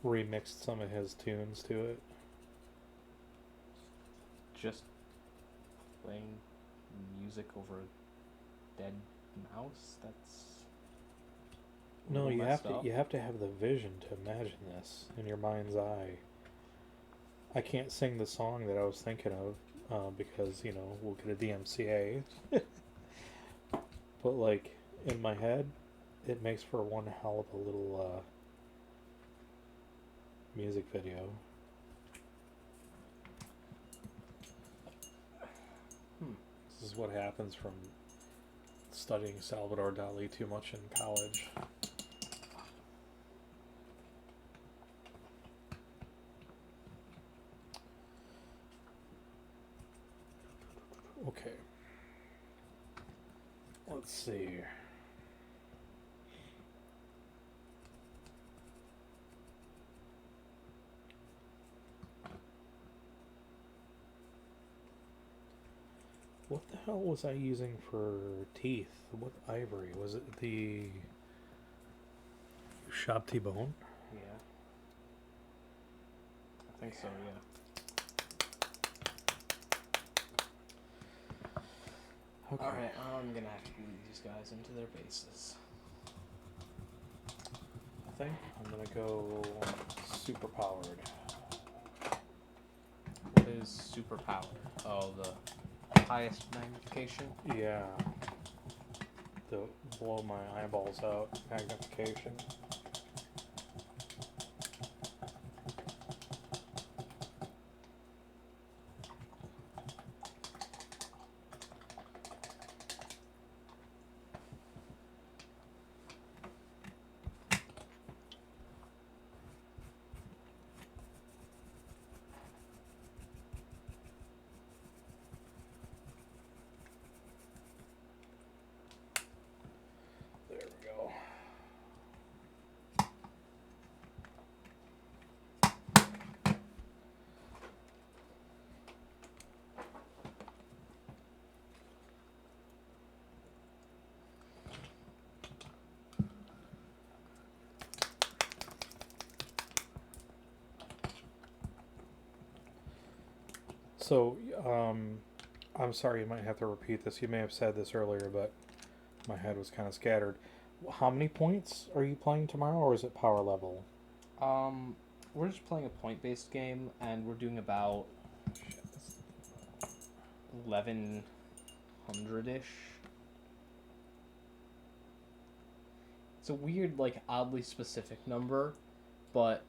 Speaker 1: remixed some of his tunes to it.
Speaker 2: Just playing music over a dead mouse? That's a
Speaker 1: No,
Speaker 2: little
Speaker 1: you have
Speaker 2: messed
Speaker 1: to
Speaker 2: up.
Speaker 1: you have to have the vision to imagine this in your mind's eye. I can't sing the song that I was thinking of because we'll get a DMCA. But like in my head, it makes for one hell of a little music video. This is what happens from studying Salvador Dali too much in college. Okay. Let's see. What the hell was I using for teeth? What ivory? Was it the Shop T-Bone?
Speaker 2: Yeah. I think so, yeah.
Speaker 1: Okay.
Speaker 2: Alright, I'm gonna have to lead these guys into their bases.
Speaker 1: I think I'm gonna go super powered.
Speaker 2: What is super power? Oh, the highest magnification?
Speaker 1: Yeah. To blow my eyeballs out. Magnification. There we go. So, I'm sorry, you might have to repeat this. You may have said this earlier, but my head was kind of scattered. How many points are you playing tomorrow, or is it power level?
Speaker 2: We're just playing a point-based game, and we're doing about 1100-ish. It's a weird, like, oddly specific number, but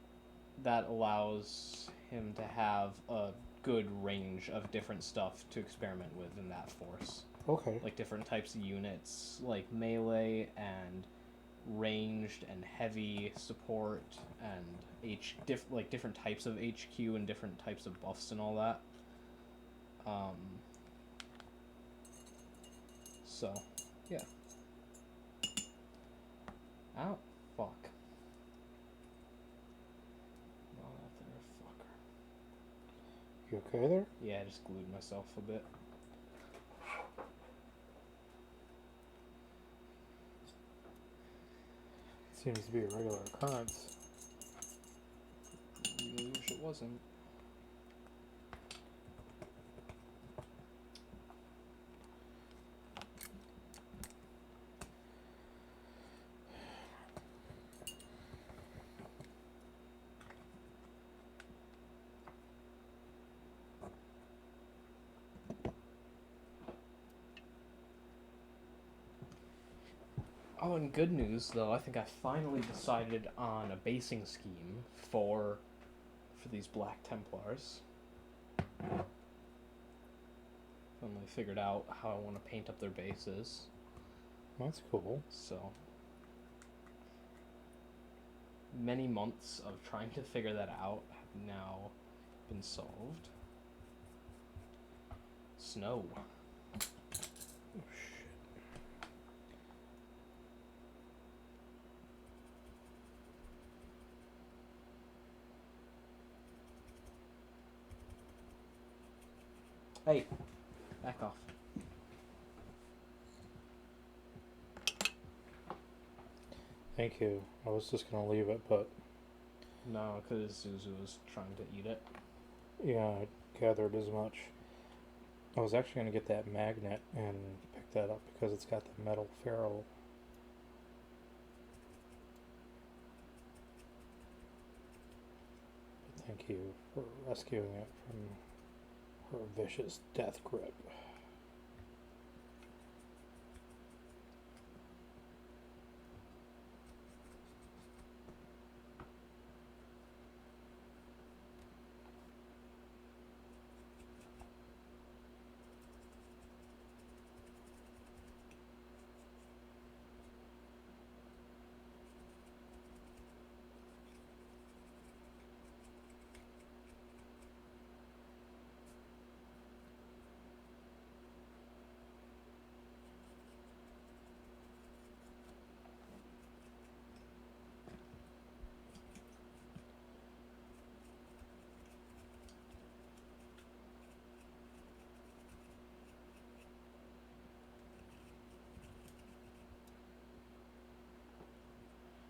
Speaker 2: that allows him to have a good range of different stuff to experiment with in that force.
Speaker 1: Okay.
Speaker 2: Like different types of units, like melee and ranged and heavy support and different types of HQ and different types of buffs and all that. So, yeah. Ow, fuck. Not out there, fucker.
Speaker 1: You okay there?
Speaker 2: Yeah, I just glued myself a bit.
Speaker 1: Seems to be a regular occurrence.
Speaker 2: Really wish it wasn't. Oh, and good news though, I think I finally decided on a basing scheme for these Black Templars. Finally figured out how I want to paint up their bases.
Speaker 1: That's cool.
Speaker 2: So many months of trying to figure that out have now been solved. Snow.
Speaker 1: Oh, shit.
Speaker 2: Hey, back off.
Speaker 1: Thank you. I was just gonna leave it, but
Speaker 2: No, because Zuzu was trying to eat it.
Speaker 1: yeah, I gathered as much. I was actually gonna get that magnet and pick that up because it's got the metal ferrule. But thank you for rescuing it from her vicious death grip.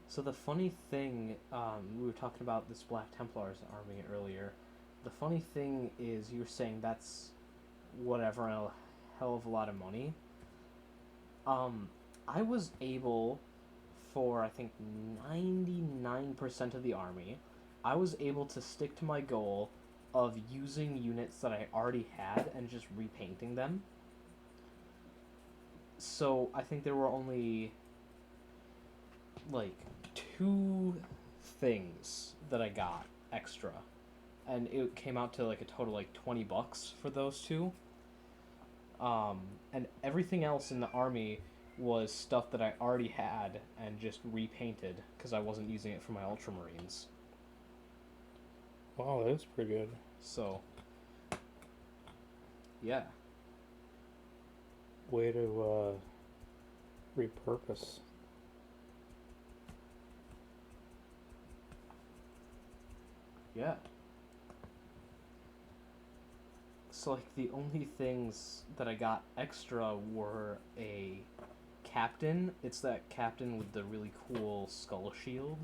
Speaker 2: So the funny thing, we were talking about this Black Templar's army earlier. The funny thing is, you were saying that's whatever, a hell of a lot of money. I was able, for I think 99% of the army, I was able to stick to my goal of using units that I already had and just repainting them. So I think there were only like 2 things that I got extra, and it came out to like a total like $20 for those 2. And everything else in the army was stuff that I already had and just repainted because I wasn't using it for my Ultramarines.
Speaker 1: Wow, that is pretty good.
Speaker 2: So, yeah.
Speaker 1: Way to repurpose.
Speaker 2: Yeah. So, like, the only things that I got extra were a captain. It's that captain with the really cool skull shield.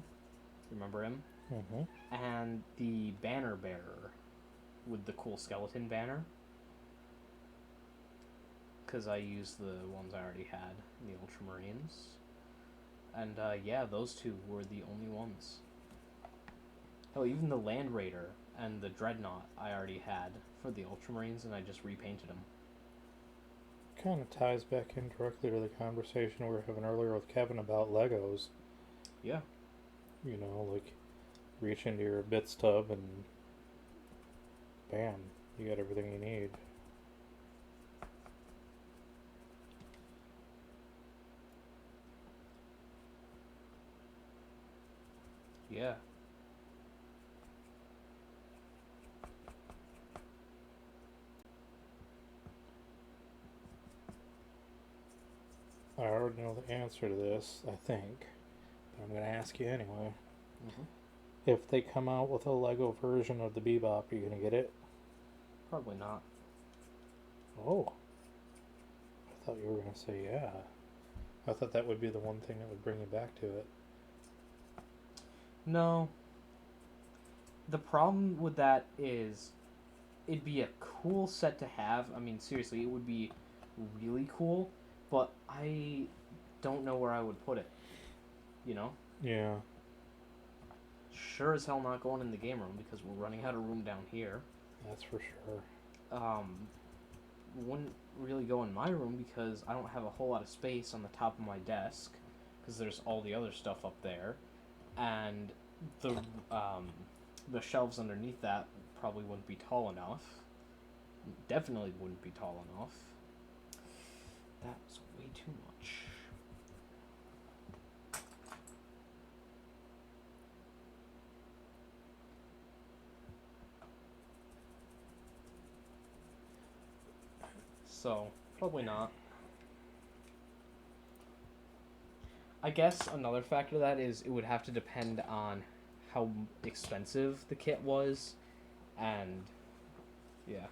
Speaker 2: Remember him?
Speaker 1: Mm-hmm.
Speaker 2: And the banner bearer with the cool skeleton banner. Because I used the ones I already had, the Ultramarines. And, yeah, those 2 were the only ones. Oh, even the Land Raider and the Dreadnought I already had for the Ultramarines, and I just repainted them.
Speaker 1: Kind of ties back in directly to the conversation we were having earlier with Kevin about Legos.
Speaker 2: Yeah.
Speaker 1: You know, like, reach into your bits tub and bam, you got everything you need.
Speaker 2: Yeah.
Speaker 1: I already know the answer to this, I think, but I'm going to ask you anyway.
Speaker 2: Mm-hmm.
Speaker 1: If they come out with a Lego version of the Bebop, are you going to get it?
Speaker 2: Probably not.
Speaker 1: Oh. I thought you were going to say yeah. I thought that would be the one thing that would bring you back to it.
Speaker 2: No. The problem with that is it'd be a cool set to have. I mean, seriously, it would be really cool, but I don't know where I would put it. You know?
Speaker 1: Yeah.
Speaker 2: Sure as hell not going in the game room because we're running out of room down here.
Speaker 1: That's for sure.
Speaker 2: Wouldn't really go in my room because I don't have a whole lot of space on the top of my desk because there's all the other stuff up there, and the shelves underneath that probably wouldn't be tall enough. Definitely wouldn't be tall enough. That's way too much. So, probably not. I guess another factor to that is it would have to depend on how expensive the kit was, and yeah.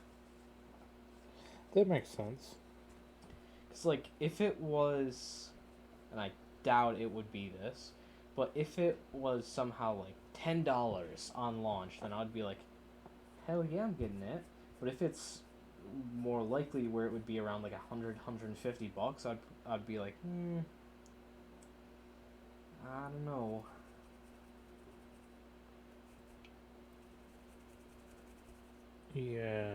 Speaker 1: That makes sense.
Speaker 2: Because, like, if it was, and I doubt it would be this, But if it was somehow like $10 on launch, then I'd be like, hell yeah, I'm getting it. But if it's more likely where it would be around like $100-$150, I'd be like, I don't know.
Speaker 1: Yeah,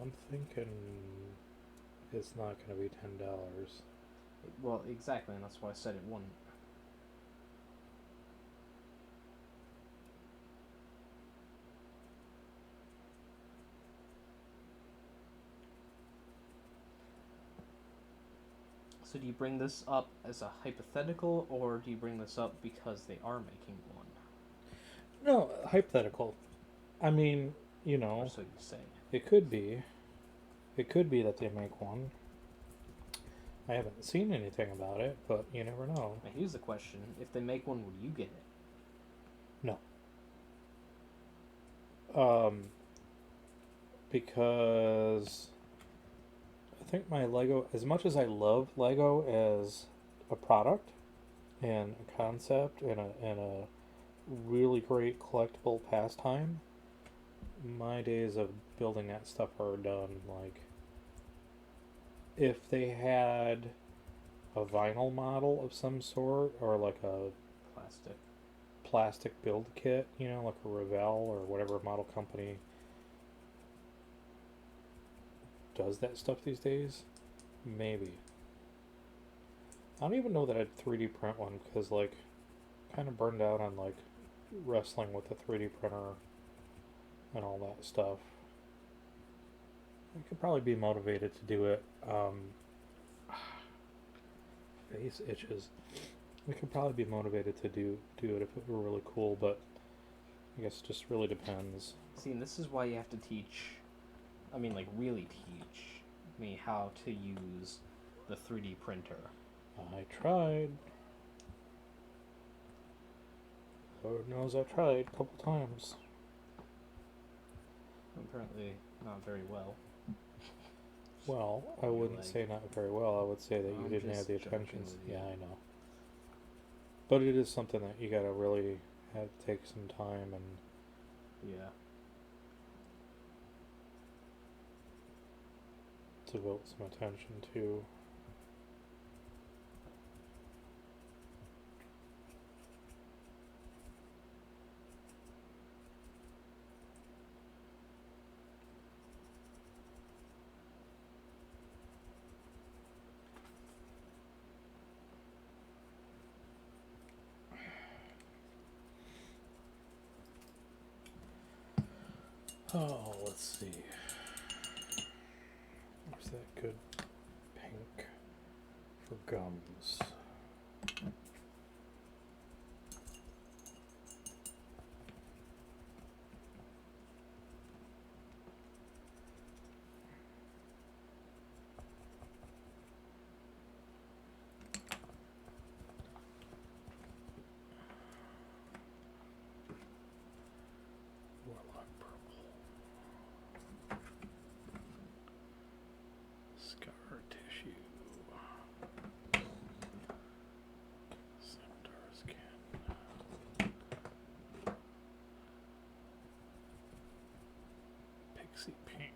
Speaker 1: I'm thinking it's not going to be $10.
Speaker 2: Well, exactly, and that's why I said it wouldn't. So do you bring this up as a hypothetical, or do you bring this up because they are making one?
Speaker 1: No, hypothetical. I mean, you know,
Speaker 2: Or so you say.
Speaker 1: it could be. It could be that they make one. I haven't seen anything about it, but you never know.
Speaker 2: Now here's the question: if they make one, would you get it?
Speaker 1: No. Because I think my Lego, as much as I love Lego as a product and a concept and a really great collectible pastime, my days of building that stuff are done. Like, if they had a vinyl model of some sort, or like a plastic build kit, you know, like a Revell or whatever model company does that stuff these days, maybe. I don't even know that I'd 3D print one, because like, kind of burned out on like wrestling with the 3D printer and all that stuff. I could probably be motivated to do it. Face itches. We could probably be motivated to do it if it were really cool, but I guess it just really depends.
Speaker 2: See, and this is why you have to teach. I mean, like really teach me how to use the 3D printer.
Speaker 1: I tried. Lord knows I tried a couple times.
Speaker 2: Apparently, not very well.
Speaker 1: Well, I wouldn't say not very well. I would say that you didn't have the
Speaker 2: just
Speaker 1: attention.
Speaker 2: joking with
Speaker 1: Yeah,
Speaker 2: you.
Speaker 1: I know. But it is something that you gotta really have to take some time and
Speaker 2: Yeah.
Speaker 1: devote some attention to. Oh, let's see. Where's that good pink for gums? Warlock purple. Scar tissue. Centaur skin. Pixie pink.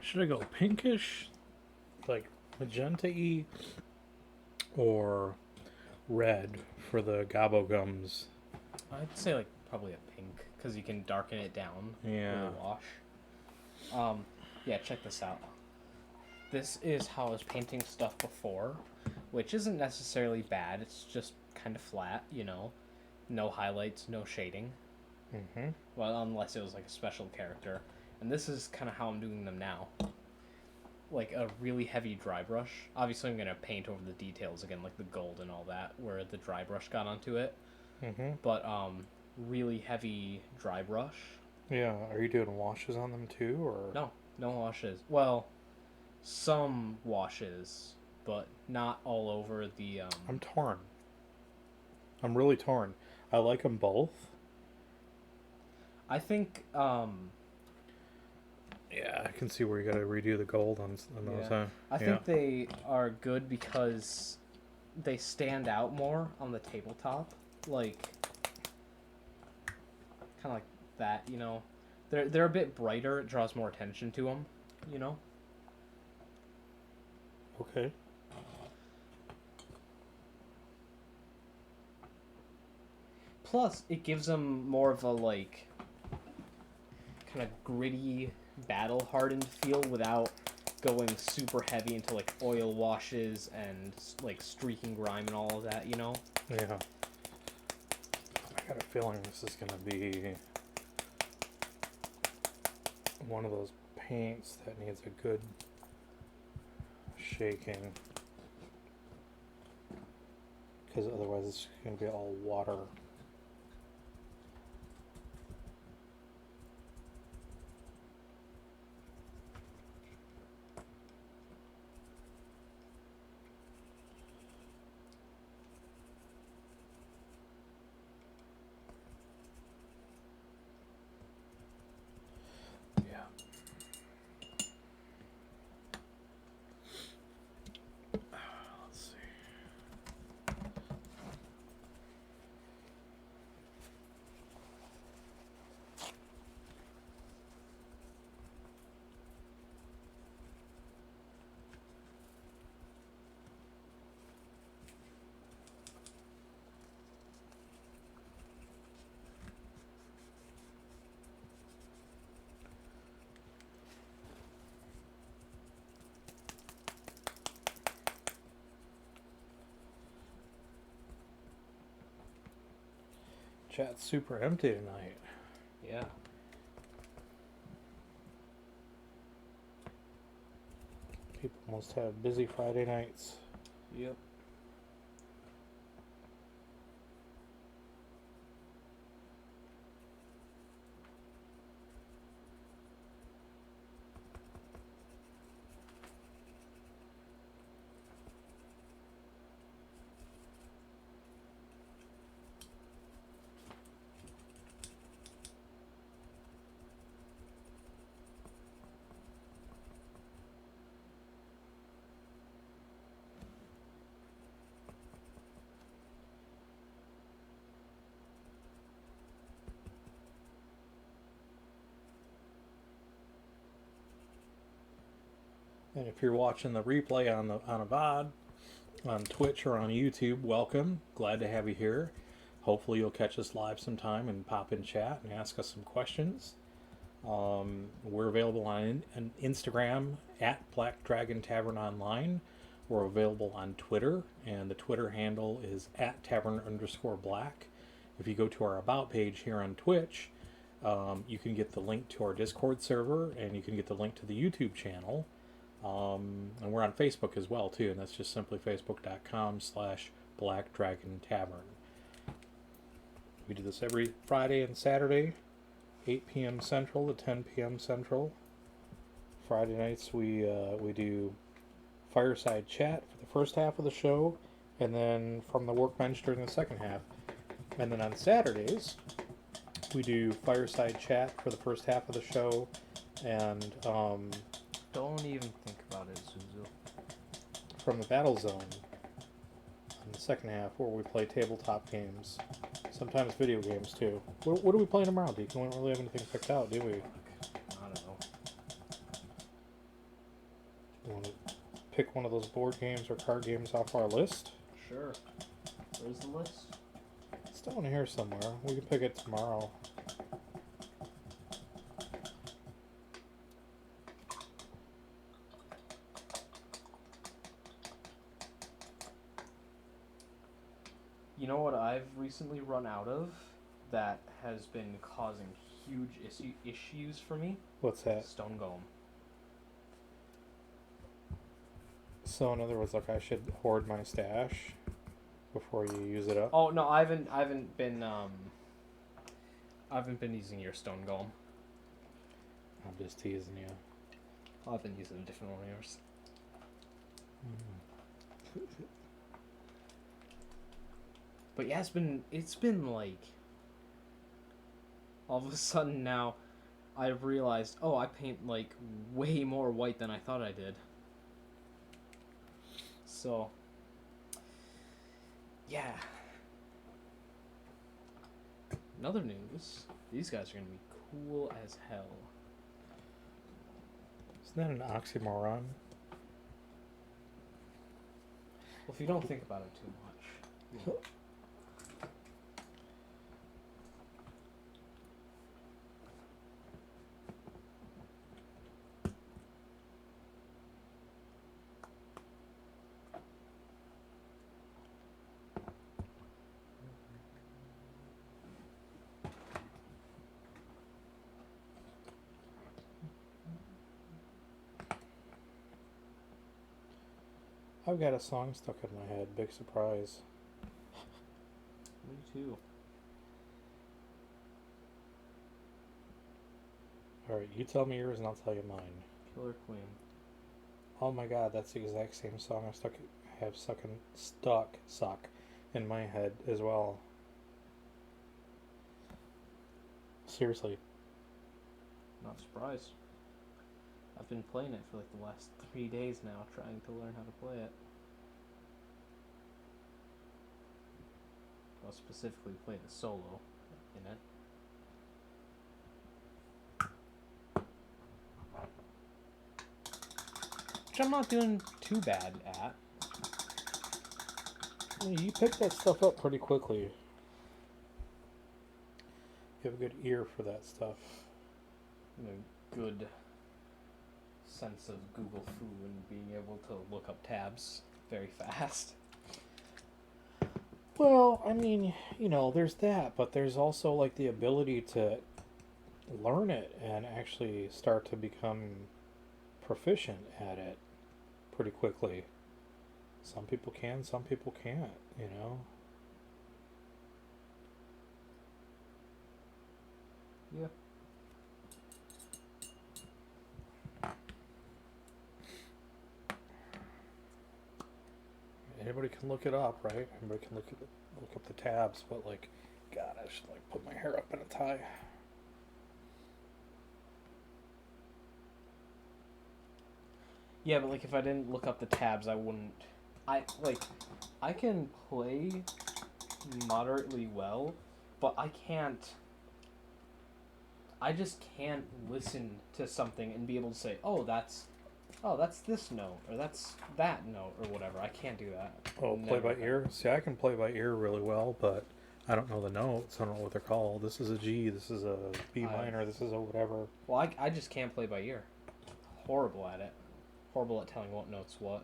Speaker 1: Should I go pinkish, like magenta-y, or red for the gobbo gums?
Speaker 2: I'd say like probably a pink, because you can darken it down
Speaker 1: Yeah.
Speaker 2: with a wash. Yeah, check this out. This is how I was painting stuff before, which isn't necessarily bad. It's just kind of flat, you know. No highlights, no shading.
Speaker 1: Mm-hmm.
Speaker 2: Well, unless it was like a special character. And this is kind of how I'm doing them now. Like a really heavy dry brush. Obviously I'm going to paint over the details again, like the gold and all that, where the dry brush got onto it.
Speaker 1: Mm-hmm.
Speaker 2: But really heavy dry brush.
Speaker 1: Yeah, are you doing washes on them too, or?
Speaker 2: No washes. Well, some washes, but not all over the...
Speaker 1: I'm torn. I'm really torn. I like them both.
Speaker 2: I think
Speaker 1: Yeah, I can see where you got to redo the gold on those.
Speaker 2: yeah. I think they are good because they stand out more on the tabletop, like kind of like that. You know, they're a bit brighter. It draws more attention to them. You know.
Speaker 1: Okay.
Speaker 2: Plus, it gives them more of a like kind of gritty, battle-hardened feel without going super heavy into like oil washes and like streaking grime and all of that. You know.
Speaker 1: Yeah. I got a feeling this is gonna be one of those paints that needs a good shaking, because otherwise it's going to be all water. Chat's super empty tonight.
Speaker 2: Yeah.
Speaker 1: People must have busy Friday nights.
Speaker 2: Yep.
Speaker 1: And if you're watching the replay on a VOD, on Twitch or on YouTube, welcome. Glad to have you here. Hopefully you'll catch us live sometime and pop in chat and ask us some questions. We're available on Instagram at Black Dragon Tavern Online. We're available on Twitter, and the Twitter handle is at Tavern_Black. If you go to our About page here on Twitch, you can get the link to our Discord server, and you can get the link to the YouTube channel. And we're on Facebook as well too, and that's just simply facebook.com/Black Dragon Tavern. We do this every Friday and Saturday, 8 p.m. Central to 10 p.m. Central. Friday nights we do Fireside Chat for the first half of the show, and then From the Workbench during the second half. And then on Saturdays we do Fireside Chat for the first half of the show, and
Speaker 2: Don't even think about it, Zuzu.
Speaker 1: From the Battle Zone in the second half, where we play tabletop games, sometimes video games too. What are we playing tomorrow, Deacon? We don't really have anything picked out, do we?
Speaker 2: I don't know.
Speaker 1: You want to pick one of those board games or card games off our list?
Speaker 2: Sure. Where's the list?
Speaker 1: It's down here somewhere. We can pick it tomorrow.
Speaker 2: You know what I've recently run out of that has been causing huge issues for me?
Speaker 1: What's that?
Speaker 2: Stone Golem.
Speaker 1: So in other words, like I should hoard my stash before you use it up?
Speaker 2: Oh no, I haven't been using your Stone Golem.
Speaker 1: I'm just teasing you.
Speaker 2: I've been using a different one of yours. But yeah, it's been like all of a sudden now I've realized, oh, I paint like way more white than I thought I did. So, yeah. Another news, these guys are going to be cool as hell.
Speaker 1: Isn't that an oxymoron?
Speaker 2: Well, if you don't think about it too much. You know.
Speaker 1: I've got a song stuck in my head. Big surprise.
Speaker 2: Me too.
Speaker 1: Alright, you tell me yours and I'll tell you mine.
Speaker 2: Killer Queen.
Speaker 1: Oh my god, that's the exact same song I have stuck in my head as well. Seriously.
Speaker 2: Not surprised. I've been playing it for like the last 3 days now, trying to learn how to play it. I'll specifically play the solo in it. Which I'm not doing too bad at.
Speaker 1: You pick that stuff up pretty quickly. You have a good ear for that stuff.
Speaker 2: And a good sense of Google Foo and being able to look up tabs very fast.
Speaker 1: Well, I mean, there's that, but there's also like the ability to learn it and actually start to become proficient at it pretty quickly. Some people can, some people can't,
Speaker 2: Yeah.
Speaker 1: Anybody can look it up, right? Anybody can look up the tabs, but like, God, I should like put my hair up in a tie.
Speaker 2: Yeah, but like if I didn't look up the tabs, I wouldn't. I can play moderately well, but I can't. I just can't listen to something and be able to say, oh, that's this note, or that's that note, or whatever. I can't do that.
Speaker 1: Oh, play by ear? See, I can play by ear really well, but I don't know the notes. I don't know what they're called. This is a G, this is a B minor, this is a whatever.
Speaker 2: Well, I just can't play by ear. Horrible at it. Horrible at telling what note's what.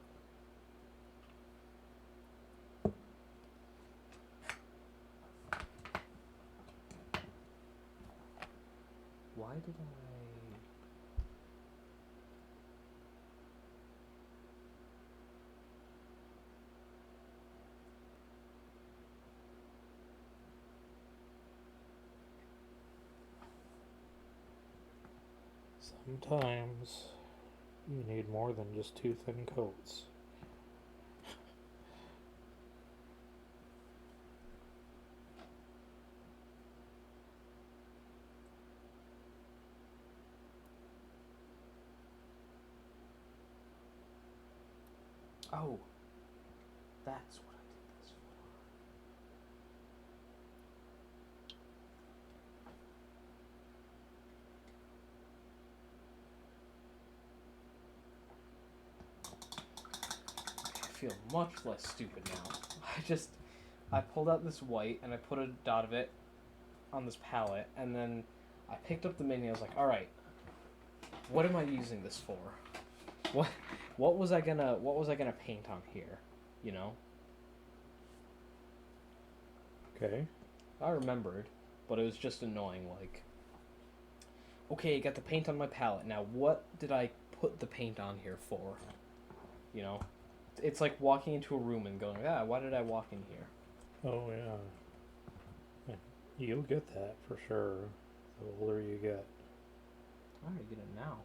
Speaker 2: Why did I...
Speaker 1: Sometimes you need more than just two thin coats.
Speaker 2: Oh, that's what I did this for. I feel much less stupid now. I pulled out this white and I put a dot of it on this palette, and then I picked up the mini. I was like, all right, what am I using this for? What was I gonna paint on here?
Speaker 1: Okay.
Speaker 2: I remembered, but it was just annoying. Like, okay, I got the paint on my palette. Now, what did I put the paint on here for? It's like walking into a room and going, why did I walk in here?
Speaker 1: Oh, yeah. You'll get that for sure, the older you get.
Speaker 2: I already get it now.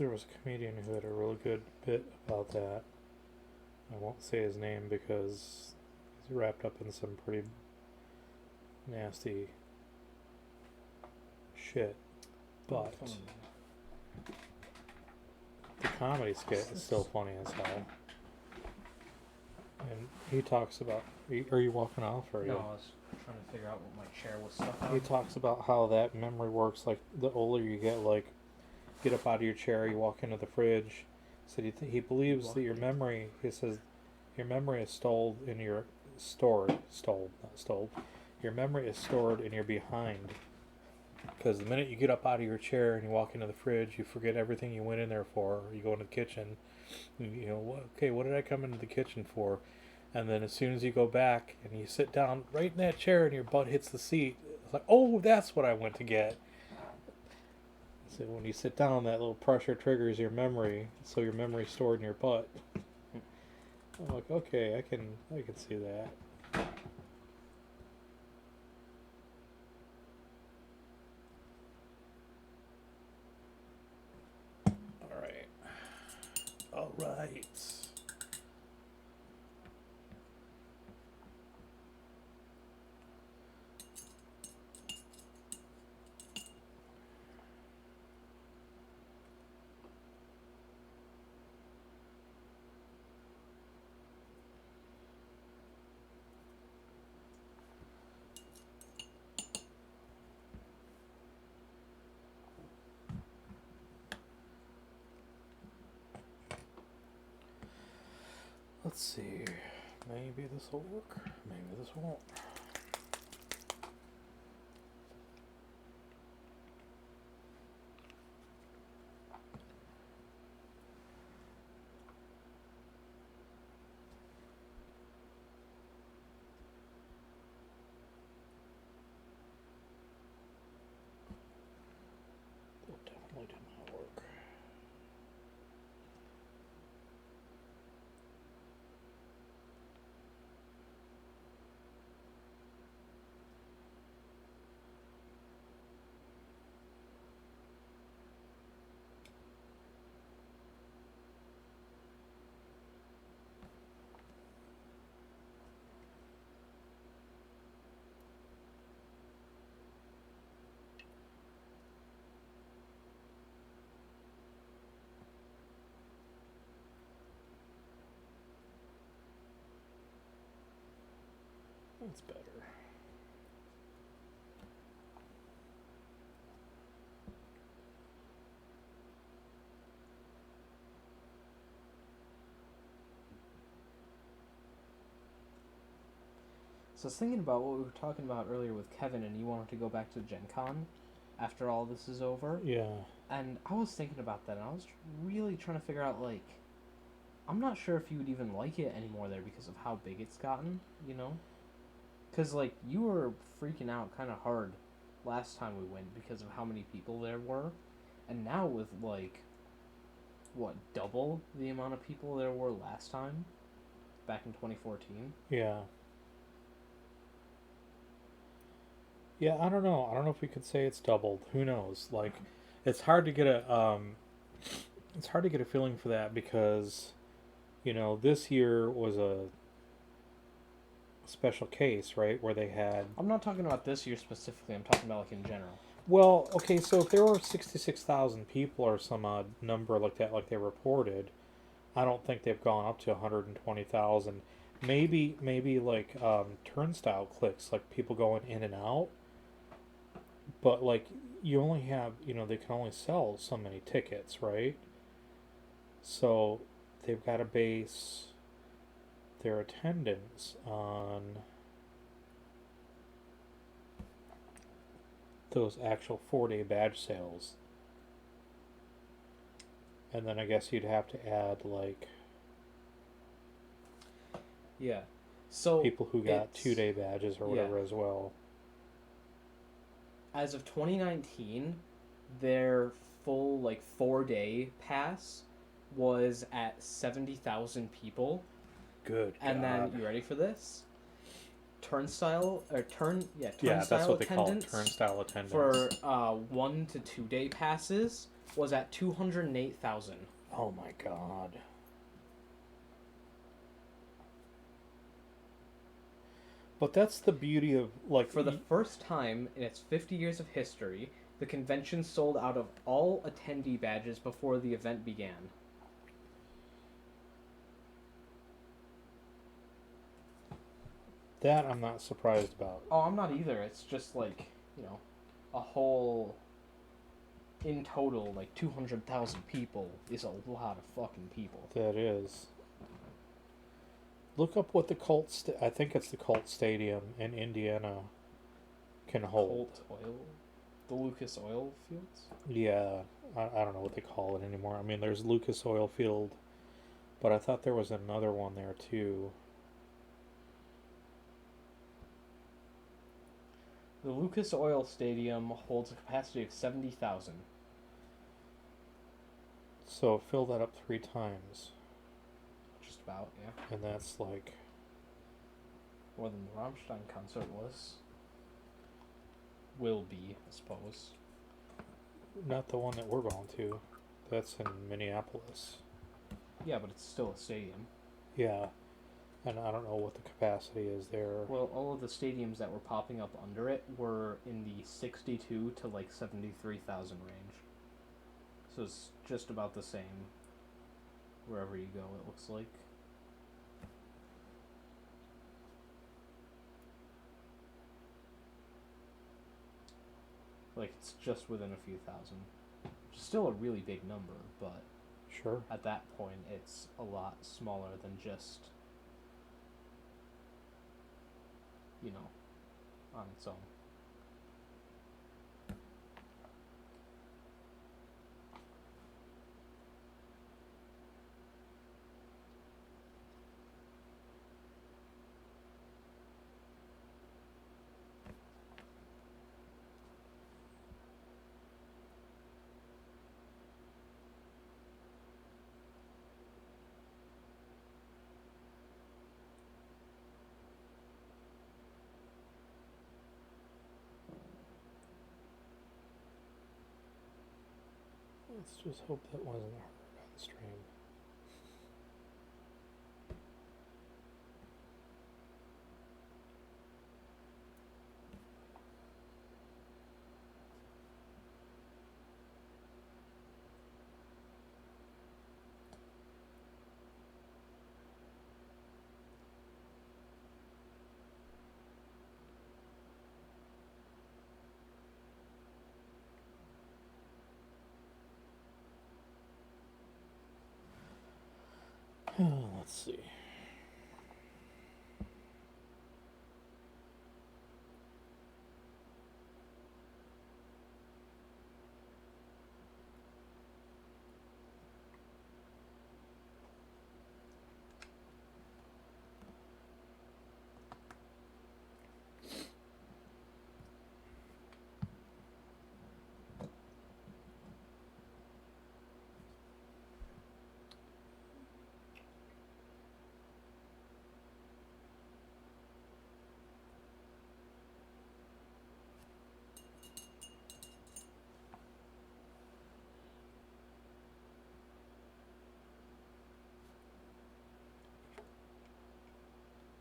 Speaker 1: There was a comedian who had a really good bit about that. I won't say his name because he's wrapped up in some pretty nasty shit. But the comedy skit is still funny as hell. And he talks about... Are you walking off? Or
Speaker 2: no, I was trying to figure out what my chair was stuck on.
Speaker 1: He talks about how that memory works. Like, the older you get, like, get up out of your chair, you walk into the fridge. So he believes that your memory... He says your memory is stored in your... Your memory is stored in your behind. Because the minute you get up out of your chair and you walk into the fridge, you forget everything you went in there for. Or you go into the kitchen, you know, okay, what did I come into the kitchen for? And then as soon as you go back and you sit down right in that chair and your butt hits the seat, it's like, oh, that's what I went to get. So when you sit down, that little pressure triggers your memory, so your memory's stored in your butt. I'm like, okay, I can see that. All right. Let's see. Maybe this will work. Maybe this won't. That definitely did not work. That's better.
Speaker 2: So I was thinking about what we were talking about earlier with Kevin, and you wanted to go back to Gen Con after all this is over.
Speaker 1: Yeah.
Speaker 2: And I was thinking about that, and I was really trying to figure out, like, I'm not sure if you would even like it anymore there because of how big it's gotten, you know? Because, like, you were freaking out kind of hard last time we went because of how many people there were. And now with, like, what, double the amount of people there were last time? Back in 2014?
Speaker 1: Yeah. Yeah, I don't know. I don't know if we could say it's doubled. Who knows? Like, it's hard to get a feeling for that because, you know, this year was a special case, right? Where they had...
Speaker 2: I'm not talking about this year specifically. I'm talking about, like, in general.
Speaker 1: Well, okay, so if there were 66,000 people or some odd number like that, like they reported, I don't think they've gone up to 120,000. Maybe like turnstile clicks, like people going in and out. But, like, you only have, you know, they can only sell so many tickets, right? So they've got to base their attendance on those actual 4-day badge sales. And then I guess you'd have to add, like...
Speaker 2: Yeah. So
Speaker 1: people who got 2-day badges or whatever as well.
Speaker 2: As of 2019, their full, like, 4-day pass was at 70,000 people.
Speaker 1: Good
Speaker 2: And
Speaker 1: God.
Speaker 2: then, you ready for this? turnstile or
Speaker 1: Yeah,
Speaker 2: turnstile
Speaker 1: that's what they call it,
Speaker 2: attendance
Speaker 1: turnstile attendance.
Speaker 2: for 1 to 2 day passes was at 208,000.
Speaker 1: Oh my god. But that's the beauty of, like...
Speaker 2: For the first time in its 50 years of history, the convention sold out of all attendee badges before the event began.
Speaker 1: That I'm not surprised about.
Speaker 2: Oh, I'm not either. It's just like, a whole... In total, like 200,000 people is a lot of fucking people.
Speaker 1: That is. Look up what the Colt... I think it's the Colt Stadium in Indiana can hold.
Speaker 2: Colt Oil? The Lucas Oil Fields?
Speaker 1: Yeah. I don't know what they call it anymore. I mean, there's Lucas Oil Field, but I thought there was another one there too.
Speaker 2: The Lucas Oil Stadium holds a capacity of 70,000.
Speaker 1: So fill that up 3 times.
Speaker 2: Just about, yeah.
Speaker 1: And that's like...
Speaker 2: More than the Rammstein concert was. Will be, I suppose.
Speaker 1: Not the one that we're going to. That's in Minneapolis.
Speaker 2: Yeah, but it's still a stadium.
Speaker 1: Yeah. And I don't know what the capacity is there.
Speaker 2: Well, all of the stadiums that were popping up under it were in the 62 to like 73,000 range. So it's just about the same wherever you go, it looks like. Like, it's just within a few thousand. Which is still a really big number, but
Speaker 1: Sure.
Speaker 2: at that point it's a lot smaller than just, on its own.
Speaker 1: Let's just hope that wasn't heard on stream. Let's see.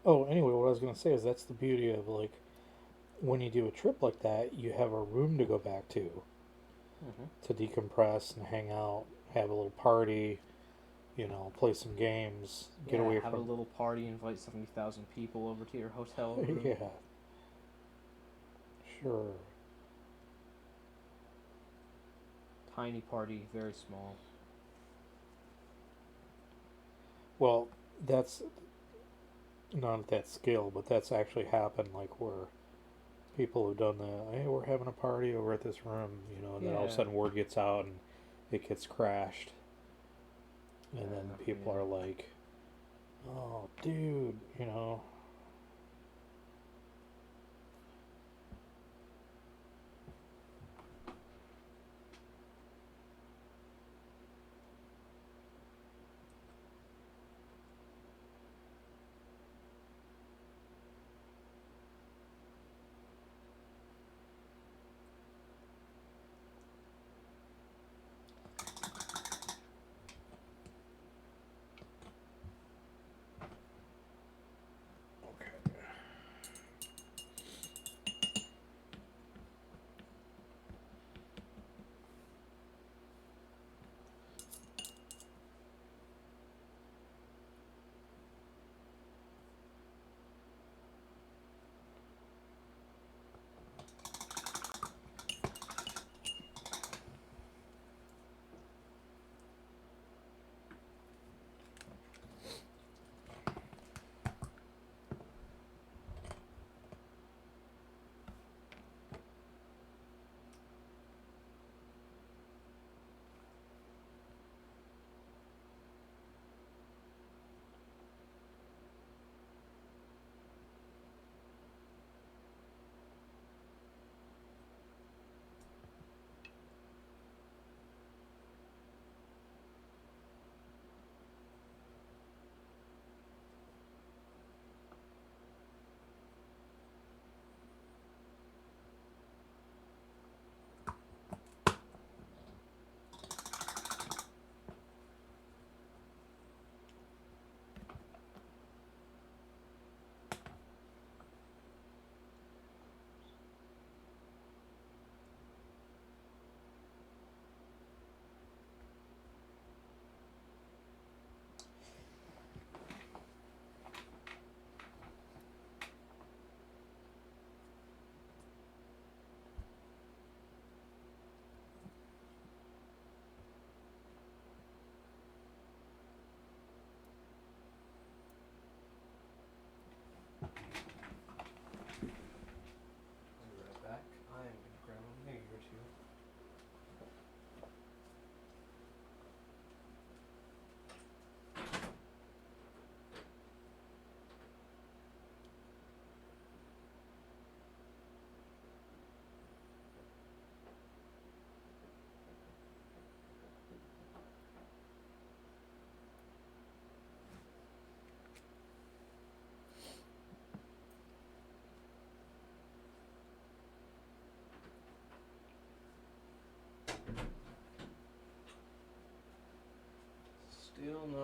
Speaker 1: Oh, anyway, what I was going to say is that's the beauty of, like, when you do a trip like that, you have a room to go back to decompress and hang out, have a little party, play some games, get away
Speaker 2: have
Speaker 1: from...
Speaker 2: a little party, invite 70,000 people over to your hotel room.
Speaker 1: Yeah. Sure.
Speaker 2: Tiny party, very small.
Speaker 1: Well, that's not at that scale, but that's actually happened, like, where people have done the, hey, we're having a party over at this room, and then all of a sudden word gets out and it gets crashed. And then people are like, oh, dude,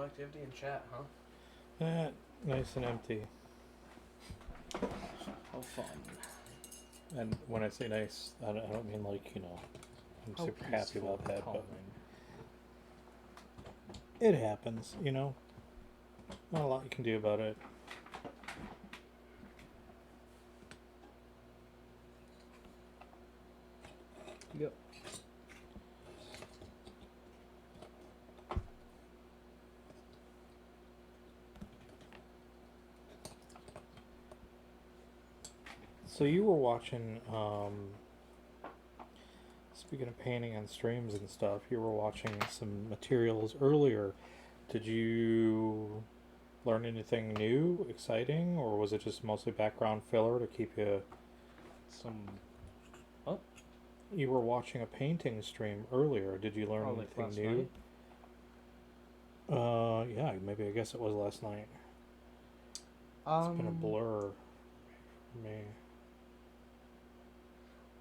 Speaker 2: activity in chat, huh?
Speaker 1: Nice and empty.
Speaker 2: How fun.
Speaker 1: And when I say nice, I don't mean like, you know, I'm
Speaker 2: How
Speaker 1: super happy about that,
Speaker 2: calming.
Speaker 1: but it happens, you know. Not a lot you can do about it.
Speaker 2: Yep.
Speaker 1: So you were watching, speaking of painting on streams and stuff, you were watching some materials earlier. Did you learn anything new, exciting, or was it just mostly background filler to keep you...
Speaker 2: What?
Speaker 1: You were watching a painting stream earlier. Did you learn anything new?
Speaker 2: Night?
Speaker 1: Yeah, maybe I guess it was last night. It's been a blur for me.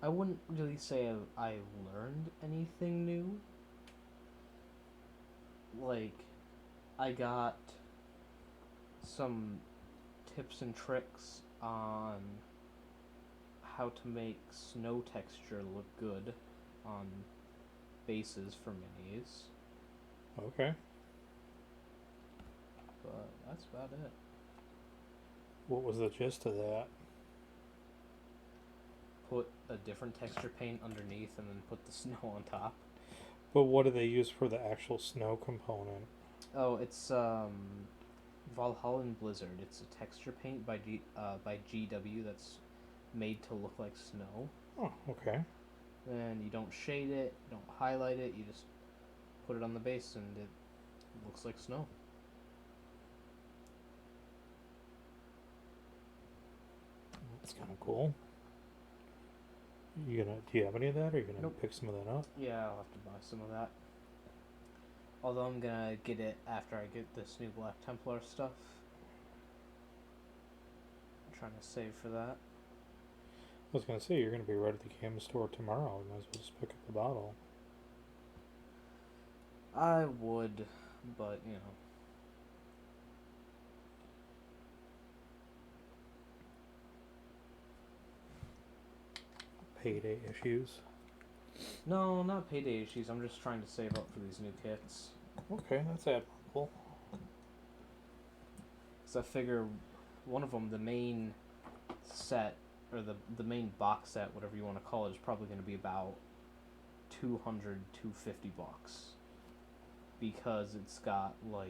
Speaker 2: I wouldn't really say I learned anything new. Like, I got some tips and tricks on how to make snow texture look good on bases for minis.
Speaker 1: Okay.
Speaker 2: But that's about it.
Speaker 1: What was the gist of that?
Speaker 2: Put a different texture paint underneath and then put the snow on top.
Speaker 1: But what do they use for the actual snow component?
Speaker 2: Oh, it's Valhalla Blizzard. It's a texture paint by GW that's made to look like snow.
Speaker 1: Oh, okay.
Speaker 2: And you don't shade it, you don't highlight it, you just put it on the base and it looks like snow.
Speaker 1: That's kind of cool. Do you have any of that, or are you gonna
Speaker 2: Nope.
Speaker 1: pick some of that up?
Speaker 2: Yeah, I'll have to buy some of that. Although I'm gonna get it after I get this new Black Templar stuff. I'm trying to save for that.
Speaker 1: I was gonna say, you're gonna be right at the game store tomorrow. You might as well just pick up the bottle.
Speaker 2: I would, but you know.
Speaker 1: Payday issues.
Speaker 2: No, not payday issues. I'm just trying to save up for these new kits.
Speaker 1: Okay, that's admirable.
Speaker 2: So I figure one of them, the main set, or the main box set, whatever you want to call it, is probably going to be about 200, 250 bucks. Because it's got, like,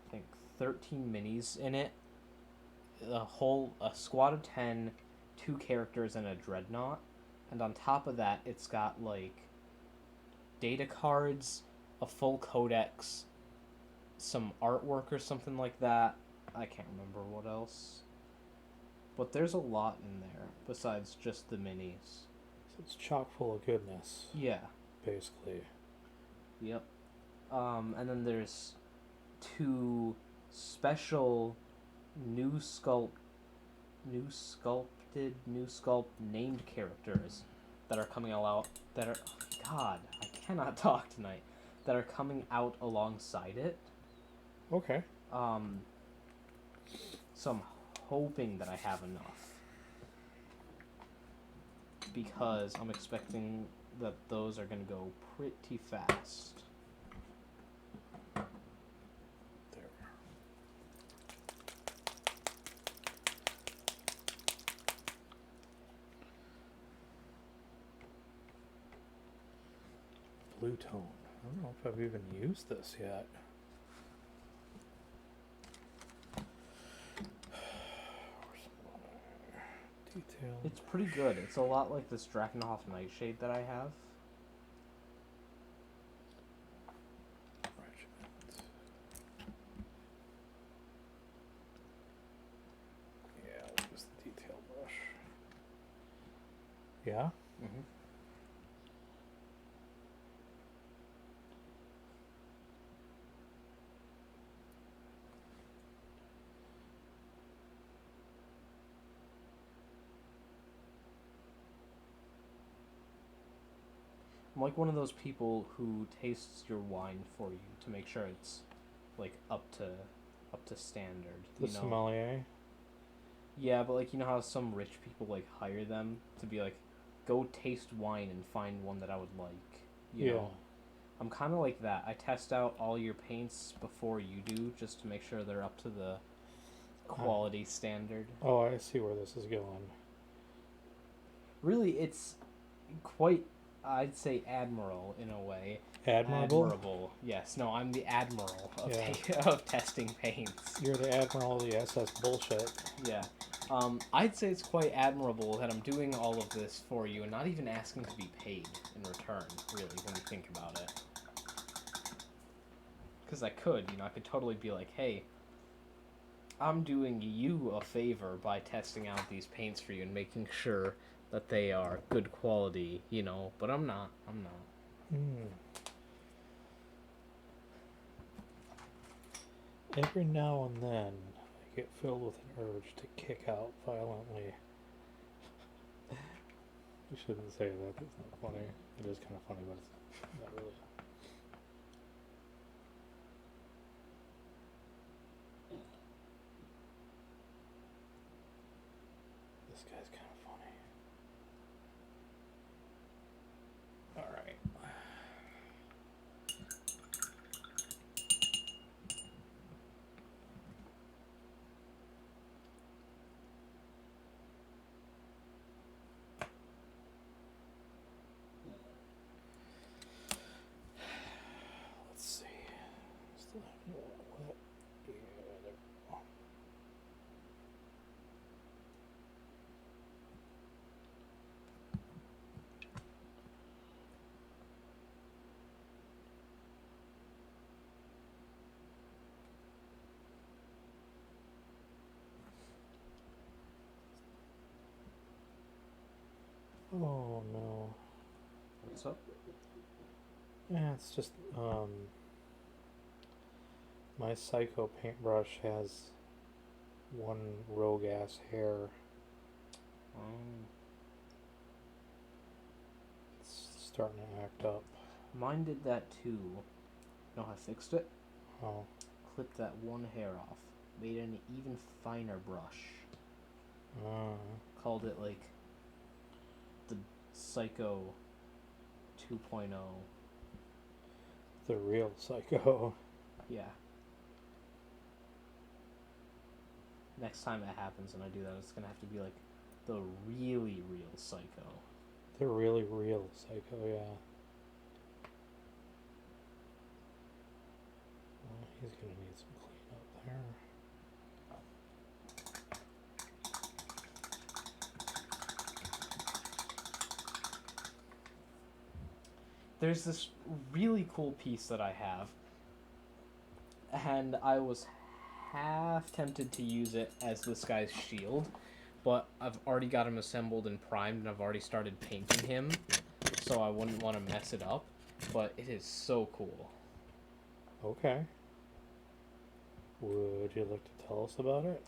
Speaker 2: I think 13 minis in it. A squad of 10, 2 characters, and a dreadnought. And on top of that, it's got, like, data cards, a full codex, some artwork or something like that. I can't remember what else. But there's a lot in there, besides just the minis.
Speaker 1: So it's chock full of goodness.
Speaker 2: Yeah.
Speaker 1: Basically.
Speaker 2: Yep. And then there's 2 special new sculpt named characters that are coming out God, I cannot talk tonight. That are coming out alongside it.
Speaker 1: Okay.
Speaker 2: So I'm hoping that I have enough. Because I'm expecting that those are going to go pretty fast.
Speaker 1: There. Blue tone. I don't know if I've even used this yet. Detail.
Speaker 2: It's pretty good. It's a lot like this Drakenhof Nightshade that I have.
Speaker 1: Regiment. Yeah, I'll use the detail brush. Yeah?
Speaker 2: Mm-hmm. I'm like one of those people who tastes your wine for you to make sure it's like up to standard.
Speaker 1: The sommelier.
Speaker 2: Yeah, but like you know how some rich people like hire them to be like, go taste wine and find one that I would like. You know? I'm kind of like that. I test out all your paints before you do, just to make sure they're up to the quality standard.
Speaker 1: Oh, I see where this is going.
Speaker 2: Really, it's quite, I'd say, admiral in a way.
Speaker 1: Admirable?
Speaker 2: Admirable. Yes. No, I'm the admiral of, of testing paints.
Speaker 1: You're the admiral of the SS bullshit.
Speaker 2: Yeah. I'd say it's quite admirable that I'm doing all of this for you and not even asking to be paid in return, really, when you think about it. Because I could, I could totally be like, hey, I'm doing you a favor by testing out these paints for you and making sure that they are good quality, but I'm not.
Speaker 1: Every now and then, I get filled with an urge to kick out violently. You shouldn't say that. That's not funny. It is kind of funny, but it's not really. This guy's kind of funny. All right. Let's see. Still have what? Yeah, there we go. Oh no.
Speaker 2: What's up?
Speaker 1: Yeah, it's just my Psycho paintbrush has one rogue ass hair. It's starting to act up.
Speaker 2: Mine did that too. Know how I fixed it?
Speaker 1: Oh.
Speaker 2: Clipped that one hair off. Made an even finer brush. Called it like the Psycho 2.0.
Speaker 1: The real Psycho.
Speaker 2: Yeah. Next time it happens and I do that, it's gonna have to be like the really real Psycho.
Speaker 1: The really real Psycho, yeah. Well, he's gonna need some cleanup there.
Speaker 2: There's this really cool piece that I have, and I was half tempted to use it as this guy's shield, but I've already got him assembled and primed, and I've already started painting him, so I wouldn't want to mess it up, but it is so cool.
Speaker 1: Okay. Would you like to tell us about it?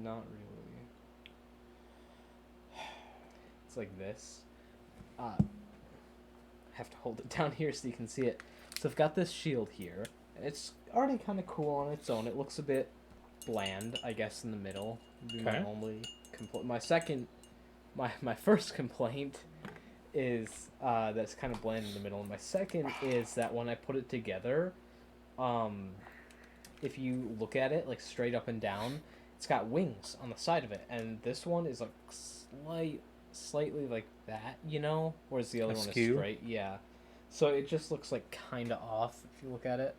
Speaker 2: Not really. It's like this. Have to hold it down here so you can see it. So I've got this shield here. It's already kind of cool on its own. It looks a bit bland, I guess, in the middle.
Speaker 1: Okay.
Speaker 2: My only my first complaint is that it's kind of bland in the middle. And my second is that when I put it together, if you look at it like straight up and down, it's got wings on the side of it, and this one is like slightly like that, whereas the other one is straight. Yeah, so it just looks like kind of off if you look at it.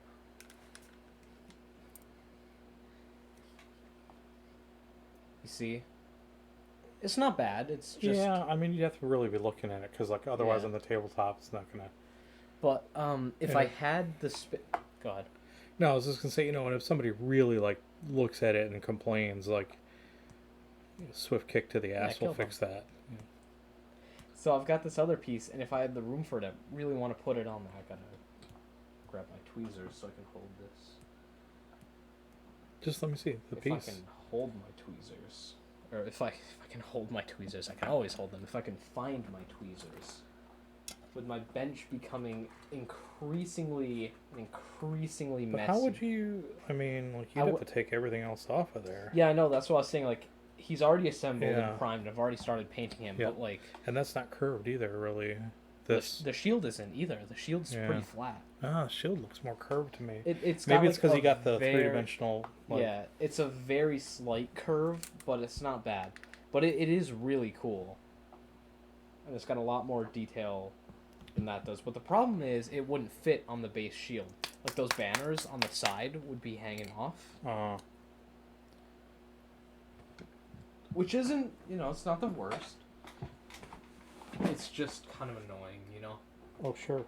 Speaker 2: You see, it's not bad. It's just
Speaker 1: I mean, you have to really be looking at it because like otherwise on the tabletop it's not gonna.
Speaker 2: But if I had the go ahead.
Speaker 1: No, I was just gonna say, and if somebody really like looks at it and complains, like, swift kick to the ass will fix that. Yeah.
Speaker 2: So I've got this other piece, and if I had the room for it, I really want to put it on there. I gotta grab my tweezers so I can hold this.
Speaker 1: Just let me see the piece.
Speaker 2: If I can hold my tweezers, or if I can hold my tweezers, I can always hold them. If I can find my tweezers. with my bench becoming increasingly messy.
Speaker 1: But how would you? I mean, like you'd have to take everything else off of there.
Speaker 2: Yeah, I know. That's what I was saying. Like, he's already assembled
Speaker 1: Yeah.
Speaker 2: and primed. I've already started painting him,
Speaker 1: Yeah.
Speaker 2: but like,
Speaker 1: and that's not curved either, really. This
Speaker 2: the shield isn't either. The shield's
Speaker 1: Yeah.
Speaker 2: pretty flat.
Speaker 1: Ah, shield looks more curved to me.
Speaker 2: It's
Speaker 1: Maybe
Speaker 2: got,
Speaker 1: it's because
Speaker 2: like,
Speaker 1: you got the
Speaker 2: very-
Speaker 1: three-dimensional. Like,
Speaker 2: Yeah, it's a very slight curve, but it's not bad. But it is really cool, and it's got a lot more detail than that does. But the problem is, it wouldn't fit on the base shield. Like those banners on the side would be hanging off. Which isn't, it's not the worst. It's just kind of annoying,
Speaker 1: Oh, sure.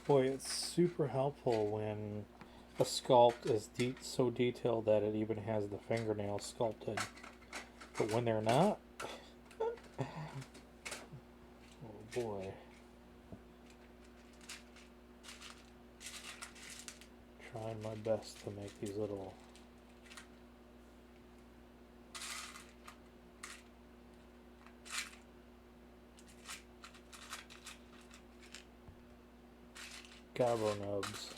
Speaker 1: Boy, it's super helpful when a sculpt is so detailed that it even has the fingernails sculpted. But when they're not, oh boy. Trying my best to make these little gobbo nubs.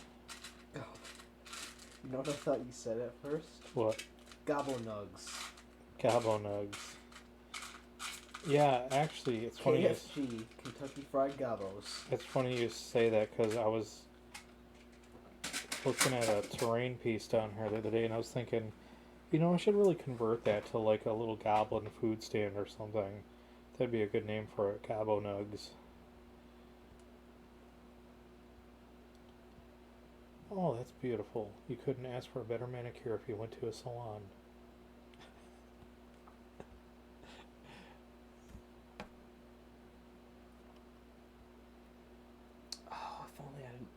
Speaker 2: You know what I thought you said at first?
Speaker 1: What?
Speaker 2: Gobbo nugs.
Speaker 1: Gobbo nugs. Yeah, actually, it's funny.
Speaker 2: KFG, Kentucky Fried Gobbos.
Speaker 1: It's funny you say that because I was looking at a terrain piece down here the other day, and I was thinking, I should really convert that to like a little goblin food stand or something. That'd be a good name for it, Gobbo Nugs. Oh, that's beautiful. You couldn't ask for a better manicure if you went to a salon.
Speaker 2: Oh, if only I didn't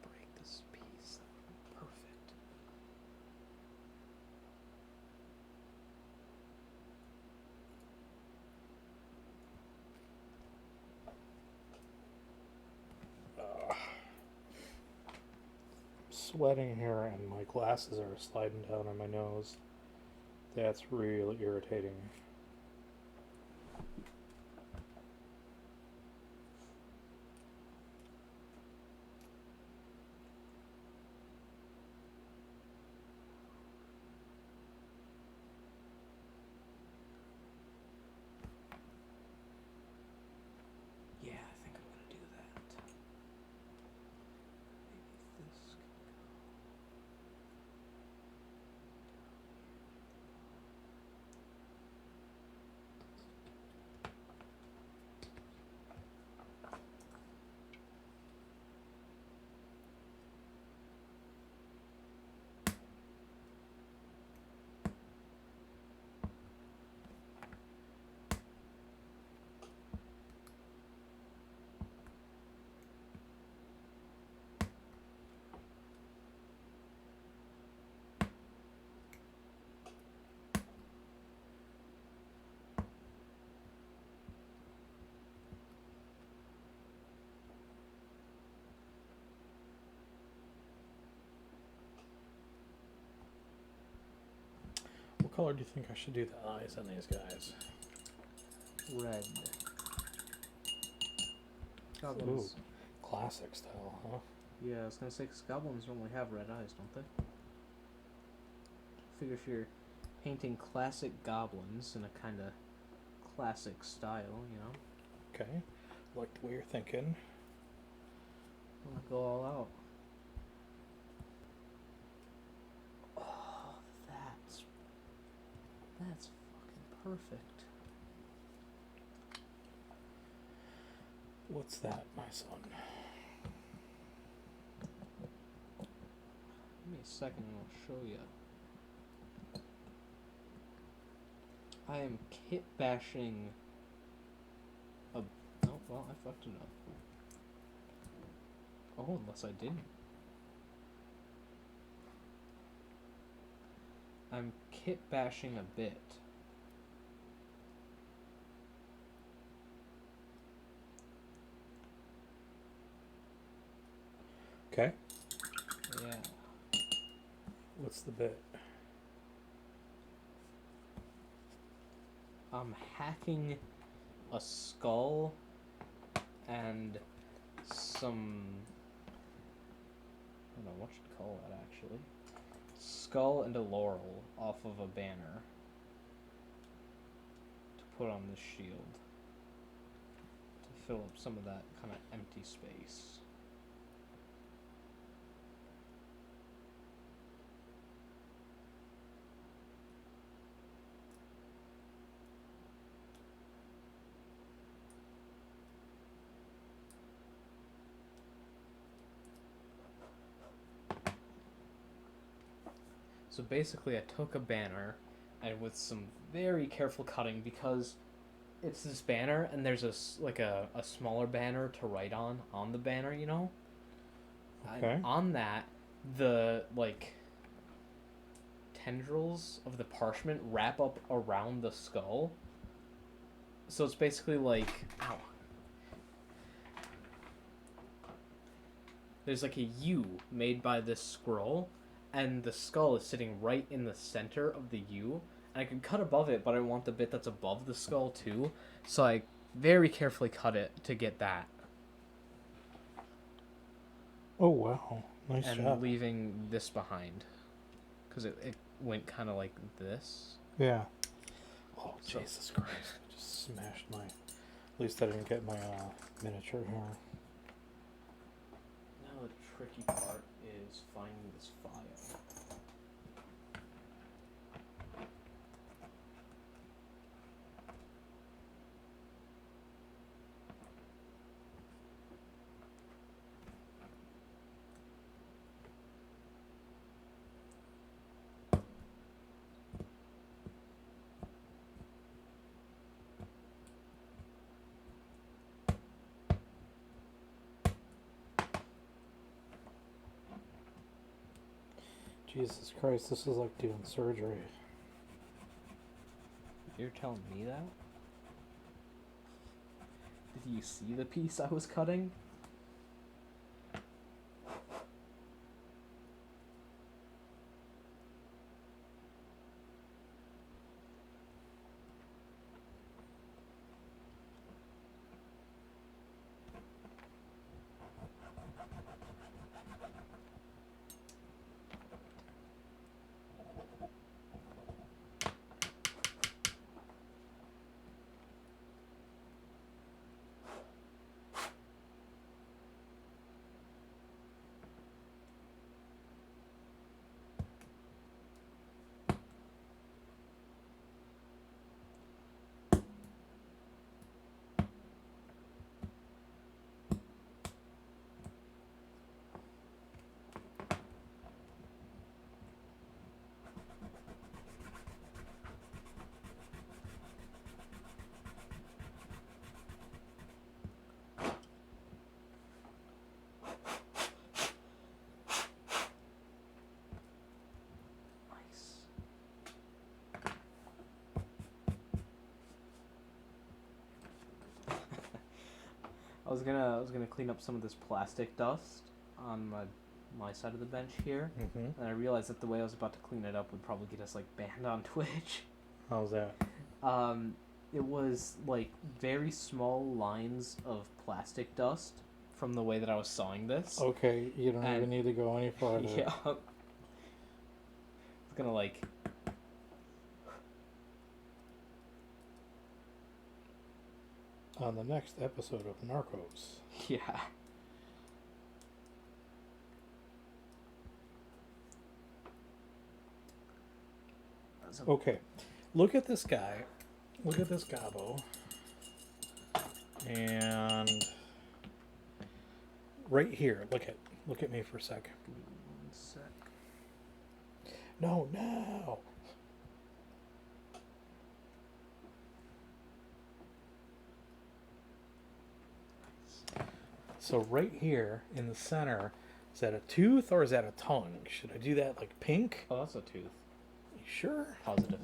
Speaker 2: break this piece. That would be perfect.
Speaker 1: Sweating here and my glasses are sliding down on my nose. That's really irritating.
Speaker 2: Yeah, I think I'm gonna do that. Maybe this can go.
Speaker 1: What color do you think I should do the eyes on these guys?
Speaker 2: Red.
Speaker 1: Ooh,
Speaker 2: Goblins.
Speaker 1: classic style, huh?
Speaker 2: Yeah, I was gonna say, because goblins normally have red eyes, don't they? Figure if you're painting classic goblins in a kind of classic style,
Speaker 1: Okay, like the way you're thinking.
Speaker 2: I'll go all out. Oh, that. perfect.
Speaker 1: What's that, my son?
Speaker 2: Give me a second and I'll show you. I am kit bashing a... Oh, well, I fucked it up. Oh, unless I didn't. I'm kit bashing a bit.
Speaker 1: Okay.
Speaker 2: Yeah.
Speaker 1: What's the bit?
Speaker 2: I'm hacking a skull and some... I don't know what you'd call that, actually. Skull and a laurel off of a banner to put on this shield to fill up some of that kind of empty space. So basically I took a banner and with some very careful cutting, because it's this banner and there's a smaller banner to write on the banner, you know?
Speaker 1: Okay.
Speaker 2: And on that, the tendrils of the parchment wrap up around the skull. So it's basically like... Ow. There's like a U made by this scroll, and the skull is sitting right in the center of the U, and I can cut above it, but I want the bit that's above the skull too, so I very carefully cut it to get that.
Speaker 1: Oh, wow. Nice
Speaker 2: and
Speaker 1: job.
Speaker 2: leaving this behind, because it went kind of like this.
Speaker 1: Yeah. Oh,
Speaker 2: So-
Speaker 1: Jesus Christ. I just smashed my... At least I didn't get my miniature here.
Speaker 2: Now the tricky part is finding this file.
Speaker 1: Jesus Christ, this is like doing surgery.
Speaker 2: You're telling me that? Did you see the piece I was cutting? Nice. I was gonna clean up some of this plastic dust on my side of the bench here,
Speaker 1: Mm-hmm.
Speaker 2: and I realized that the way I was about to clean it up would probably get us like banned on Twitch.
Speaker 1: How's that?
Speaker 2: It was like very small lines of plastic dust from the way that I was sawing this.
Speaker 1: Okay, you don't
Speaker 2: And-
Speaker 1: even need to go any farther.
Speaker 2: Yeah. It's gonna like...
Speaker 1: On the next episode of Narcos.
Speaker 2: Yeah.
Speaker 1: Okay, look at this guy Look at this gobbo. And right here, look at me for a sec.
Speaker 2: One sec.
Speaker 1: No. So right here in the center, is that a tooth or is that a tongue? Should I do that like pink?
Speaker 2: Oh, that's a tooth.
Speaker 1: You sure?
Speaker 2: Positive.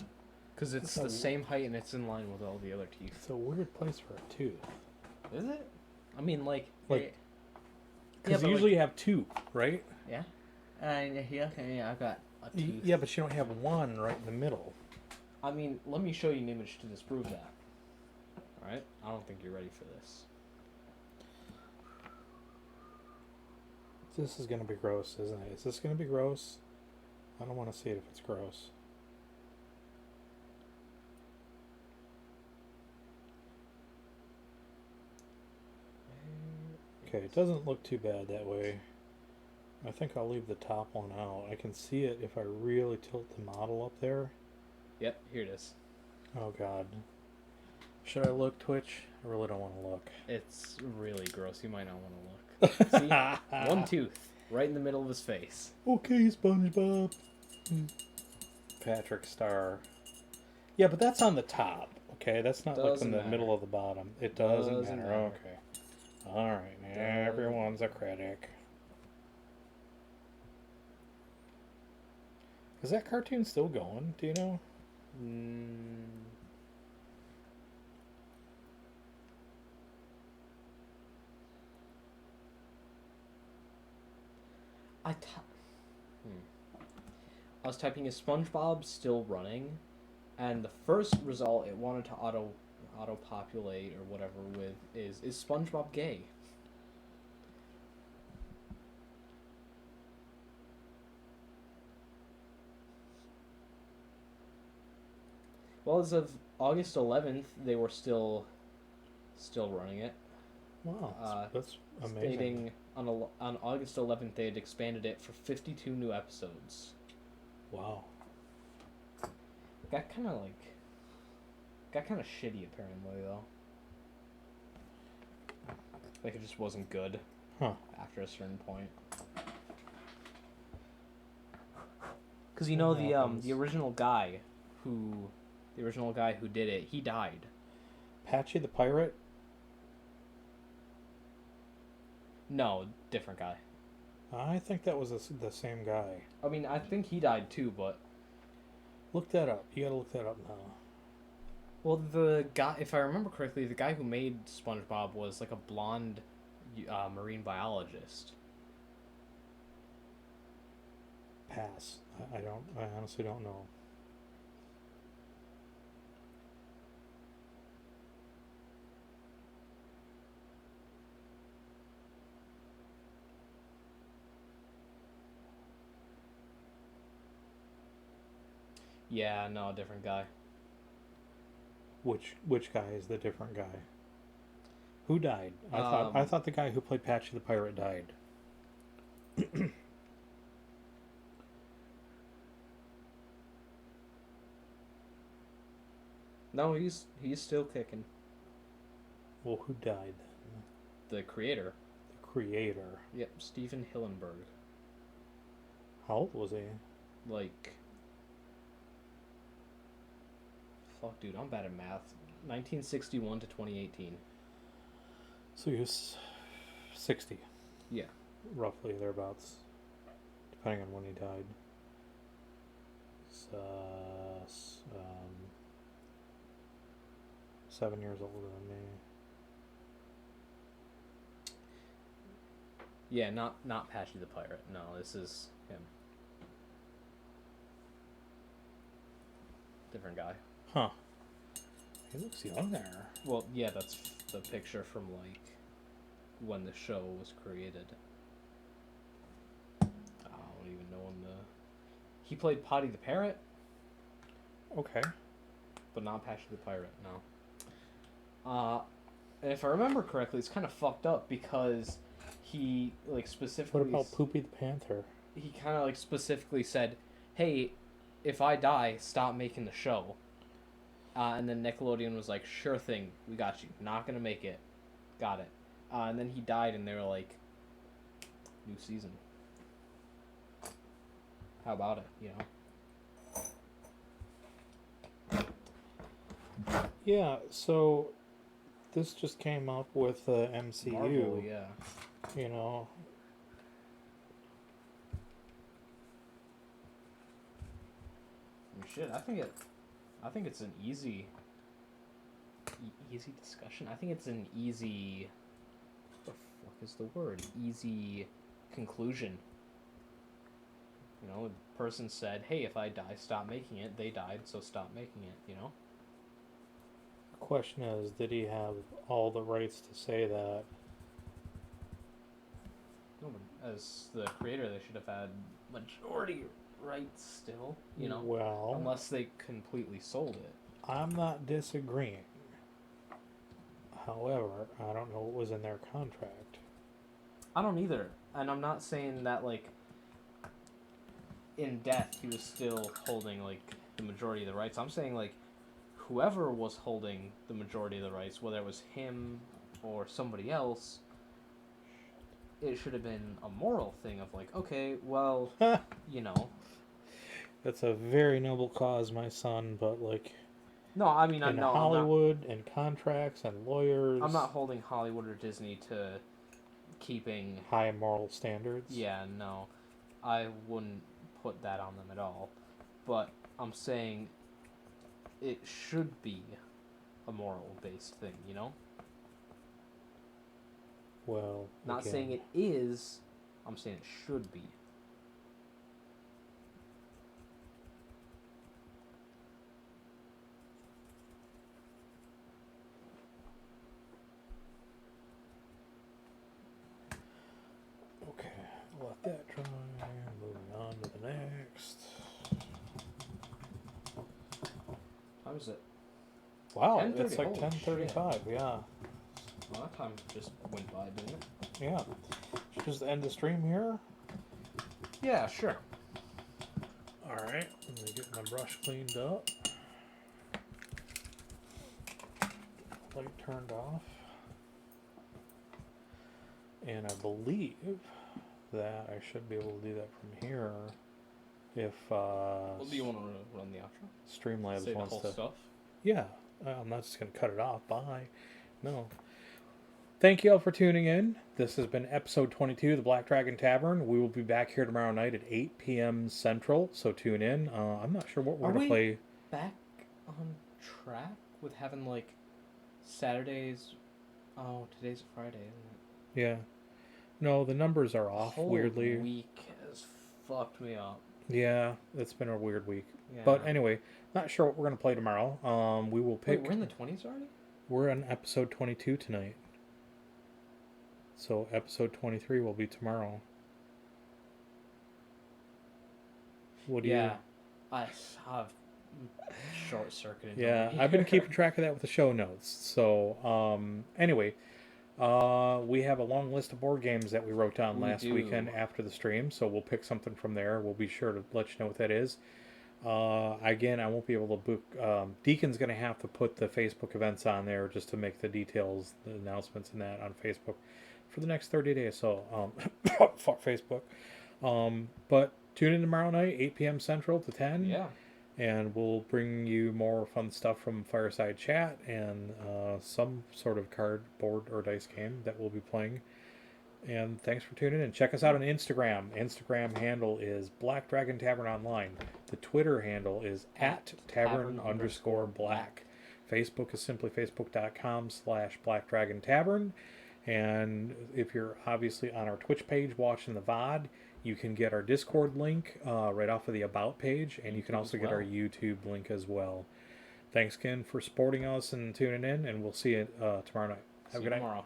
Speaker 2: Because it's
Speaker 1: So-
Speaker 2: the same height and it's in line with all the other teeth.
Speaker 1: It's a weird place for a tooth.
Speaker 2: Is it? I mean, like
Speaker 1: Because
Speaker 2: but
Speaker 1: usually you have two, right?
Speaker 2: yeah. Yeah, I've got a tooth.
Speaker 1: Yeah, but you don't have one right in the middle.
Speaker 2: I mean, let me show you an image to disprove that. Alright? I don't think you're ready for this.
Speaker 1: This is going to be gross, isn't it? Is this going to be gross? I don't want to see it if it's gross. Okay, it doesn't look too bad that way. I think I'll leave the top one out. I can see it if I really tilt the model up there.
Speaker 2: Yep, here it is.
Speaker 1: Oh god. Should I look, Twitch? I really don't want to look.
Speaker 2: It's really gross. You might not want to look. See? One tooth. Right in the middle of his face.
Speaker 1: Okay, SpongeBob. Patrick Star. Yeah, but that's on the top. Okay, that's not like in the middle of the bottom. It doesn't matter. Okay. Alright, everyone's a critic. Is that cartoon still going? Do you know?
Speaker 2: I was typing is SpongeBob still running, and the first result it wanted to auto populate or whatever with is SpongeBob gay? Well, as of August 11th, they were still running it.
Speaker 1: Wow, that's amazing.
Speaker 2: Stating on August 11th they had expanded it for 52 new episodes.
Speaker 1: Wow.
Speaker 2: Got kind of shitty apparently though. Like it just wasn't good.
Speaker 1: Huh.
Speaker 2: After a certain point. Because you know the original guy who did it, he died.
Speaker 1: Patchy the Pirate?
Speaker 2: No, different guy.
Speaker 1: I think that was the same guy.
Speaker 2: I mean, I think he died too, but...
Speaker 1: Look that up. You gotta look that up now.
Speaker 2: Well, the guy, if I remember correctly, the guy who made SpongeBob was like a blonde marine biologist.
Speaker 1: Pass. I honestly don't know.
Speaker 2: Yeah, no, different guy.
Speaker 1: Which guy is the different guy? Who died? I thought the guy who played Patchy the Pirate died.
Speaker 2: No, he's still kicking.
Speaker 1: Well, who died then?
Speaker 2: The creator.
Speaker 1: The creator.
Speaker 2: Yep, Stephen Hillenburg.
Speaker 1: How old was he?
Speaker 2: Like... Fuck, dude, I'm bad at math. 1961 to 2018.
Speaker 1: So he was 60.
Speaker 2: Yeah.
Speaker 1: Roughly, thereabouts. Depending on when he died. So, 7 years older than me.
Speaker 2: Yeah, not Patchy the Pirate. No, this is him. Different guy.
Speaker 1: Huh. He looks young there.
Speaker 2: Well, yeah, that's the picture from, like, when the show was created. I don't even know when the... He played Potty the Parrot.
Speaker 1: Okay.
Speaker 2: But not Patchy the Pirate, no. And if I remember correctly, it's kind of fucked up because he, like, specifically...
Speaker 1: What about Poopy the Panther?
Speaker 2: He kind of, like, specifically said, hey, if I die, stop making the show. And then Nickelodeon was like, sure thing, we got you. Not gonna make it. Got it. And then he died, and they were like, new season. How about it, you know?
Speaker 1: Yeah, so this just came up with the MCU.
Speaker 2: Marvel, yeah.
Speaker 1: You know.
Speaker 2: Shit, I think it's an easy discussion. I think it's an easy, what the fuck is the word? Easy conclusion. You know, the person said, hey, if I die, stop making it. They died, so stop making it, you know?
Speaker 1: The question is, did he have all the rights to say that?
Speaker 2: No, but as the creator, they should have had majority rights still, you know?
Speaker 1: Well,
Speaker 2: unless they completely sold it.
Speaker 1: I'm not disagreeing. However, I don't know what was in their contract.
Speaker 2: I don't either. And I'm not saying that, like, in death he was still holding, like, the majority of the rights. I'm saying, like, whoever was holding the majority of the rights, whether it was him or somebody else, it should have been a moral thing of, like, okay, well, you know.
Speaker 1: That's a very noble cause, my son, but, like...
Speaker 2: No, I mean,
Speaker 1: in Hollywood and contracts and lawyers...
Speaker 2: I'm not holding Hollywood or Disney to keeping...
Speaker 1: high moral standards?
Speaker 2: Yeah, no. I wouldn't put that on them at all. But I'm saying it should be a moral-based thing, you know?
Speaker 1: Well,
Speaker 2: not
Speaker 1: again,
Speaker 2: saying it is, I'm saying it should be.
Speaker 1: Okay, let that dry. Moving on to the next.
Speaker 2: How is it?
Speaker 1: Wow,
Speaker 2: 10:30,
Speaker 1: it's like
Speaker 2: holy
Speaker 1: 10:35. Yeah.
Speaker 2: Well, that time just went by, didn't it?
Speaker 1: Yeah. Should just end the stream here.
Speaker 2: Yeah, sure.
Speaker 1: All right. Let me get my brush cleaned up. Light turned off. And I believe that I should be able to do that from here if
Speaker 2: Well, do you want to run the outro?
Speaker 1: Streamlabs
Speaker 2: Say the
Speaker 1: wants
Speaker 2: whole
Speaker 1: to.
Speaker 2: stuff?
Speaker 1: Yeah, I'm not just going to cut it off. Bye. No. Thank you all for tuning in. This has been episode 22 of the Black Dragon Tavern. We will be back here tomorrow night at 8 p.m. Central, so tune in. I'm not sure what we're going to play.
Speaker 2: Back on track with having, like, Saturdays? Oh, today's a Friday, isn't it?
Speaker 1: Yeah. No, the numbers are off,
Speaker 2: Whole
Speaker 1: weirdly.
Speaker 2: week has fucked me up.
Speaker 1: Yeah, it's been a weird week.
Speaker 2: Yeah.
Speaker 1: But anyway, not sure what we're going to play tomorrow. We will pick...
Speaker 2: Wait, we're in the 20s already?
Speaker 1: We're on episode 22 tonight. So episode 23 will be tomorrow. What do you...
Speaker 2: I've short-circuited.
Speaker 1: Yeah, I've been keeping track of that with the show notes. So, anyway, we have a long list of board games that we wrote down last weekend after the stream, so we'll pick something from there. We'll be sure to let you know what that is. Again, I won't be able to book... Deacon's going to have to put the Facebook events on there just to make the details, the announcements and that on Facebook for the next 30 days. So, fuck Facebook. But tune in tomorrow night, 8 p.m. Central to 10.
Speaker 2: Yeah.
Speaker 1: And we'll bring you more fun stuff from Fireside Chat and some sort of card, board, or dice game that we'll be playing. And thanks for tuning in. Check us out on Instagram. Instagram handle is Black Dragon Tavern Online. The Twitter handle is at @tavern_black. Facebook is simply facebook.com/Black Dragon Tavern. And if you're obviously on our Twitch page watching the VOD, you can get our Discord link right off of the About page, and you can also get our YouTube link as well. Thanks again for supporting us and tuning in, and we'll see you tomorrow night. Have a good night.
Speaker 2: Tomorrow.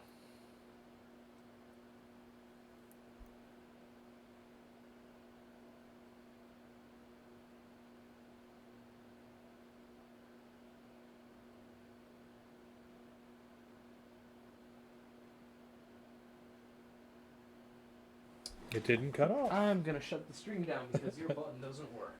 Speaker 1: It didn't cut off.
Speaker 2: I'm gonna shut the stream down because your button doesn't work.